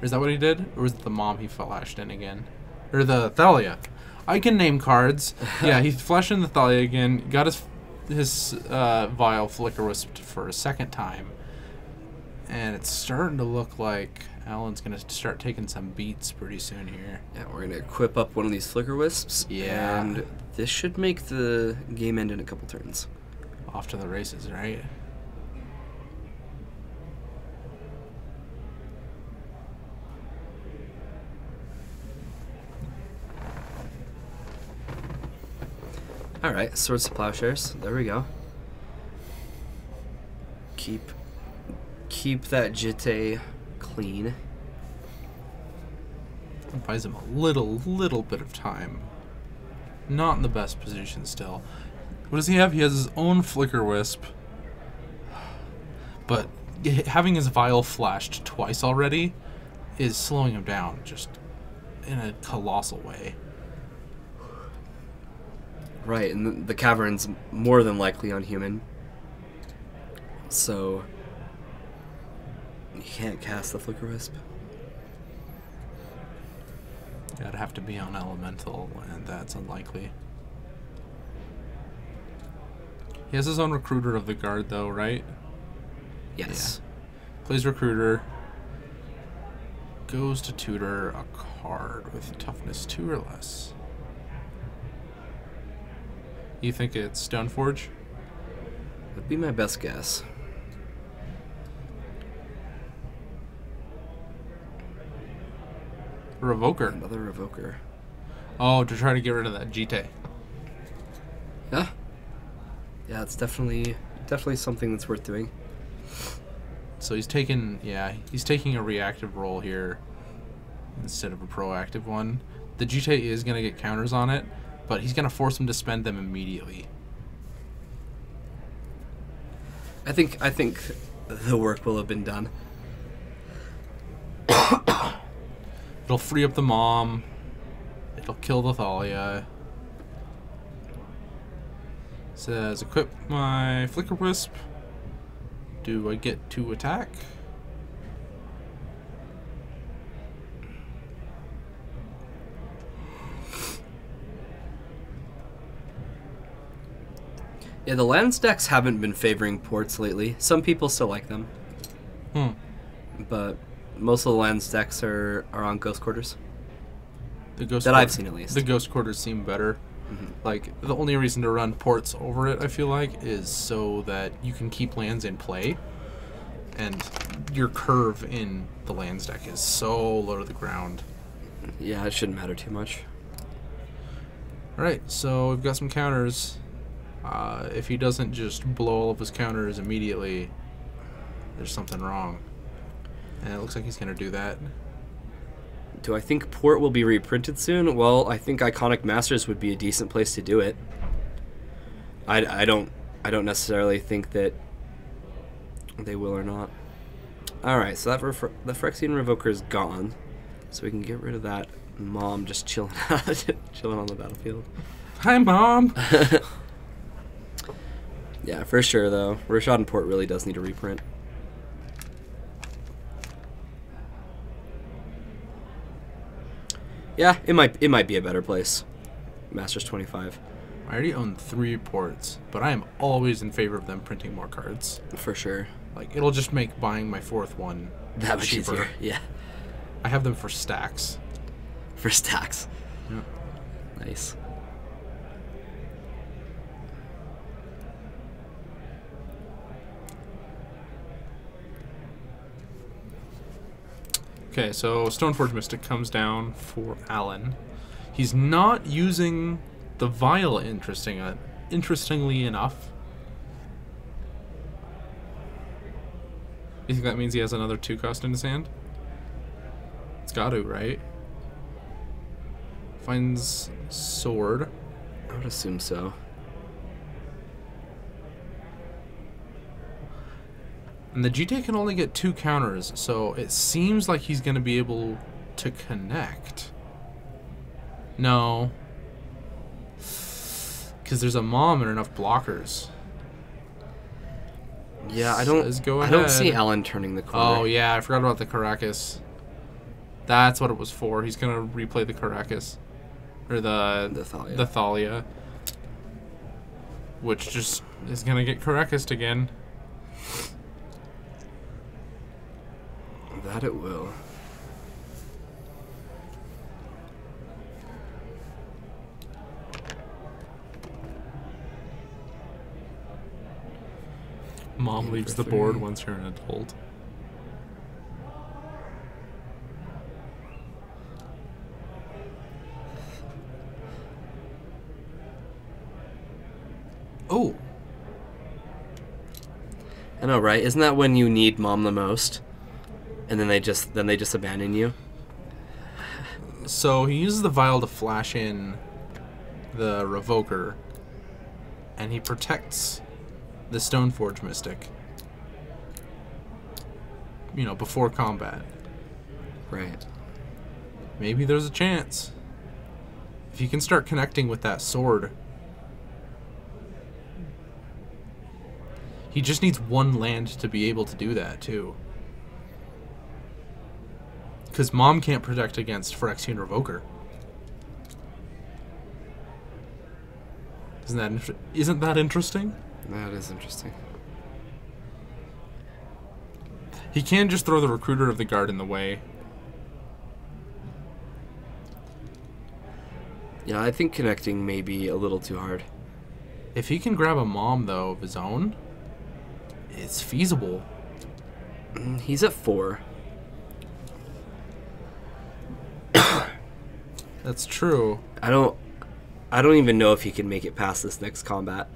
Is that what he did, or was it the Mom he flashed in again, or the Thalia? I can name cards. Yeah, he flashed in the Thalia again. Got his Vial Flicker Wisp for a second time, and it's starting to look like Alan's going to start taking some beats pretty soon here. Yeah, we're going to equip up one of these Flicker Wisps. Yeah. And this should make the game end in a couple turns. Off to the races, right? Alright, Swords to Plowshares. There we go. Keep that Jitte clean. Buys him a little bit of time. Not in the best position still. What does he have? He has his own Flicker Wisp. But having his Vial flashed twice already is slowing him down just in a colossal way. Right, and the Cavern's more than likely unhuman. So you can't cast the Flicker Wisp. I'd have to be on Elemental, and that's unlikely. He has his own Recruiter of the Guard, though, right? Yes. Yeah. Plays Recruiter. Goes to tutor a card with toughness 2 or less. You think it's Stoneforge? That'd be my best guess. Revoker. Another Revoker. Oh, to try to get rid of that Jitte. Yeah. Yeah, it's definitely something that's worth doing. So he's taking a reactive role here instead of a proactive one. The Jitte is going to get counters on it, but he's going to force him to spend them immediately. I think the work will have been done. It'll free up the mom. It'll kill the Thalia. Says, equip my Flicker Wisp. Do I get to attack? Yeah, the lands decks haven't been favoring ports lately. Some people still like them. But most of the lands decks are on Ghost Quarters. I've seen at least. The Ghost Quarters seem better. Like, the only reason to run ports over it, I feel like, is so that you can keep lands in play. And your curve in the lands deck is so low to the ground. Yeah, it shouldn't matter too much. Alright, so we've got some counters. If he doesn't just blow all of his counters immediately, there's something wrong. And it looks like he's going to do that. Do I think Port will be reprinted soon? Well, I think Iconic Masters would be a decent place to do it. I don't necessarily think that they will or not. Alright, so the Phyrexian Revoker is gone. So we can get rid of that mom just chilling on the battlefield. Hi, Mom! Yeah, for sure, though. Rashad and Port really does need a reprint. Yeah, it might be a better place. Masters 25. I already own 3 ports, but I am always in favor of them printing more cards. For sure. Like, it'll just make buying my 4th one that much cheaper. easier. Yeah. I have them for stacks. For stacks. Yeah. Nice. Okay, so Stoneforge Mystic comes down for Alan. He's not using the Vial, interestingly enough. You think that means he has another 2-cost in his hand? It's got to, right? Finds Sword. I would assume so. And the Jitte can only get 2 counters, so it seems like he's going to be able to connect. No. Because there's a mom and enough blockers. Yeah, I don't see Alan turning the corner. Oh, yeah, I forgot about the Caracas. That's what it was for. He's going to replay the Caracas. Or the Thalia. The Thalia. Which just is going to get Caracased again. That it will. Mom leaves the board once you're an adult. Oh. I know, right? Isn't that when you need mom the most? And then they just abandon you? So he uses the vial to flash in the Revoker, and he protects the Stoneforge Mystic, you know, before combat. Right. Maybe there's a chance. If you can start connecting with that sword. He just needs one land to be able to do that, too. Because Mom can't protect against Phyrexian Revoker. Isn't that interesting? That is interesting. He can just throw the Recruiter of the Guard in the way. Yeah, I think connecting may be a little too hard. If he can grab a Mom, though, of his own, it's feasible. He's at 4. That's true. I don't even know if he can make it past this next combat.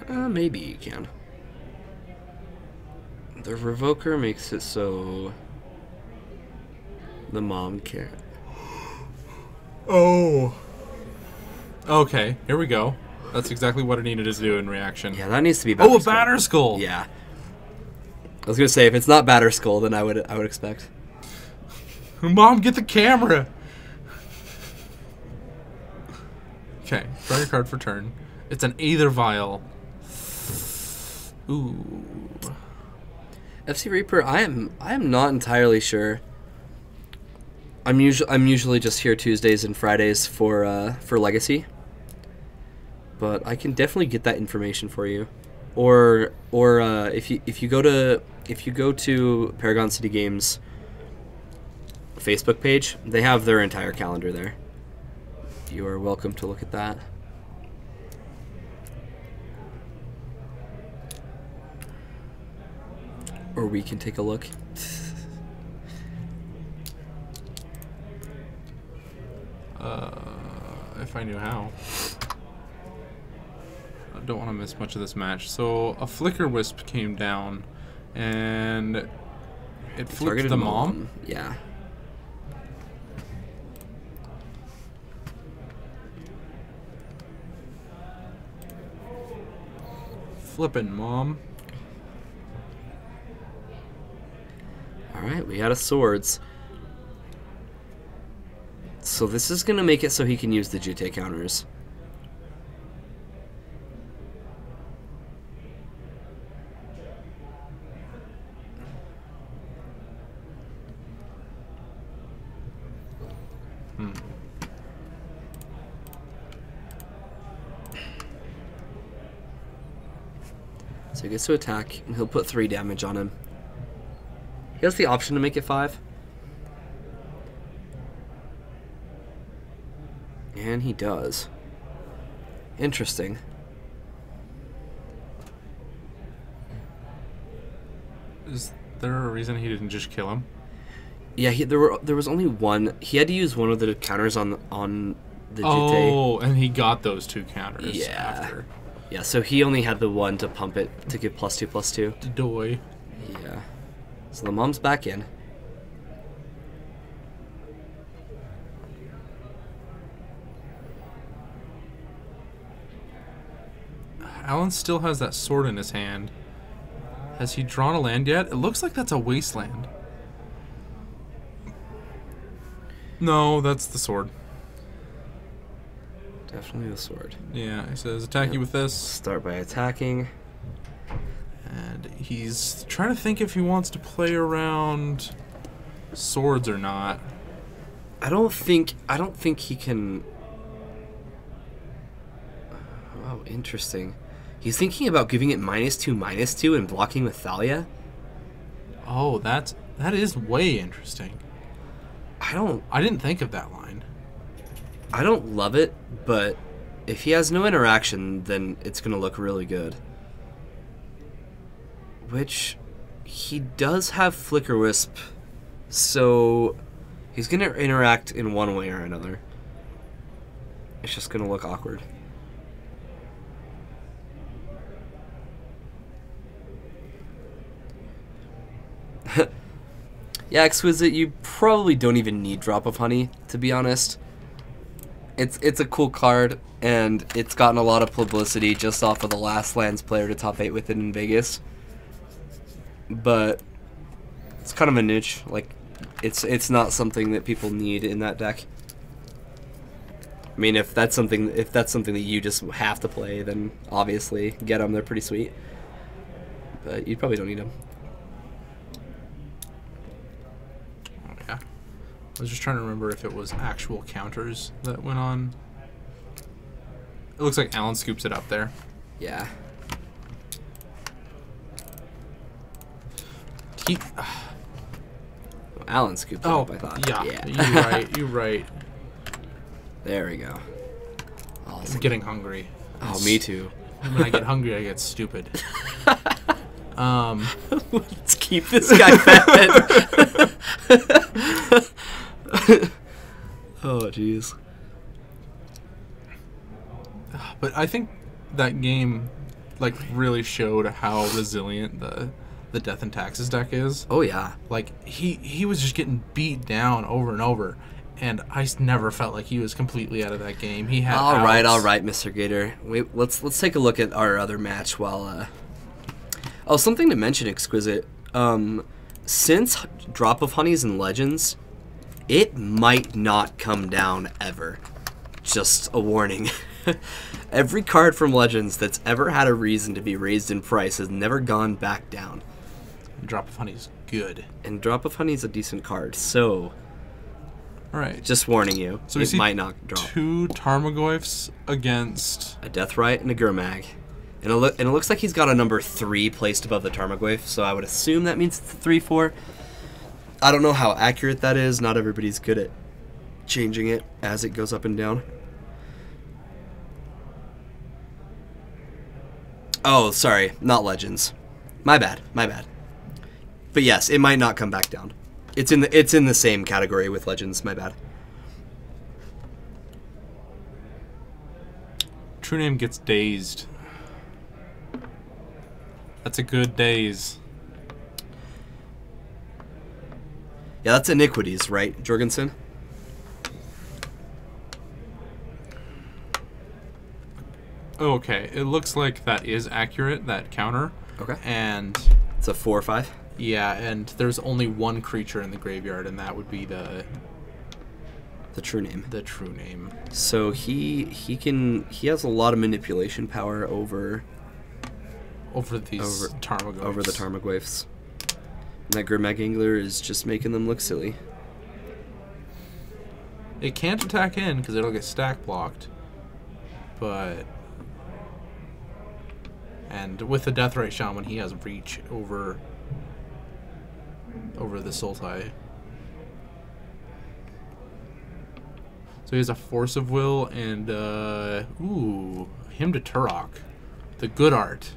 Maybe he can. The Revoker makes it so the Mom can't. Oh. Okay, here we go. That's exactly what I needed to do in reaction. Yeah, that needs to be Oh, a Batterskull. Batter Skull! Yeah. I was gonna say, if it's not Batterskull, then I would expect. Mom, get the camera! Okay, draw your card for turn. It's an Aether Vial. Ooh. FC Reaper, I am not entirely sure. I'm usually just here Tuesdays and Fridays for Legacy. But I can definitely get that information for you. Or if you go to Paragon City Games Facebook page, they have their entire calendar there. You are welcome to look at that. Or we can take a look. If I knew how. I don't want to miss much of this match. So a Flicker Wisp came down, and it flipped Targeted the Mom. Yeah. Flippin' Mom. Alright, we out of swords. So this is going to make it so he can use the Jute counters. So he gets to attack, and he'll put 3 damage on him. He has the option to make it 5. And he does. Interesting. Is there a reason he didn't just kill him? Yeah, there was only one. He had to use one of the counters on the Jute. Oh, and he got those 2 counters Yeah. after. Yeah, so he only had the one to pump it to give +2/+2. Doy. Yeah. So the Mom's back in. Alan still has that sword in his hand. Has he drawn a land yet? It looks like that's a wasteland. No, that's the sword. Definitely the sword. Yeah, he says attack you with this. Start by attacking. And he's trying to think if he wants to play around swords or not. I don't think he can. Oh, interesting. He's thinking about giving it -2/-2 and blocking with Thalia. Oh, that is way interesting. I didn't think of that line. I don't love it, but if he has no interaction, then it's going to look really good. Which, he does have Flicker Wisp, so he's going to interact in one way or another. It's just going to look awkward. Yeah, Exquisite, you probably don't even need Drop of Honey, to be honest. It's a cool card, and it's gotten a lot of publicity just off of the last Lands player to top 8 with it in Vegas. But it's kind of a niche. Like, it's not something that people need in that deck. I mean, if that's something that you just have to play, then obviously get them. They're pretty sweet. But you probably don't need them. I was just trying to remember if it was actual counters that went on. It looks like Alan scoops it up there. Yeah. Alan scooped it up, I thought. Yeah. You're right. There we go. Awesome. I'm getting hungry. Oh, me too. When I get hungry, I get stupid. Let's keep this guy fed. Oh, jeez. But I think that game, like, really showed how resilient the Death and Taxes deck is. Oh yeah. Like, he was just getting beat down over and over, and I never felt like he was completely out of that game. He had all right, Mr. Gator. Wait, let's take a look at our other match while. Oh, something to mention, Exquisite. Since Drop of Honey's in Legends, it might not come down ever. Just a warning. Every card from Legends that's ever had a reason to be raised in price has never gone back down. Drop of Honey's good. And Drop of Honey's a decent card, so... Alright. Just warning you, so it might not drop. 2 Tarmogoyfs against... a Deathrite and a Gurmag. And it looks like he's got a number 3 placed above the Tarmogoyf, so I would assume that means it's a 3/4. I don't know how accurate that is. Not everybody's good at changing it as it goes up and down. Oh, sorry. Not Legends. My bad. But yes, it might not come back down. It's in the same category with Legends. My bad. True Name gets dazed. That's a good daze. Yeah, that's Iniquities, right, Jorgensen? Okay, it looks like that is accurate, that counter. Okay. And... it's a 4 or 5? Yeah, and there's only one creature in the graveyard, and that would be the True Name. The True Name. So he has a lot of manipulation power over these Tarmogoyfs. Over the Tarmogoyfs. And that Gurmag Angler is just making them look silly. It can't attack in because it'll get stack blocked. But... and with the Deathrite Shaman, he has reach over the Sultai. So he has a Force of Will and, Hymn to Turok. The good art.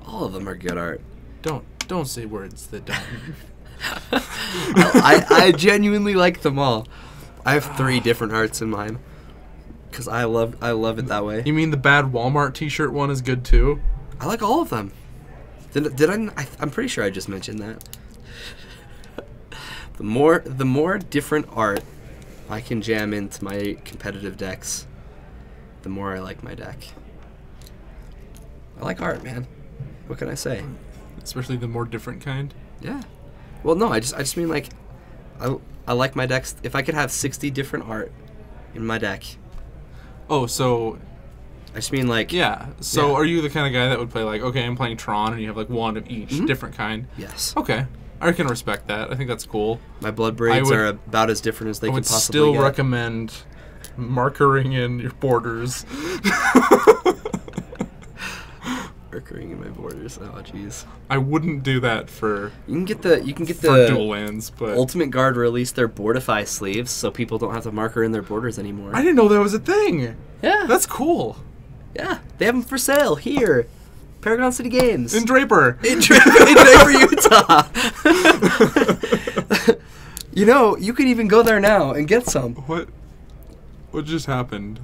All of them are good art. Don't say words that don't. I genuinely like them all. I have 3 different arts in mine. Because I love it that way. You mean the bad Walmart t-shirt one is good too? I like all of them. Did I? I'm pretty sure I just mentioned that. The more different art I can jam into my competitive decks, the more I like my deck. I like art, man. What can I say? Especially the more different kind. Yeah. Well, no, I just mean like, I like my decks. If I could have 60 different art in my deck. Oh, so... I just mean like... yeah. So are you the kind of guy that would play like, okay, I'm playing Tron, and you have like one of each different kind? Yes. Okay. I can respect that. I think that's cool. My blood braids are about as different as they can possibly get. I would still recommend Markering in your borders. Markering in my borders. Oh, jeez. I wouldn't do that for. You can get the dual lands, but Ultimate Guard released their Boardify sleeves, so people don't have to marker in their borders anymore. I didn't know that was a thing. Yeah, That's cool. yeah. They have them for sale here, Paragon City Games In Draper. in Draper, Utah. You know, you could even go there now and get some. What just happened?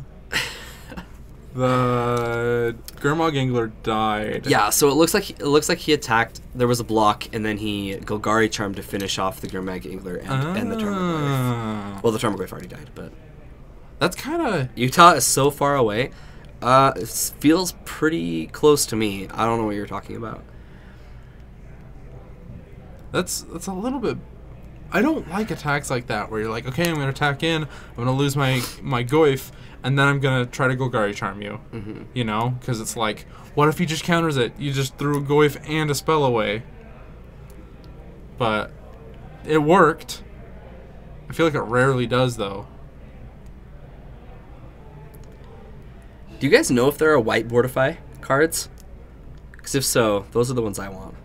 The Gurmag Angler died. Yeah, so it looks like he attacked. There was a block, and then he Golgari Charm to finish off the Gurmag Angler and the Tarmogoyf. Well, the Tarmogoyf already died, but That's kind of. Utah is so far away. It feels pretty close to me. I don't know what you're talking about. That's a little bit. I don't like attacks like that where you're like, okay, I'm gonna attack in, I'm gonna lose my Goyf, and then I'm gonna try to Golgari Charm you. Mm-hmm. You know, because it's like, what if he just counters it? You just threw a Goyf and a spell away. But it worked. I feel like it rarely does though. Do you guys know if there are white Boardify cards? Because if so, those are the ones I want.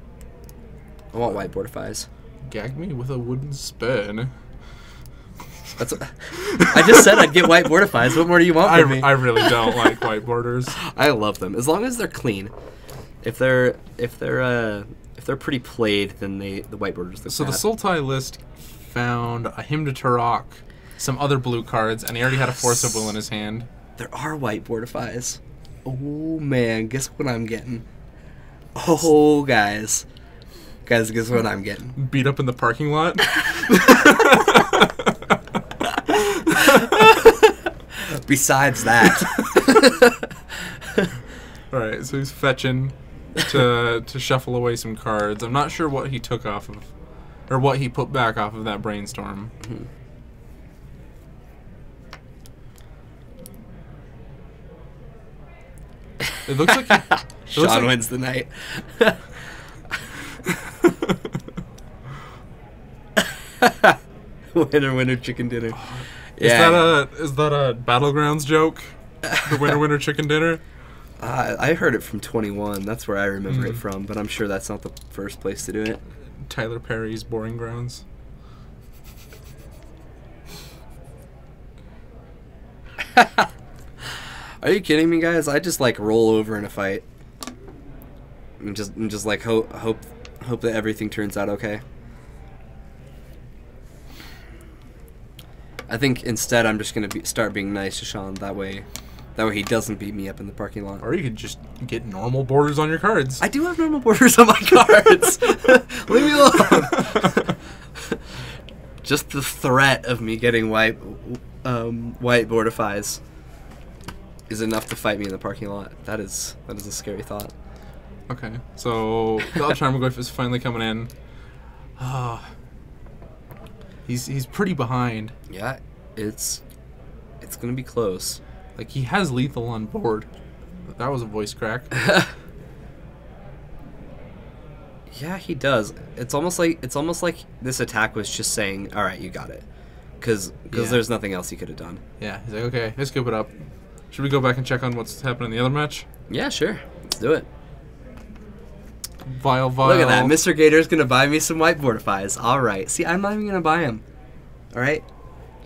I want white Boardifys. Gag me with a wooden spoon. That's what, I just said I'd get white Boardifys. What more do you want from me? I really don't like white borders. I love them as long as they're clean. If they're pretty played, then the white borders look So bad. the Sultai list found a Hymn to Turok, some other blue cards, and he already had a Force of Will in his hand. There are white Boardifys. Oh man, guess what I'm getting? Oh guys, guess what I'm getting? Beat up in the parking lot. Besides that, All right, so he's fetching to shuffle away some cards. I'm not sure what he took off of, or what he put back off of that brainstorm. Mm-hmm. It looks like Sean wins the night. Winner, chicken dinner. Yeah. Is that a Battlegrounds joke? The winner, chicken dinner? I heard it from 21. That's where I remember it from, but I'm sure that's not the first place to do it. Tyler Perry's Boring Grounds. Are you kidding me, guys? I just like roll over in a fight, and just like hope that everything turns out okay. I think instead I'm just gonna start being nice to Sean. That way he doesn't beat me up in the parking lot. Or you could just get normal borders on your cards. I do have normal borders on my cards. Leave me alone. Just the threat of me getting white Boardifys is enough to fight me in the parking lot. That is a scary thought. Okay, so the Tarmogoyf is finally coming in. He's pretty behind. Yeah, it's gonna be close. Like, he has lethal on board. That was a voice crack. Yeah, he does. It's almost like this attack was just saying, "All right, you got it," because there's nothing else he could have done. Yeah, he's like, okay, let's scoop it up. Should we go back and check on what's happening in the other match? Yeah, sure. Let's do it. Vile. Look at that. Mr. Gator's going to buy me some white Boardifys. All right. See, I'm not even going to buy them. All right?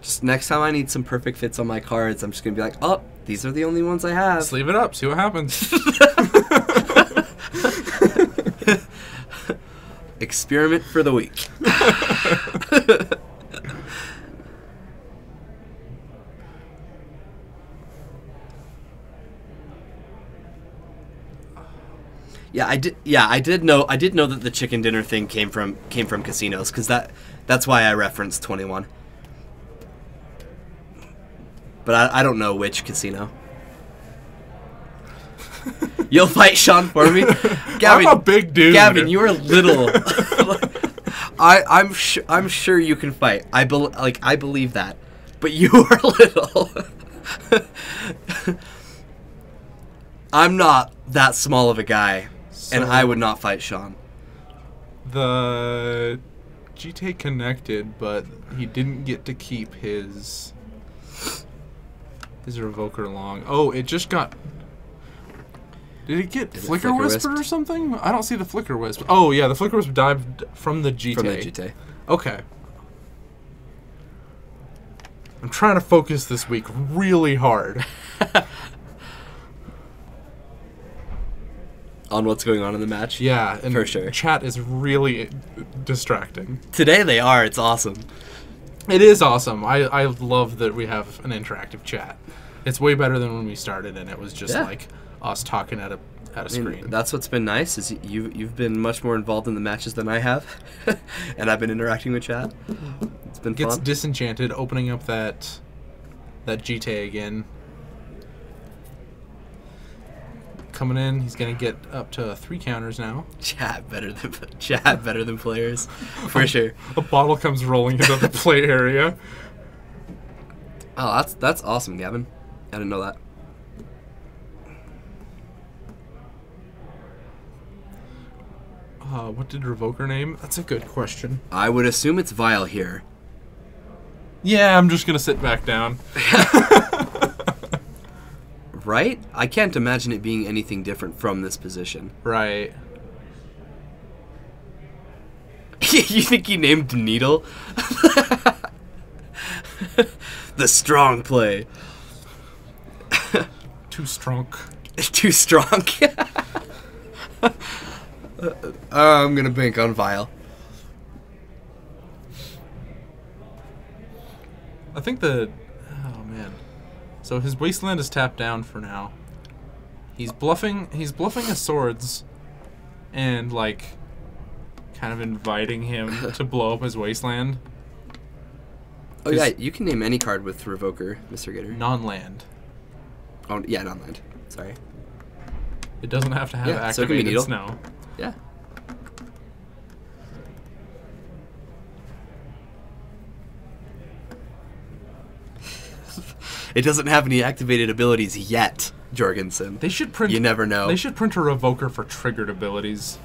Just next time I need some perfect fits on my cards, I'm just going to be like, oh, these are the only ones I have. Just leave it up. See what happens. Experiment for the week. Yeah, I did know that the chicken dinner thing came from casinos, because that's why I referenced 21. But I don't know which casino. You'll fight Sean for me, Gavin. I'm a big dude. Gavin, you are little. I'm sure you can fight. I believe that, but you are little. I'm not that small of a guy. And I would not fight Sean. The GTA connected, but he didn't get to keep his Is Revoker long? Oh, it just got... Did it get Flicker Whisper or something? I don't see the Flicker Wisp. Oh, yeah, the Flicker Wisp dived from the GT. From the GT. Okay. I'm trying to focus this week really hard. On what's going on in the match? Yeah, and for sure. Chat is really distracting. Today they are. It's awesome. It is awesome. I love that we have an interactive chat. It's way better than when we started, and it was just like us talking at a screen. That's what's been nice is you've been much more involved in the matches than I have, and I've been interacting with chat. It's been fun. Gets disenchanted opening up that GTA again. Coming in, he's gonna get up to 3 counters now. Chat better than players, for sure. A bottle comes rolling into the play area. Oh, that's awesome, Gavin. I didn't know that. What did Revoker name? That's a good question. I would assume it's Vile here. Yeah, I'm just gonna sit back down. Right? I can't imagine it being anything different from this position. Right. You think he named Needle? The strong play. Too strong. Too strong. I'm gonna bank on Vile. I think oh man. So his wasteland is tapped down for now. He's bluffing his swords and like kind of inviting him to blow up his wasteland. Oh yeah, you can name any card with Revoker, Mr. Gator. Non-land. Oh yeah, non-land. Sorry. It doesn't have to have Yeah, so it can be activated Needle. snow. Yeah. It doesn't have any activated abilities yet, Jorgensen. They should print. You never know. They should print a Revoker for triggered abilities,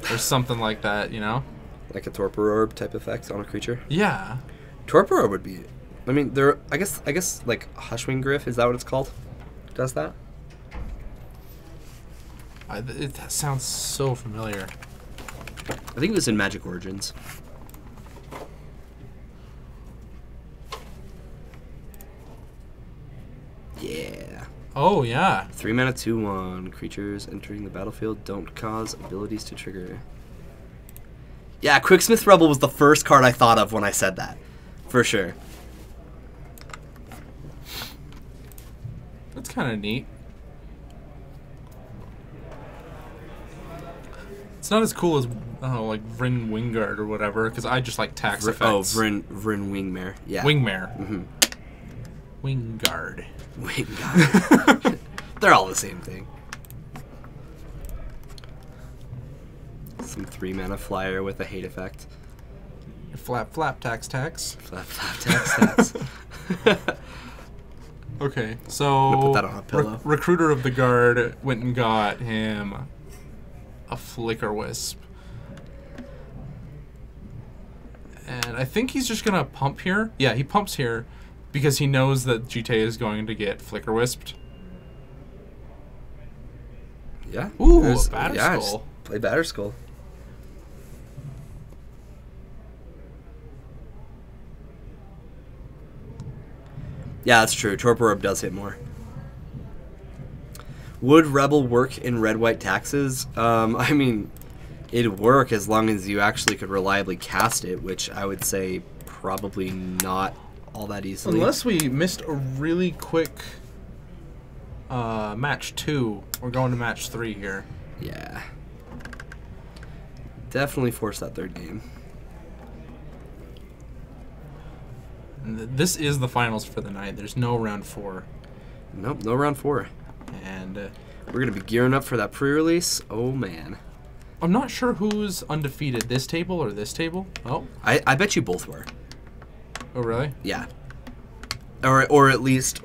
or something like that. You know, like a Torpor Orb type effect on a creature. Yeah. Torpor Orb would be. I mean, there. I guess like Hushwing Griff, is that what it's called? Does that? That sounds so familiar. I think it was in Magic Origins. Yeah. Oh, yeah. 3 mana, 2/1. Creatures entering the battlefield don't cause abilities to trigger. Yeah, Quicksmith Rebel was the first card I thought of when I said that. For sure. That's kind of neat. It's not as cool as, I don't know, like Vryn Wingard or whatever, because I just like tax effects. Oh, Vryn Wingmare. Yeah. Wingmare. Mm-hmm. Wingard. Wingard. They're all the same thing. Some 3 mana flyer with a hate effect. Flap, flap, tax, tax. Flap, flap, tax, tax. Okay, so I'm gonna put that on a pillow. Recruiter of the Guard went and got him a Flicker Wisp. And I think he's just gonna pump here. Yeah, he pumps here because he knows that GTA is going to get Flicker Wisped. Yeah. Ooh, Batterskull. Yeah, just play Batterskull. Yeah, that's true. Torpor Orb does hit more. Would Rebel work in red-white taxes? I mean, it'd work as long as you actually could reliably cast it, which I would say probably not all that easily. Unless we missed a really quick match 2. We're going to match 3 here. Yeah. Definitely force that third game. This is the finals for the night. There's no round 4. Nope, no round 4. And we're going to be gearing up for that pre-release. Oh, man. I'm not sure who's undefeated, this table or this table. Oh. I bet you both were. Oh, really? Yeah. Or at least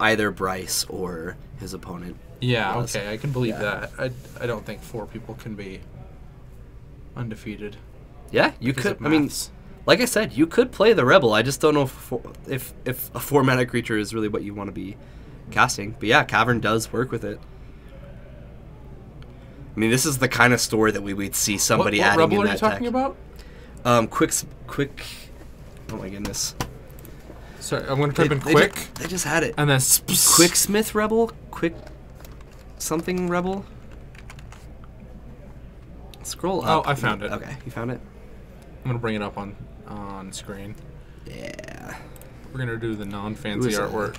either Bryce or his opponent. Yeah, okay, I can believe that. I don't think 4 people can be undefeated. Yeah, you could. I mean, Like I said, you could play the Rebel. I just don't know if a 4-mana creature is really what you want to be casting. But yeah, Cavern does work with it. I mean, this is the kind of story that we would see somebody what adding Rebel in are that you talking about? Quick. Oh my goodness. Sorry, I'm going to type in quick. They just had it. And then Quicksmith Rebel? Quick something Rebel? Scroll up. Oh, I found it. Okay, you found it? I'm going to bring it up on screen. Yeah. We're going to do the non-fancy artwork.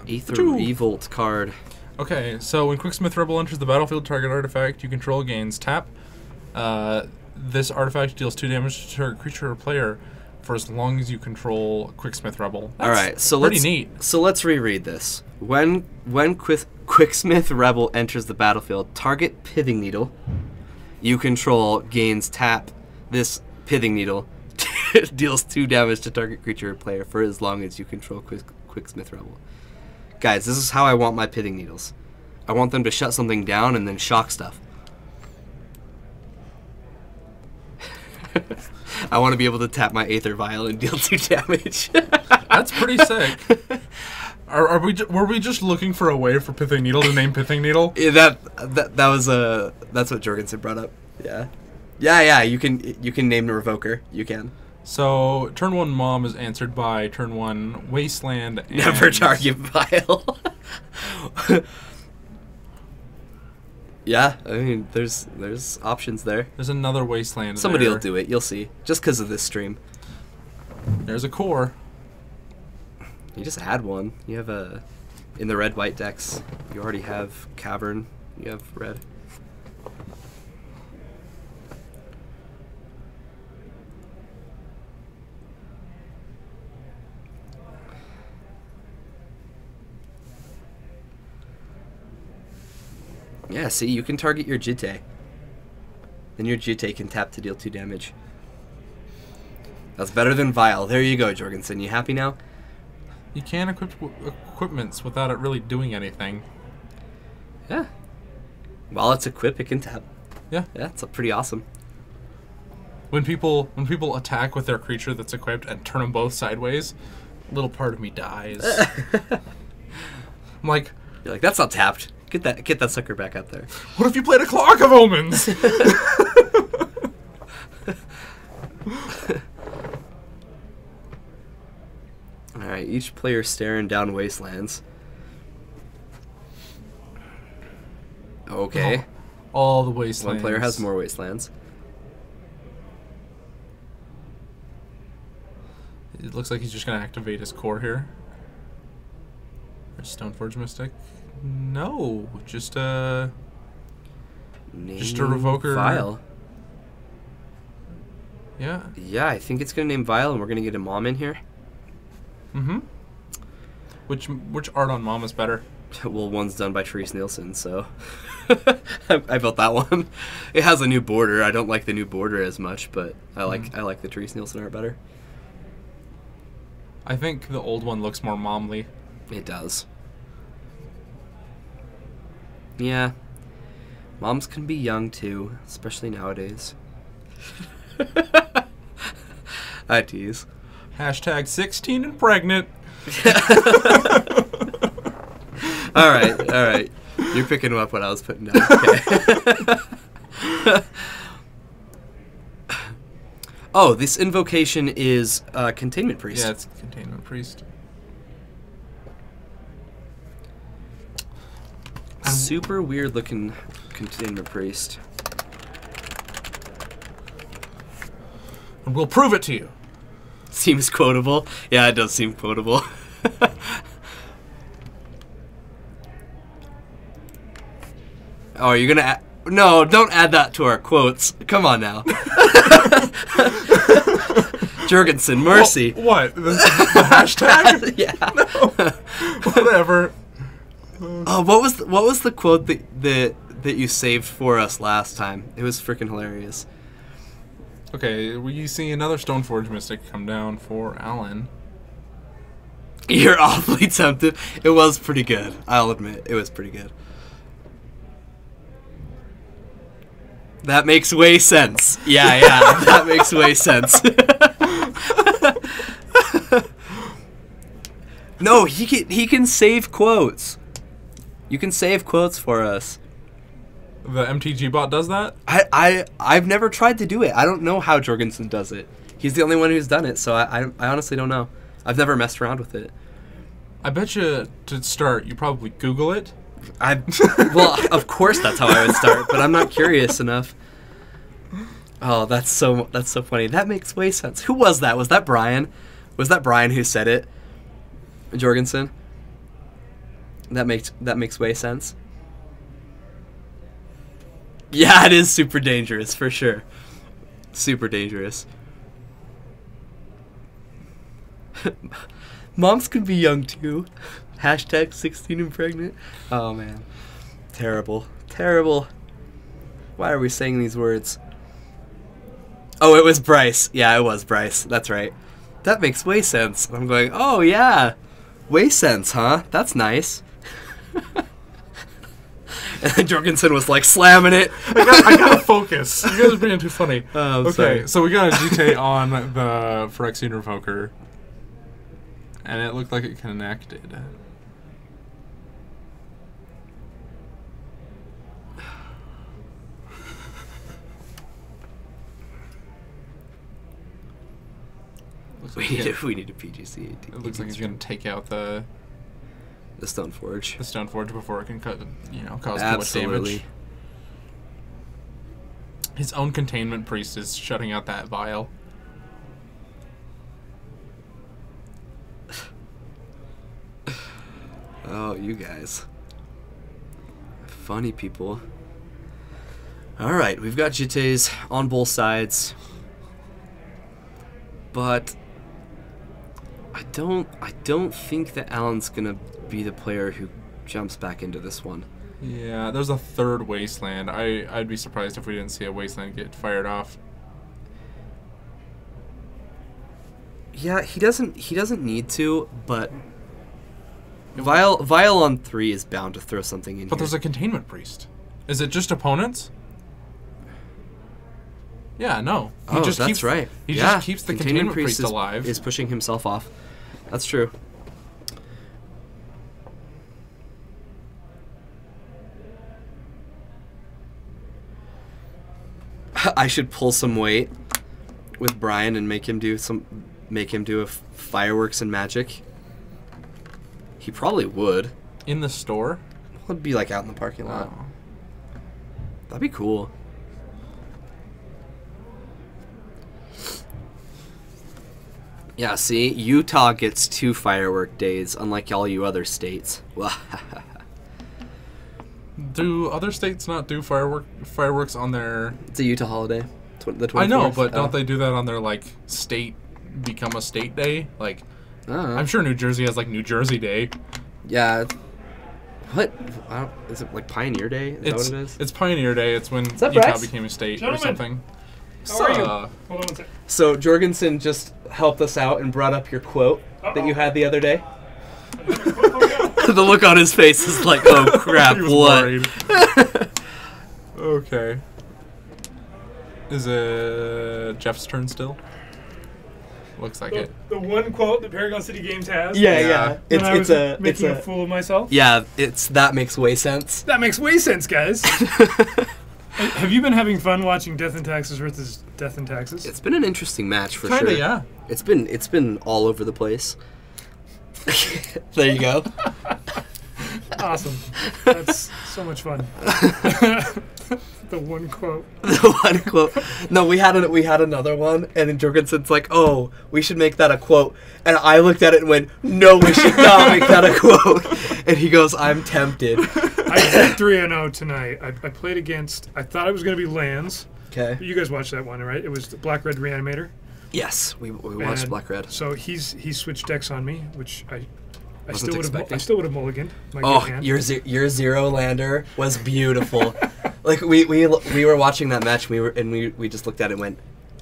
Aether Revolt card. Okay, so when Quicksmith Rebel enters the battlefield, target artifact you control gains tap. This artifact deals 2 damage to target creature or player for as long as you control Quicksmith Rebel. That's Alright, so pretty neat. So let's reread this. When Quicksmith Rebel enters the battlefield, target Pithing Needle you control gains tap. This Pithing Needle deals 2 damage to target creature or player for as long as you control Quicksmith Rebel. Guys, this is how I want my Pithing Needles. I want them to shut something down and then shock stuff. I want to be able to tap my Aether Vial and deal 2 damage. That's pretty sick. Were we just looking for a way for Pithing Needle to name Pithing Needle? Yeah, that was that's what Jorgensen brought up. Yeah. You can name the Revoker. You can. So turn 1 Mom is answered by turn 1 Wasteland. And Never target Vial. Yeah, I mean, there's options there. There's another Wasteland. Somebody will do it. You'll see. Just because of this stream. There's a core. You just add one. You have in the red-white decks, you already have Cavern. You have red. Yeah, see, you can target your Jitte. Then your Jitte can tap to deal 2 damage. That's better than Vial. There you go, Jorgensen. You happy now? You can equip equipments without it really doing anything. Yeah. While it's equipped, it can tap. Yeah. Yeah, it's pretty awesome. When people attack with their creature that's equipped and turn them both sideways, a little part of me dies. I'm like, you're like, that's not tapped. Get that sucker back out there. What if you played a Clock of Omens? Alright, each player staring down Wastelands. Okay. All the Wastelands. One player has more Wastelands. It looks like he's just going to activate his core here. Or Stoneforge Mystic. No, just a Revoker. Vial. Yeah. Yeah, I think it's gonna name Vial, and we're gonna get a Mom in here. Mm-hmm. Which art on Mom is better? Well, one's done by Therese Nielsen, so I built that one. It has a new border. I don't like the new border as much, but I like the Therese Nielsen art better. I think the old one looks more momly. It does. Yeah. Moms can be young, too, especially nowadays. I tease. Hashtag 16 and pregnant. All right. You're picking up what I was putting down. Okay. Oh, this invocation is Containment Priest. Yeah, it's Containment Priest. Super weird looking Containment Priest. And we'll prove it to you. Seems quotable. Yeah, it does seem quotable. Oh, are you gonna no, don't add that to our quotes. Come on now. Jorgensen, mercy. Well, what? The hashtag? Yeah. No. Whatever. Oh, what was the quote that you saved for us last time? It was freaking hilarious. Okay, we see another Stoneforge Mystic come down for Alan. You're awfully tempted. It was pretty good. I'll admit, it was pretty good. That makes way sense. Yeah, that makes way sense. No, he can save quotes. You can save quotes for us. The MTG bot does that? I've never tried to do it. I don't know how Jorgensen does it. He's the only one who's done it, so I honestly don't know. I've never messed around with it. I bet you, to start, you probably Google it. Well, of course that's how I would start, but I'm not curious enough. Oh, that's so funny. That makes way sense. Who was that? Was that Brian? Was that Brian who said it? Jorgensen? That makes way sense. Yeah, it is super dangerous, for sure. Super dangerous. Moms can be young, too. Hashtag 16 and pregnant. Oh, man. Terrible. Terrible. Why are we saying these words? Oh, it was Bryce. Yeah, it was Bryce. That's right. That makes way sense. I'm going, oh, yeah. Way sense, huh? That's nice. And then Jorgensen was like slamming it. I gotta focus. You guys are being too funny. Oh, okay, sorry. so we got a GT on the Phyrexian Revoker. And it looked like it connected. We need a PGC 18. It looks like he's gonna take out the Stoneforge. The Stoneforge before it can cause too much damage. His own containment priest is shutting out that vial. Oh, you guys. Funny people. Alright, we've got GTs on both sides. But I don't think that Alan's gonna be the player who jumps back into this one. Yeah, there's a third Wasteland. I'd be surprised if we didn't see a Wasteland get fired off. Yeah, he doesn't need to, but Vial on 3 is bound to throw something in here. But there's a Containment Priest. Is it just opponents? Yeah, no. That's right. He just keeps the Containment Priest alive. Is pushing himself off. That's true. I should pull some weight with Brian and make him do a fireworks and magic. He probably would. In the store? Would be like out in the parking lot. Oh. That'd be cool. Yeah, see, Utah gets 2 firework days, unlike all you other states. Do other states not do fireworks on their... It's a Utah holiday. The 24th. I know, but don't they do that on their, like, become a state day? Like, I'm sure New Jersey has, like, New Jersey Day. Yeah. What? Is it, like, Pioneer Day? Is that what it is? It's Pioneer Day. It's when Utah Bryce? became a state Gentlemen, or something. How are you? Hold on one second. So Jorgensen just helped us out and brought up your quote that you had the other day. The look on his face is like, oh crap, He was what? worried. Okay. Is it Jeff's turn still? Looks like it. The one quote that Paragon City Games has. Yeah. When I was making a fool of myself. Yeah, that makes way sense. That makes way sense, guys. Have you been having fun watching Death and Taxes versus Death and Taxes? It's been an interesting match for Kinda, sure. yeah. It's been all over the place. There you go. Awesome. That's so much fun. The one quote. The one quote. No, we had another one, and then Jorgensen's like, "Oh, we should make that a quote." And I looked at it and went, "No, we should not make that a quote." And he goes, "I'm tempted." I did 3-0 tonight. I played against. I thought it was going to be Lands. Okay. You guys watched that one, right? It was the Black Red Reanimator. Yes, we watched And Black Red. So he switched decks on me, which I Wasn't still expecting. would have mulliganed. My Oh, good hand. your zero lander was beautiful. Like we were watching that match, and we just looked at it and went,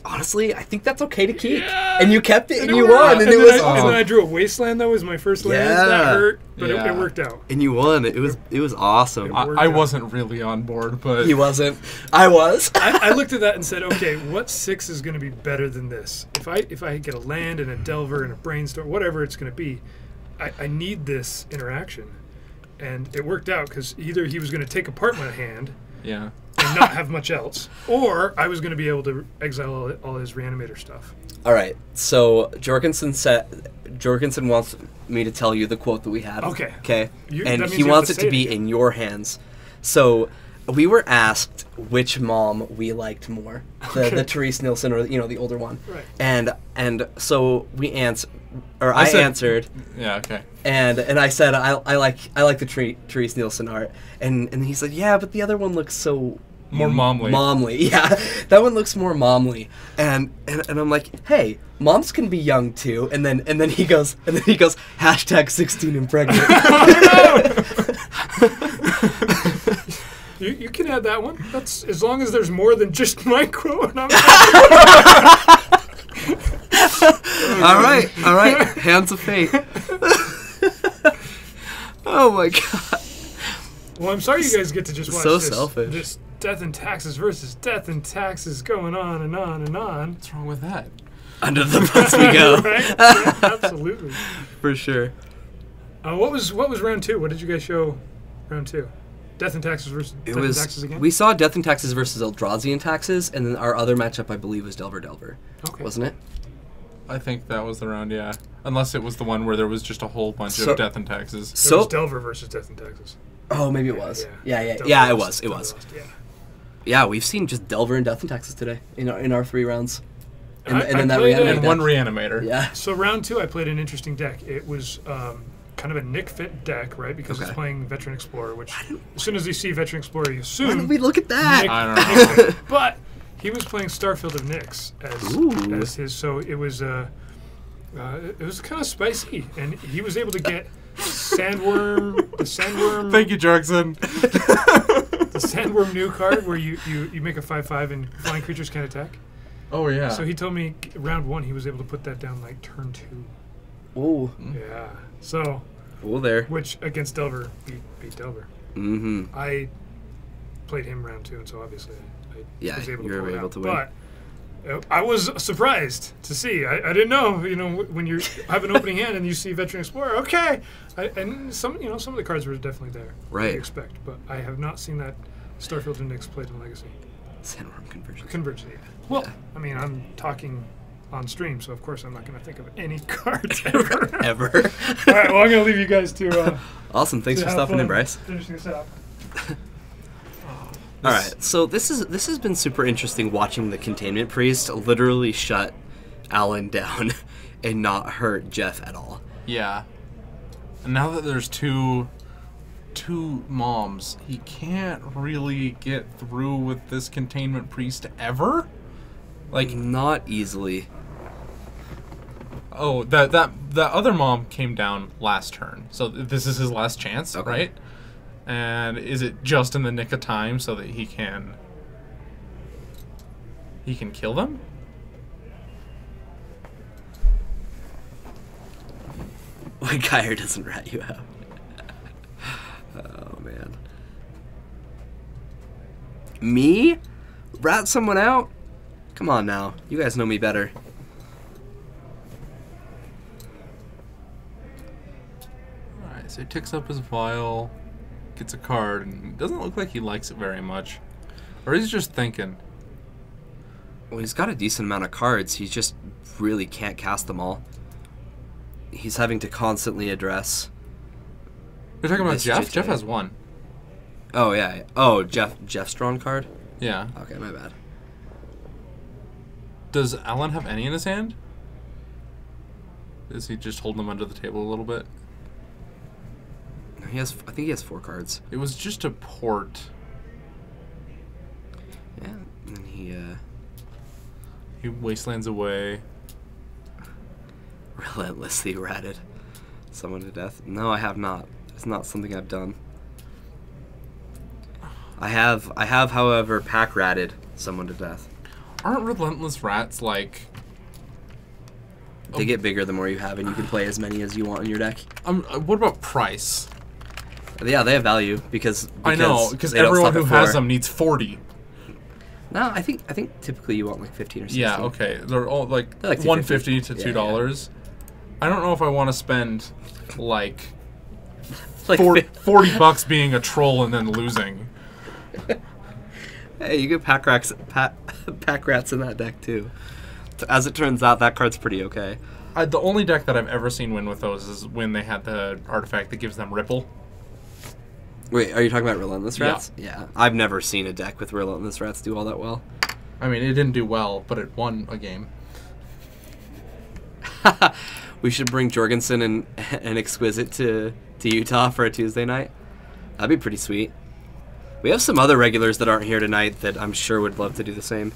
honestly, I think that's okay to keep. And you kept it, and it you worked. won, and it then was and then I drew a Wasteland, though, as my first land. Yeah. That hurt, but Yeah. it worked out. and you won. It was awesome. I wasn't really on board, but He wasn't. I was. I looked at that and said, okay, what 6 is going to be better than this? If I get a land and a Delver and a Brainstorm, whatever it's going to be, I need this interaction. And it worked out because either he was going to take apart my hand yeah. and not have much else, or I was going to be able to exile all his Reanimator stuff. All right. So Jorgensen wants me to tell you the quote that we had. Okay. Okay. That And means he you have wants to it say to be again. in your hands. So we were asked which mom we liked more, the Therese Nilsson or the older one. Right. And so we answered, or I said- answered. Yeah, okay. And I said I like the Therese Nielsen art, and he said, yeah, but the other one looks so More momly. Momly, yeah, that one looks more momly, and I'm like, hey, moms can be young too, and then he goes hashtag 16 and pregnant. You can add that one. That's as long as there's more than just my quote. I'm all right, hands of fate. Oh my god. Well, I'm sorry you guys get to just watch So this, selfish. this Death and Taxes versus Death and Taxes going on and on and on. What's wrong with that? Under the bus we go. Right? Yeah, absolutely. For sure. What was round 2? What did you guys show round 2? Death and Taxes versus Death and Taxes again? We saw Death and Taxes versus Eldrazi Taxes, and then our other matchup, I believe, was Delver, Okay. wasn't it? I think that was the round, yeah. Unless it was the one where there was just a whole bunch So- of Death and Taxes. It So, was Delver versus Death and Taxes. oh, maybe it was. Yeah, Delver it lost. was. Delver lost, yeah. Yeah, we've seen just Delver and Death and Taxes today in our 3 rounds, and I then that played Reanimator And deck. one Reanimator. Yeah. So round 2, I played an interesting deck. It was kind of a Nick Fit deck, right? Because it's Okay. playing Veteran Explorer, which as soon as you see Veteran Explorer, you Why assume. did we look at that? Nick- I don't know. But he was playing Starfield of Nyx Ooh. as his, so it was kind of spicy, and he was able to get the sandworm Thank you, Jorgensen. the sandworm new card where you make a 5/5 and flying creatures can't attack. Oh, yeah. So he told me round 1 he was able to put that down like turn 2. Ooh. Yeah. So Ooh there. which against Delver beat Delver. Mm-hmm. I played him round 2, and so obviously I Yeah, was able you to were pull it able out. to win. But I was surprised to see. I didn't know. When you have an opening hand and you see Veteran Explorer, okay. And some of the cards were definitely there. Right. You expect, but I have not seen that Starfield and Nyx played in Legacy. Sandworm conversion. Convergence. Yeah. Well, Yeah. I mean, I'm talking on stream, so of course I'm not going to think of any cards ever. Ever. All right. Well, I'm going to leave you guys to. Awesome. Thanks to for have stopping in, fun Bryce. finishing this out. All right, so this has been super interesting watching the Containment Priest literally shut Alan down and not hurt Jeff at all. Yeah. And now that there's two moms, he can't really get through with this Containment Priest ever? Like, Not easily. oh, that other mom came down last turn. So this is his last chance, Okay. right? And is it just in the nick of time so that he can kill them? What Geyer doesn't rat you out. Oh man. Me? Rat someone out? Come on now. You guys know me better. Alright, so he ticks up his vial, gets a card, and it doesn't look like he likes it very much. Or he's just thinking. Well, he's got a decent amount of cards. He just really can't cast them all. He's having to constantly address. You're talking about This Jeff? JJ. Jeff has one. Oh yeah. Oh, Jeff's drawn card. Yeah. Okay, my bad. Does Alan have any in his hand? Is he just holding them under the table a little bit? I think he has 4 cards. It was just a port. Yeah, and He wastelands away. relentlessly ratted someone to death. No, I have not. It's not something I've done. I have, however, pack ratted someone to death. aren't relentless rats like? They get bigger the more you have, and you can play as many as you want in your deck. What about price? Yeah, they have value because I know because they don't everyone stop who at has 4. them needs 40. No, I think typically you want like 15 or 16. Yeah, okay. They're all like, They're like $150 to Yeah, $2. I don't know if I want to spend like Like 40 bucks being a troll and then losing. Hey, you get pack rats in that deck too. As it turns out, that card's pretty okay. The only deck that I've ever seen win with those is when they had the artifact that gives them Ripple. Wait, are you talking about Relentless Rats? Yeah. I've never seen a deck with Relentless Rats do all that well. I mean, it didn't do well, but it won a game. We should bring Jorgensen and Exquisite to Utah for a Tuesday night. That'd be pretty sweet. We have some other regulars that aren't here tonight that I'm sure would love to do the same.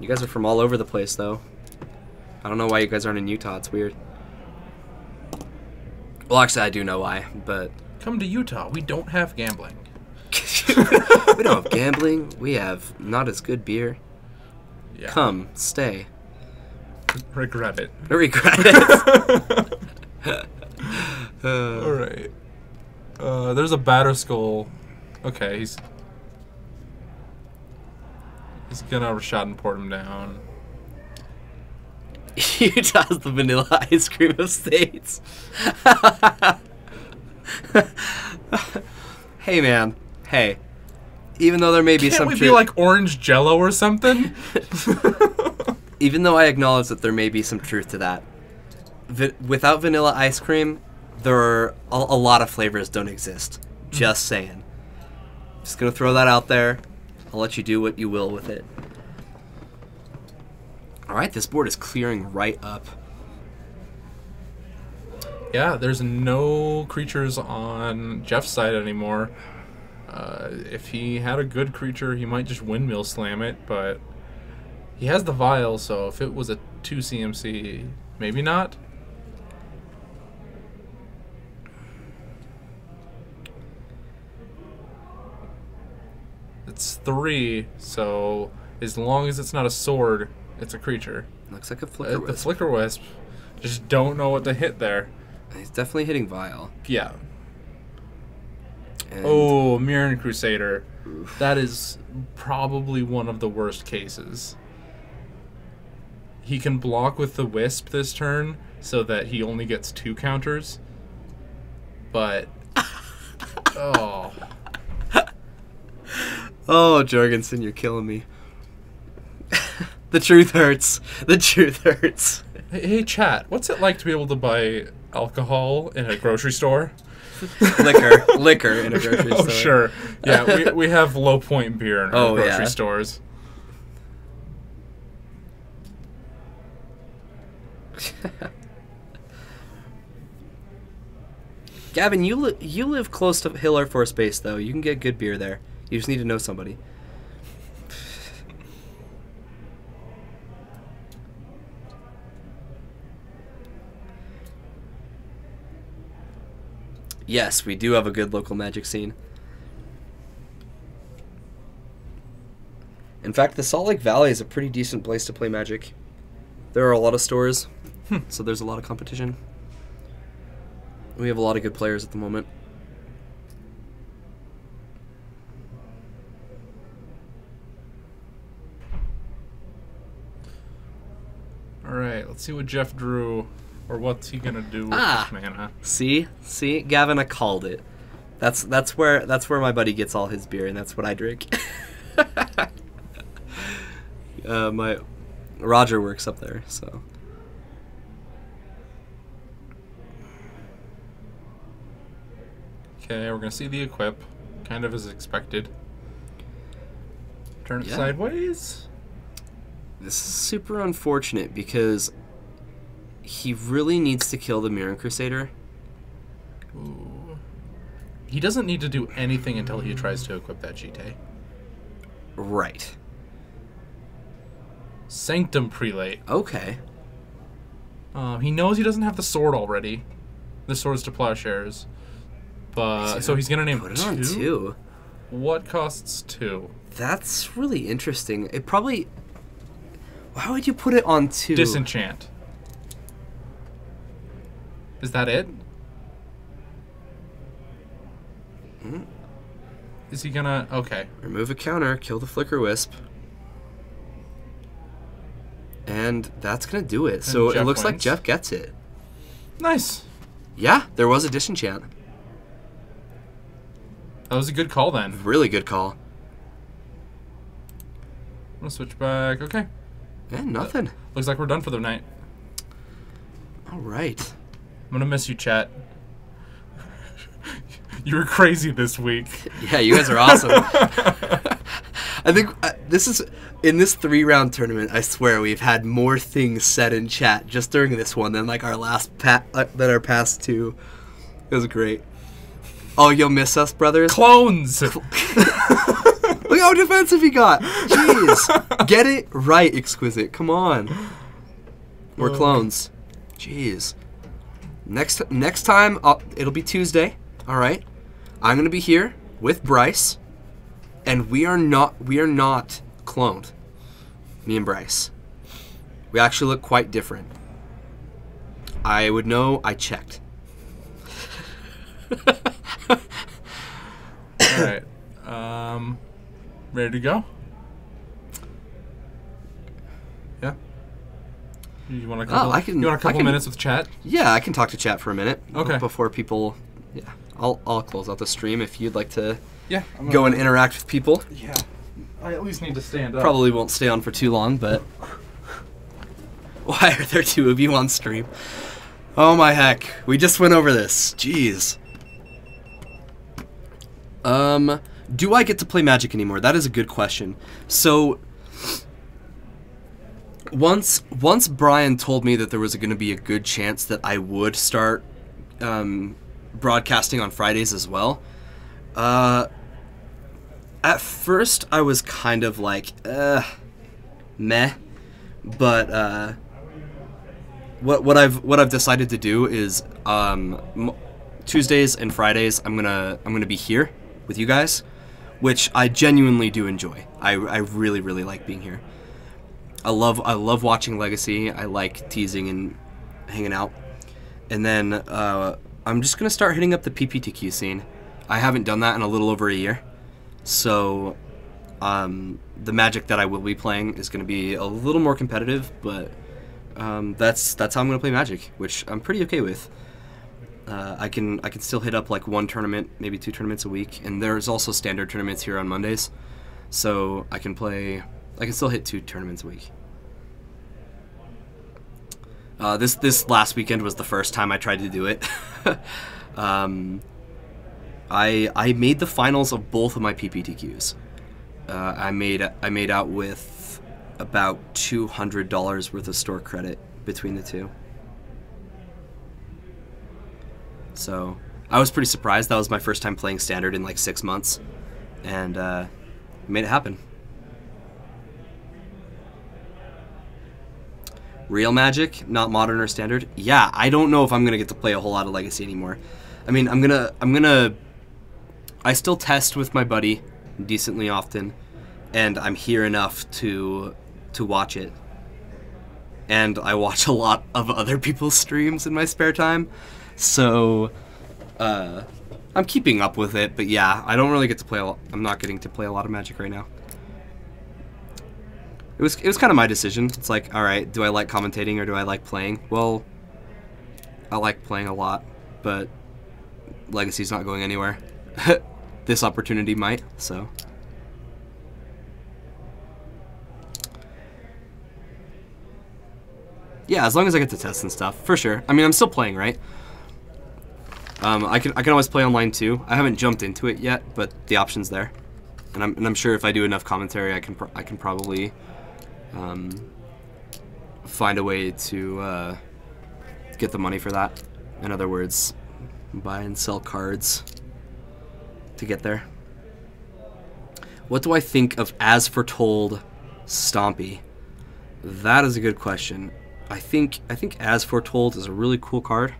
You guys are from all over the place, though. I don't know why you guys aren't in Utah. It's weird. Well, actually, I do know why, but... Come to Utah. We don't have gambling. We don't have gambling. We have not as good beer. Yeah. Come, stay. Regret it. Regret it. All right. There's a Batterskull. Okay, he's gonna shot and port him down. Utah's the vanilla ice cream of states. Hey, man. Hey. Even though there may be some Can't we be like orange Jello or something? Even though I acknowledge that there may be some truth to that, without vanilla ice cream, there are a lot of flavors don't exist. Just saying. Just gonna throw that out there. I'll let you do what you will with it. Alright, this board is clearing right up. Yeah, there's no creatures on Jeff's side anymore. If he had a good creature, he might just windmill slam it, but he has the vial, so if it was a 2 CMC, maybe not. It's 3, so as long as it's not a sword, it's a creature. Looks like a Flicker Wisp. The Flicker Wisp. Just don't know what to hit there. He's definitely hitting Vial. Yeah. And Oh, Mirren Crusader. That is probably one of the worst cases. He can block with the Wisp this turn so that he only gets 2 counters. But... oh... Oh, Jorgensen, you're killing me. The truth hurts. The truth hurts. Hey, chat, what's it like to be able to buy alcohol in a grocery store? Liquor in a grocery store. Oh, sure. Yeah, we have low point beer in our grocery yeah. stores. Gavin, you live close to Hill Air Force Base, though. You can get good beer there. You just need to know somebody. Yes, we do have a good local Magic scene. In fact, the Salt Lake Valley is a pretty decent place to play Magic. There are a lot of stores, so there's a lot of competition. We have a lot of good players at the moment. Alright, let's see what Jeff drew. Or what's he gonna do with Ah! this mana. See, Gavin, I called it. That's where my buddy gets all his beer, and that's what I drink. My Roger works up there, so. Okay, we're gonna see the equip, kind of as expected. Turn it Yeah. sideways. This is super unfortunate because he really needs to kill the Mirren Crusader. Ooh. He doesn't need to do anything until he tries to equip that Jite. Right. Sanctum Prelate. Okay. He knows he doesn't have the sword already. The sword's to plowshares. But so he's gonna name Put it on 2. What costs 2? That's really interesting. It probably... Why would you put it on 2? Disenchant. Is that it? Is he gonna... Okay. Remove a counter, kill the Flicker Wisp. And that's gonna do it. So it looks like Jeff gets it. Nice. Yeah, there was a disenchant. That was a good call then. Really good call. I'm gonna switch back. Okay. Yeah, nothing. Looks like we're done for the night. All right. I'm gonna miss you, chat. You were crazy this week. Yeah, you guys are awesome. I think this is... In this 3-round tournament, I swear we've had more things said in chat just during this one than like our than our past 2. It was great. Oh, you'll miss us, brothers? Clones! Look how defensive he got. Jeez. Get it right, Exquisite. Come on. We're clones. Jeez. Next time, it'll be Tuesday. All right. I'm gonna be here with Bryce, and we are not cloned. Me and Bryce. We actually look quite different. I would know. I checked. All right. Ready to go? Yeah. You want a couple? You want a couple minutes with chat? Yeah, I can talk to chat for a minute. Okay. Before people. Yeah. I'll close out the stream if you'd like to. Yeah. Go and interact with people. Yeah. I at least need to stand up. Probably won't stay on for too long, but... Why are there 2 of you on stream? Oh my heck. We just went over this. Jeez. Do I get to play Magic anymore? That is a good question. So... Once Brian told me that there was going to be a good chance that I would start broadcasting on Fridays as well, at first, I was kind of like, meh. But what I've decided to do is Tuesdays and Fridays I'm gonna be here with you guys, which I genuinely do enjoy. I really like being here. I love watching Legacy. I like teasing and hanging out. And then I'm just gonna start hitting up the PPTQ scene. I haven't done that in a little over a year. So, the Magic that I will be playing is going to be a little more competitive, but that's how I'm going to play Magic, which I'm pretty okay with. I can still hit up like 1 tournament, maybe 2 tournaments a week, and there's also standard tournaments here on Mondays, so I can still hit 2 tournaments a week. This last weekend was the first time I tried to do it. I made the finals of both of my PPTQs. I made out with about $200 worth of store credit between the 2. So I was pretty surprised. That was my first time playing Standard in like 6 months, and made it happen. Real Magic, not Modern or Standard. Yeah, I don't know if I'm gonna get to play a whole lot of Legacy anymore. I mean, I still test with my buddy decently often, and I'm here enough to watch it. And I watch a lot of other people's streams in my spare time, so I'm keeping up with it. But yeah, I don't really get to play I'm not getting to play a lot of Magic right now. It was kind of my decision. It's like, all right, do I like commentating or do I like playing? Well, I like playing a lot, but Legacy's not going anywhere. This opportunity might, so. Yeah, as long as I get to test and stuff, for sure. I mean, I'm still playing, right? I can always play online too. I haven't jumped into it yet, but the option's there, and I'm sure if I do enough commentary, I can probably find a way to get the money for that. In other words, buy and sell cards to get there. What do I think of As Foretold Stompy? That is a good question. I think As Foretold is a really cool card,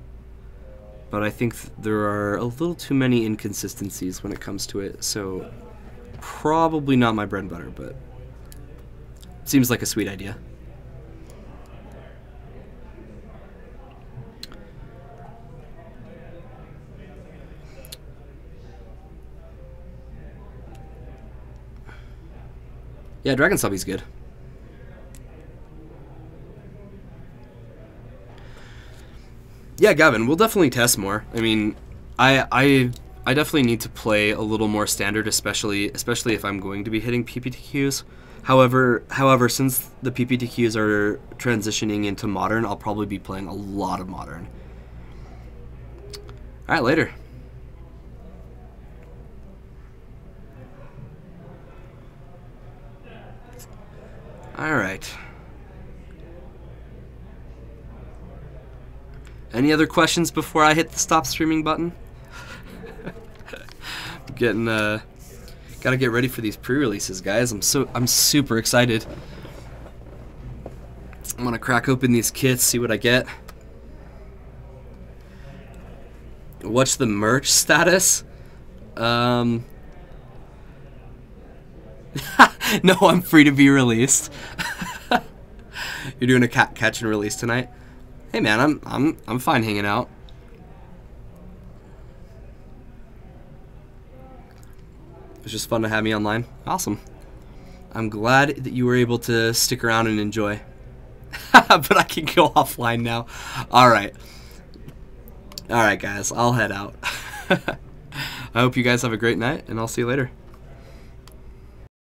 but I think there are a little too many inconsistencies when it comes to it, so probably not my bread and butter, but seems like a sweet idea. Yeah, Dragon Subby's good. Yeah, Gavin, we'll definitely test more. I mean, I definitely need to play a little more standard, especially if I'm going to be hitting PPTQs. However, since the PPTQs are transitioning into modern, I'll probably be playing a lot of modern. All right, later. All right. Any other questions before I hit the stop streaming button? Gotta get ready for these pre-releases, guys. I'm super excited. I'm gonna crack open these kits, see what I get. What's the merch status? No, I'm free to be released. You're doing a catch and release tonight? Hey man, I'm fine hanging out. It's just fun to have me online. Awesome. I'm glad that you were able to stick around and enjoy. But I can go offline now. Alright. Alright guys, I'll head out. I hope you guys have a great night, and I'll see you later.